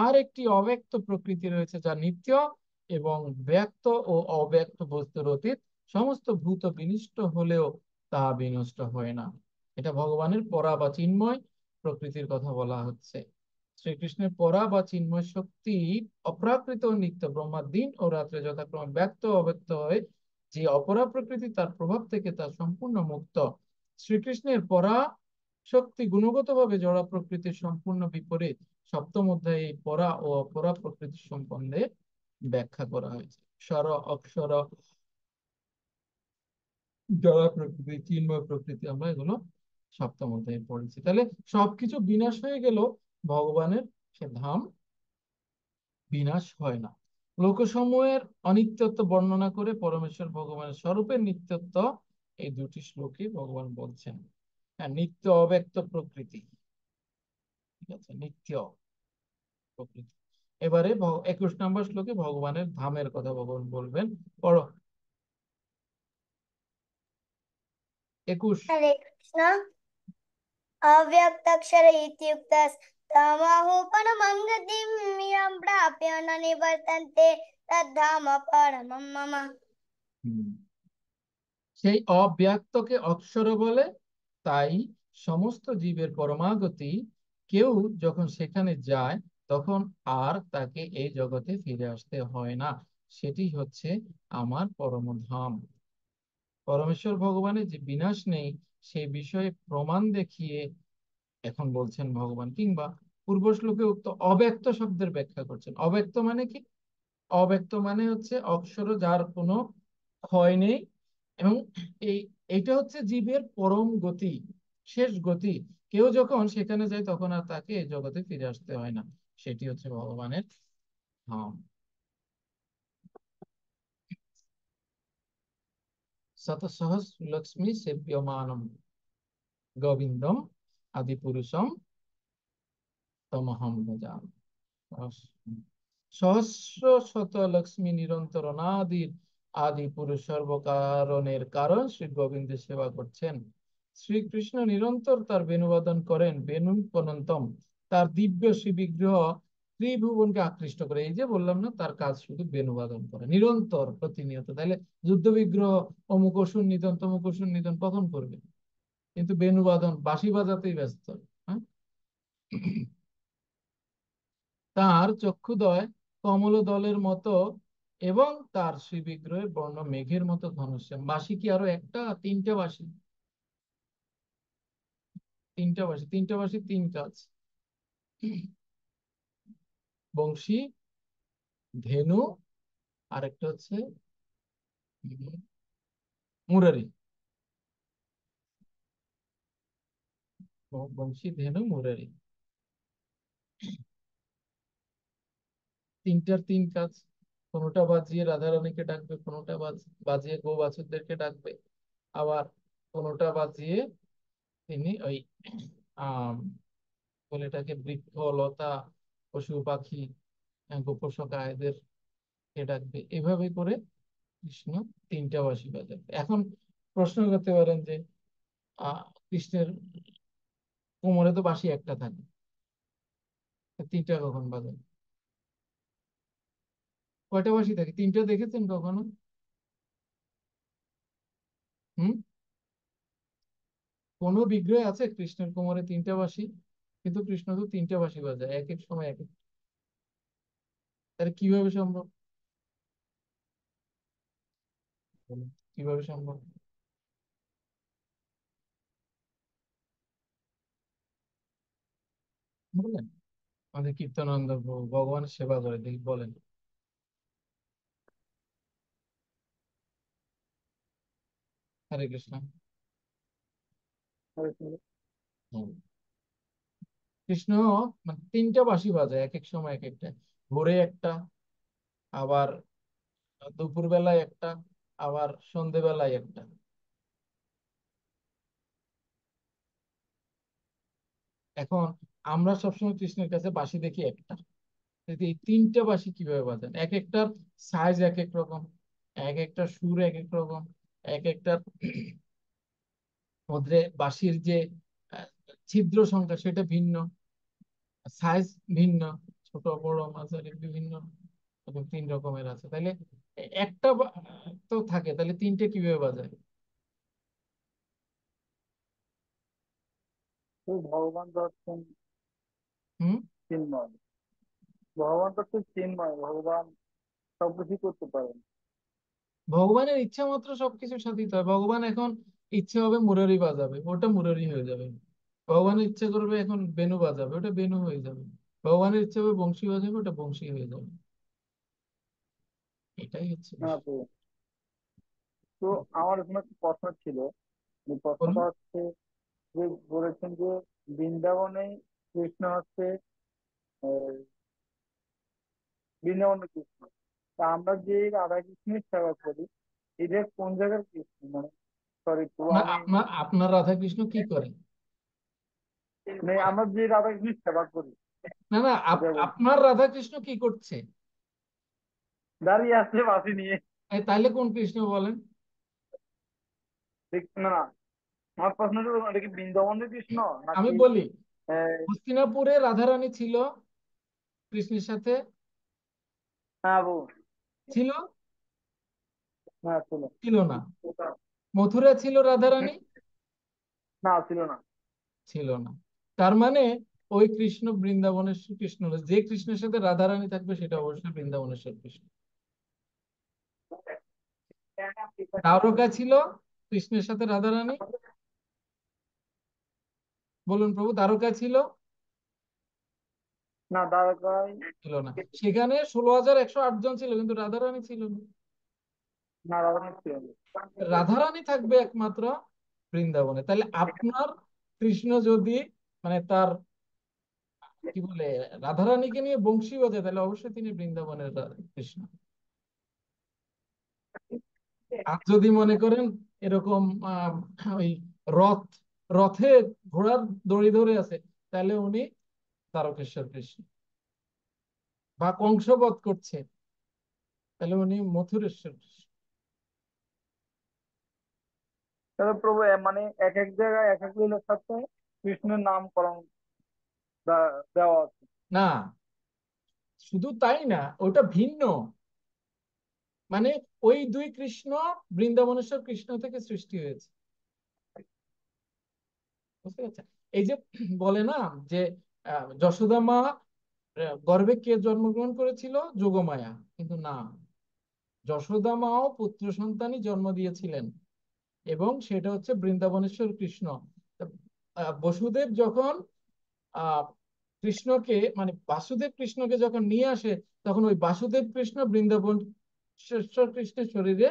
আর একটি অব্যক্ত প্রকৃতি রয়েছে, যা নিত্য এবং ব্যক্ত ও অব্যক্ত বস্তুর অতীত। সমস্ত ভূত বিনষ্ট হলেও তা বিনষ্ট হয় না। এটা ভগবানের পরা বা চিন্ময় প্রকৃতির কথা বলা হচ্ছে। শ্রীকৃষ্ণের পরা বা চিন্ময় শক্তি অপ্রাকৃত ও নিত্য। ব্রহ্মার দিন ও রাত্রে যথাক্রমে ব্যক্ত ও অব্যক্ত হয়। যে অপরা প্রকৃতি, তার প্রভাব থেকে তা সম্পূর্ণ মুক্ত। শ্রীকৃষ্ণের পরা শক্তি গুণগতভাবে জড় প্রকৃতির সম্পূর্ণ বিপরীত। সপ্তম অধ্যায়ে এই পরা ও অপরা প্রকৃতি সম্বন্ধে ব্যাখ্যা করা হয়েছে। স্বর অক্ষর জড় প্রকৃতি, চিন্ময় প্রকৃতি, আমরা এগুলো সপ্তম অধ্যায়ে পড়েছি। তাহলে সবকিছু বিনাশ হয়ে গেল, ভগবানের সে ধাম বিনাশ হয় না। লোকসমূহের অনিত্যত্ব বর্ণনা করে পরমেশ্বর ভগবানের স্বরূপের নিত্যত্ব এই দুটি শ্লোকে ভগবান বলছেন। হ্যাঁ, নিত্য অব্যক্ত প্রকৃতি, ঠিক আছে, নিত্য প্রকৃতি। এবারে 21 নম্বর শ্লোকে ভগবানের ধামের কথা ভগবান বলবেন। পড়ো 21। हरे कृष्ण। अव्यक्ताक्षर इत्युक्तस्तमाहुः परमं गतिं यं प्राप्य न निवर्तन्ते तद्धाम परमं मम। সেই অব্যক্তকে অক্ষর বলে, তাই সমস্ত জীবের পরমাগতি কেউ যখন সেখানে যায় তখন আর তাকে এই জগতে ফিরে আসতে হয় না। সেটি হচ্ছে আমার পরমধাম। পরমেশ্বর ভগবানের যে বিনাশ নেই সেই বিষয়ে প্রমাণ দেখিয়ে এখন বলছেন ভগবান, কিংবা পূর্ব শ্লোকে উক্ত অব্যক্ত শব্দের ব্যাখ্যা করছেন। অব্যক্ত মানে কি? অব্যক্ত মানে হচ্ছে অক্ষর যার কোনো ক্ষয় নেই, এবং এইটা হচ্ছে জীবের পরম গতি, শেষ গতি। কেউ যখন সেখানে যায় তখন আর তাকে এই জগতে ফিরে আসতে হয় না। সেটি হচ্ছে ভগবানের ধাম। শত সহস লক্ষ্মী সেব্যমানম গোবিন্দম আদি পুরুষম তমহম ভজামি। সহস্র শত লক্ষ্মী নিরন্তর অনাদির আদি পুরুষ সর্বকারণের কারণ শ্রী গোবিন্দের সেবা করছেন। শ্রীকৃষ্ণ নিরন্তর তার বেণুবাদন করেন। বেণু পনন্তম, তার দিব্য শ্রী বিগ্রহ ত্রিভুবনকে আকৃষ্ট করে। এই যে বললাম না, তার কাজ শুধু বেণুবাদন করে নিরন্তর, প্রতিনিয়ত। তাহলে যুদ্ধ বিগ্রহ অমুক অসুর নিধন তমুক অসুর নিধন কখন করবে? কিন্তু বেণুবাদন বাঁশি বাজাতেই ব্যস্ত। হ্যাঁ, তার চক্ষুদয় কমল দলের মতো এবং তার শ্রী বিগ্রহের বর্ণ মেঘের মতো ঘনশ্যাম। বাঁশি কি আরো একটা? তিনটা বাঁশি, তিনটা বাঁশি, তিনটা বাঁশি, তিন কাজ। বংশী, ধেনু, আর একটা হচ্ছে মুরারি। বংশী, ধেনু, মুরারি, তিনটার তিন কাজ। কোনোটা বাজিয়ে রাধারানীকে ডাকবে, কোনোটা বাজিয়ে গো বাছুরদেরকে ডাকবে, আবার কোনোটা বাজিয়ে তিনি ওই বলে এটাকে বৃক্ষ লতা পশু পাখি গোপসখা এদেরকে ডাকবে। এভাবে করে কৃষ্ণ তিনটা বাঁশি বাজাবে। এখন প্রশ্ন করতে পারেন যে কৃষ্ণের কোমরে তো বাঁশি একটা থাকে, তিনটা কখন বাজাবে? কয়টা বাঁশি থাকে? তিনটা দেখেছেন কখনো? হুম, কোনো বিগ্রহে আছে কৃষ্ণের কোমরে তিনটা বাঁশি? কিন্তু কৃষ্ণ তো তিনটা বাঁশি বাজায় এক এক সময় এক এক। তাহলে কিভাবে সম্ভব? বলুন, কিভাবে সম্ভব? বলেন, আমাদের কীর্তনানন্দ ভগবানের সেবা করে, দেখি বলেন। হরে কৃষ্ণ। হুম। কৃষ্ণ মানে তিনটা বাঁশি বাজায় এক এক সময় এক একটা। ভোরে একটা, আবার দুপুর বেলায় একটা, আবার সন্ধেবেলায় একটা। এখন আমরা সবসময় কৃষ্ণের কাছে বাঁশি দেখি একটা, কিন্তু এই তিনটা বাঁশি কিভাবে বাজান? এক একটার সাইজ এক এক রকম, এক একটা সুর এক এক রকম, এক একটার মধ্যে বাঁশির যে আহ, ছিদ্র সংখ্যা সেটা ভিন্ন, সাইজ ভিন্ন, ছোট বড় মাঝারি বিভিন্ন রকম, তিন রকমের আছে। তাহলে একটা তো থাকে, তাহলে তিনটে কিভাবে বাজায়? তো ভগবান তো হচ্ছেন হুম, চিন্ময়। ভগবান তো হচ্ছে চিন্ময়, ভগবান সবকিছু করতে পারেন। ভগবানের ইচ্ছা মাত্র সবকিছু সাধিত হয়। ভগবান এখন ইচ্ছে হবে মুরারি বাজাবে, ওটা মুরারি হয়ে যাবে। ভগবানের ইচ্ছে করবে এখন বেনু বাজাবে, ওটা বেনু হয়ে যাবে। ভগবানের ইচ্ছে হবে বংশী বাজাবে, ওটা বংশী হয়ে যাবে। এটাই হচ্ছে না বিষয়। তো, তো আমার এখানে একটা প্রশ্ন ছিল। যে বলুন। প্রশ্নটা হচ্ছে যে বলেছেন যে বৃন্দাবনে কৃষ্ণ হচ্ছে আহ, বৃন্দাবনের কৃষ্ণ। তা আমরা যে রাধা কৃষ্ণের সেবা করি, এটা কোন জায়গার কৃষ্ণ? মানে সরি, তো না, আমি আপনার রাধাকৃষ্ণ কি করে? মানে আমরা যে রাধা কৃষ্ণের সেবা করি না না, এটা বলছি। আপনার রাধাকৃষ্ণ কি করছে? দাঁড়িয়ে আছে বাসি নিয়ে। তাইলে কোন কৃষ্ণ বলেন? ঠিক না, আমার প্রশ্ন হলো এটা কি বৃন্দাবনের কৃষ্ণ আমি নাকি বলি, আহ, হস্তিনাপুরে রাধারানী ছিল কৃষ্ণের সাথে? হ্যাঁ বাবু, ছিল? হ্যাঁ ছিল। ছিল না। মথুরা ছিল রাধারানী? না ছিল না। ছিল না। তার মানে ওই কৃষ্ণ বৃন্দাবনেশ্বর কৃষ্ণ না। যে কৃষ্ণের সাথে রাধারানী থাকবে সেটা অবশ্যই বৃন্দাবনেশ্বর কৃষ্ণ। দ্বারকা ছিল কৃষ্ণের সাথে রাধারানী? বলুন প্রভু, দ্বারকা ছিল? না দ্বারকায় ছিল না। সেখানে 16,108 জন ছিল, কিন্তু রাধারানী ছিল না। না রাধারণী ছিল না। রাধারানী থাকবে একমাত্র বৃন্দাবনে। তাহলে আপনার কৃষ্ণ যদি মানে তার কি বলে রাধারানীকে নিয়ে বংশী বাজায়, তাহলে অবশ্যই তিনি বৃন্দাবনের কৃষ্ণ। আর যদি মনে করেন এরকম ওই রথ রথে ঘোড়ার দড়ি ধরে আছে, তাহলে উনি তারকেশ্বর কৃষ্ণ। বা কংস বধ করছে, তাহলে উনি মথুরেশ্বর কৃষ্ণ। তবে প্রভু মানে এক এক জায়গায় এক এক লীলার সাথে কৃষ্ণের নামকরণ দেওয়া আছে। না, শুধু তাই না, ওটা ভিন্ন। মানে ওই দুই কৃষ্ণ বৃন্দাবনেশ্বর কৃষ্ণ থেকে সৃষ্টি হয়েছে। বুঝতে পারছেন? এই যে বলে না যে যশোদা মা গর্ভে কে জন্মগ্রহণ করেছিল? যোগমায়া। কিন্তু না, যশোদা মাও পুত্র সন্তানই জন্ম দিয়েছিলেন, এবং সেটা হচ্ছে বৃন্দাবনেশ্বর কৃষ্ণ। তা, বসুদেব যখন আহ কৃষ্ণকে মানে বাসুদেব কৃষ্ণকে যখন নিয়ে আসে, তখন ওই বাসুদেব কৃষ্ণ বৃন্দাবন কৃষ্ণের শরীরে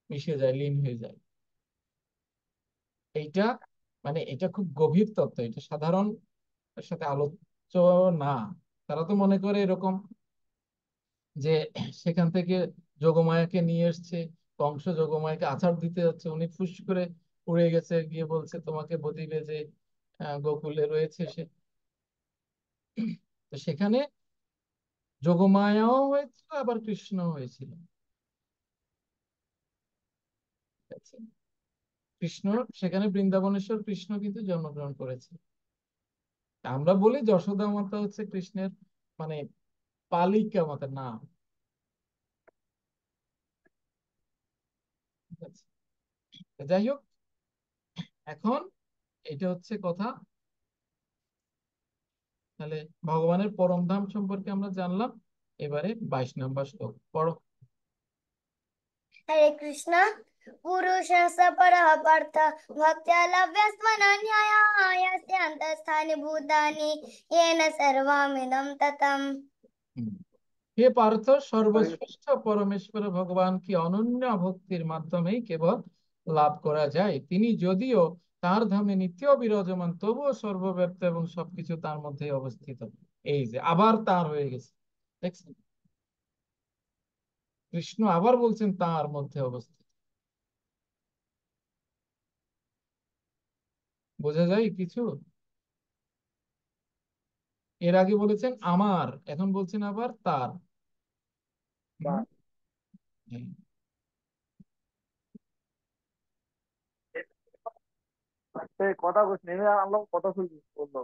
মিশে যায়, লীন হয়ে যায়। এইটা মানে এটা খুব গভীর তত্ত্ব, এটা সাধারণ সাথে আলোচ্য না। তারা তো মনে করে এরকম যে সেখান থেকে যোগমায়াকে নিয়ে এসছে, কংস যোগমায়াকে আছাড় দিতে যাচ্ছে, উনি ফুস করে উড়ে গেছে, গিয়ে বলছে তোমাকে বদিবে যে গোকুলে রয়েছে সে। তো সেখানে যোগমায়াও হয়েছিল, আবার কৃষ্ণ হয়েছিল। ঠিক আছে? কৃষ্ণ সেখানে বৃন্দাবনেশ্বর কৃষ্ণ কিন্তু জন্মগ্রহণ করেছে। আমরা বলি যশোদা মাতা হচ্ছে কৃষ্ণের মানে পালিকা মাতা, না। ঠিক আছে? যাই হোক, এখন এটা হচ্ছে কথা। তাহলে ভগবানের পরম ধাম সম্পর্কে আমরা জানলাম। এবারে 22 নম্বর শ্লোক পড়ো। हरे कृष्ण पुरुष स परः पार्थ भक्त्या लभ्यस्त्वनन्यया यस्य अन्तःस्थानि भूतानि येन सर्वमिदं ततम्। হুম। হে পার্থ, হরে সর্বশ্রেষ্ঠ পরমেশ্বর ভগবান কি অনন্য ভক্তির মাধ্যমেই কেবল লাভ করা যায়। তিনি যদিও তার ধামে নিত্য বিরাজমান, তবুও সর্বব্যাপ্ত এবং সবকিছু তার মধ্যে অবস্থিত। এই যে আবার তার হয়ে গেছে, দেখছেন? কৃষ্ণ আবার বলছেন তার মধ্যে অবস্থিত। বোঝা যায় কিছু? এর আগে বলেছেন আমার, এখন বলছেন আবার তার। হুম? বাবা। হ্যাঁ। সে কথা বলছি নেমে আনলাম, কথা শুনছি বললো।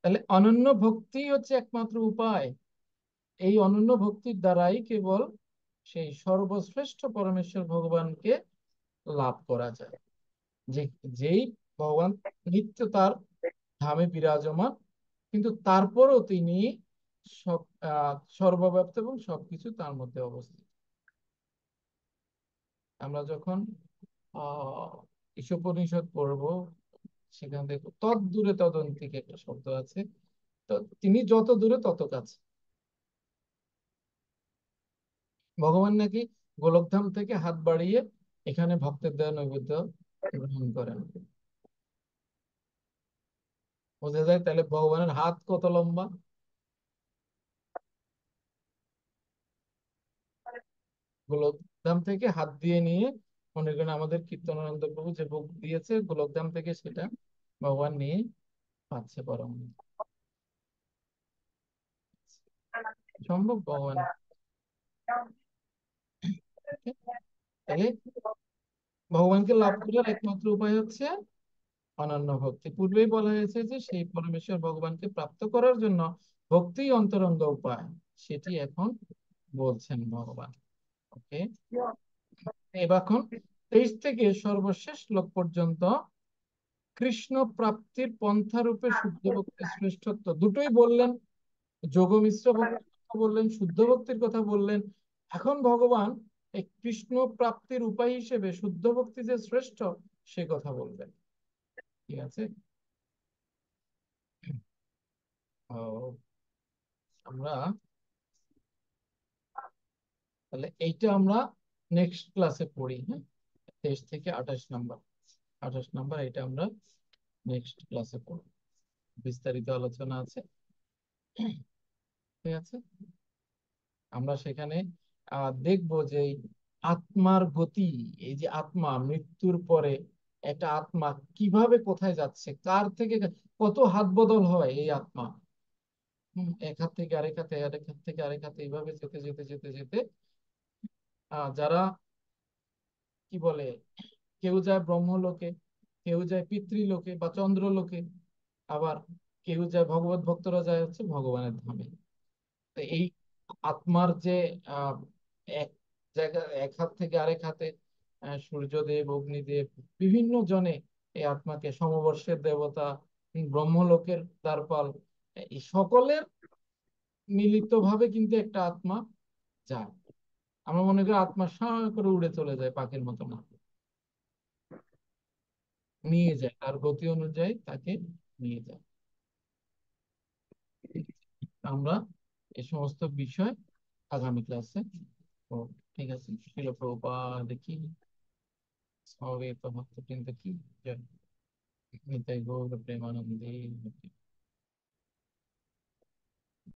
তাহলে অনন্য ভক্তি হচ্ছে একমাত্র উপায়। এই অনন্য ভক্তির দ্বারাই কেবল সেই সর্বশ্রেষ্ঠ পরমেশ্বর ভগবানকে লাভ করা যায়। যে যেই ভগবান নিত্য তার ধামে বিরাজমান, কিন্তু তারপরও তিনি সব সর্বব্যাপ্ত এবং সবকিছু তার মধ্যে অবস্থিত। আমরা যখন আহ ঈশোপনিষদ পড়বো, সেখান থেকে তৎ দূরে তদন্তিক একটা শব্দ আছে। তো তিনি যত দূরে তত কাছে। ভগবান নাকি গোলকধাম থেকে হাত বাড়িয়ে এখানে ভক্তের দেওয়া নৈবেদ্য গ্রহণ করেন। বোঝা যায় তাহলে ভগবানের হাত কত লম্বা। গোলকধাম থেকে হাত দিয়ে নিয়ে মনে করেন আমাদের কীর্তনানন্দ প্রভু যে ভোগ দিয়েছে গোলকধাম থেকে, সেটা ভগবান নিয়ে পাচ্ছে পরম। সম্ভব ভগবান। Okay? তাহলে ভগবানকে লাভ করার একমাত্র উপায় হচ্ছে অনন্য ভক্তি। পূর্বেই বলা হয়েছে যে সেই পরমেশ্বর ভগবানকে প্রাপ্ত করার জন্য ভক্তি অন্তরঙ্গ উপায়, সেটি এখন বলছেন ভগবান। ওকে, এবার এখন 23 থেকে সর্বশেষ শ্লোক পর্যন্ত কৃষ্ণ প্রাপ্তির পন্থা রূপে শুদ্ধ ভক্তির শ্রেষ্ঠত্ব দুটোই বললেন, যোগ মিশ্র ভক্তির কথা বললেন, শুদ্ধ ভক্তির কথা বললেন। এখন ভগবান এই কৃষ্ণ প্রাপ্তির উপায় হিসেবে শুদ্ধ ভক্তি যে শ্রেষ্ঠ সে কথা বলবেন। ঠিক আছে, আমরা তাহলে এইটা আমরা নেক্সট ক্লাসে পড়ি। হ্যাঁ, 23 থেকে 28 নাম্বার এটা আমরা নেক্সট ক্লাসে পড়ব, বিস্তারিত আলোচনা আছে। ঠিক আছে, আমরা সেখানে দেখব যে এই আত্মার গতি, এই যে আত্মা মৃত্যুর পরে একটা আত্মা কিভাবে কোথায় যাচ্ছে, কার থেকে কত হাত বদল হয় এই আত্মা। এক হাত থেকে আরেক হাতে, আরেক হাত থেকে আরেক হাতে, এইভাবে যেতে যেতে যেতে যেতে যারা কি বলে, কেউ যায় ব্রহ্মলোকে, কেউ যায় পিতৃলোকে বা চন্দ্রলোকে, আবার কেউ যায়, ভগবত ভক্তরা যায় হচ্ছে ভগবানের ধামে। তো এই আত্মার যে আহ এক জায়গা, এক হাত থেকে আরেক হাতে সূর্যদেব, অগ্নিদেব, বিভিন্ন জনে এই আত্মাকে, সমবর্ষের দেবতা, ব্রহ্মলোকের দ্বারপাল, এই সকলের মিলিত ভাবে কিন্তু একটা আত্মা যায়। আমরা মনে করি আত্মা সাঁ করে উড়ে চলে যায়, পাখির মতো না, নিয়ে যায়, তার গতি অনুযায়ী তাকে নিয়ে যায়। আমরা এই সমস্ত বিষয় আগামী ক্লাসে। ও ঠিক আছে, শিল প্রভুপাদ দেখি সবে তো ভক্তবৃন্দ কি জয়, নিতাই গৌর প্রেমানন্দে।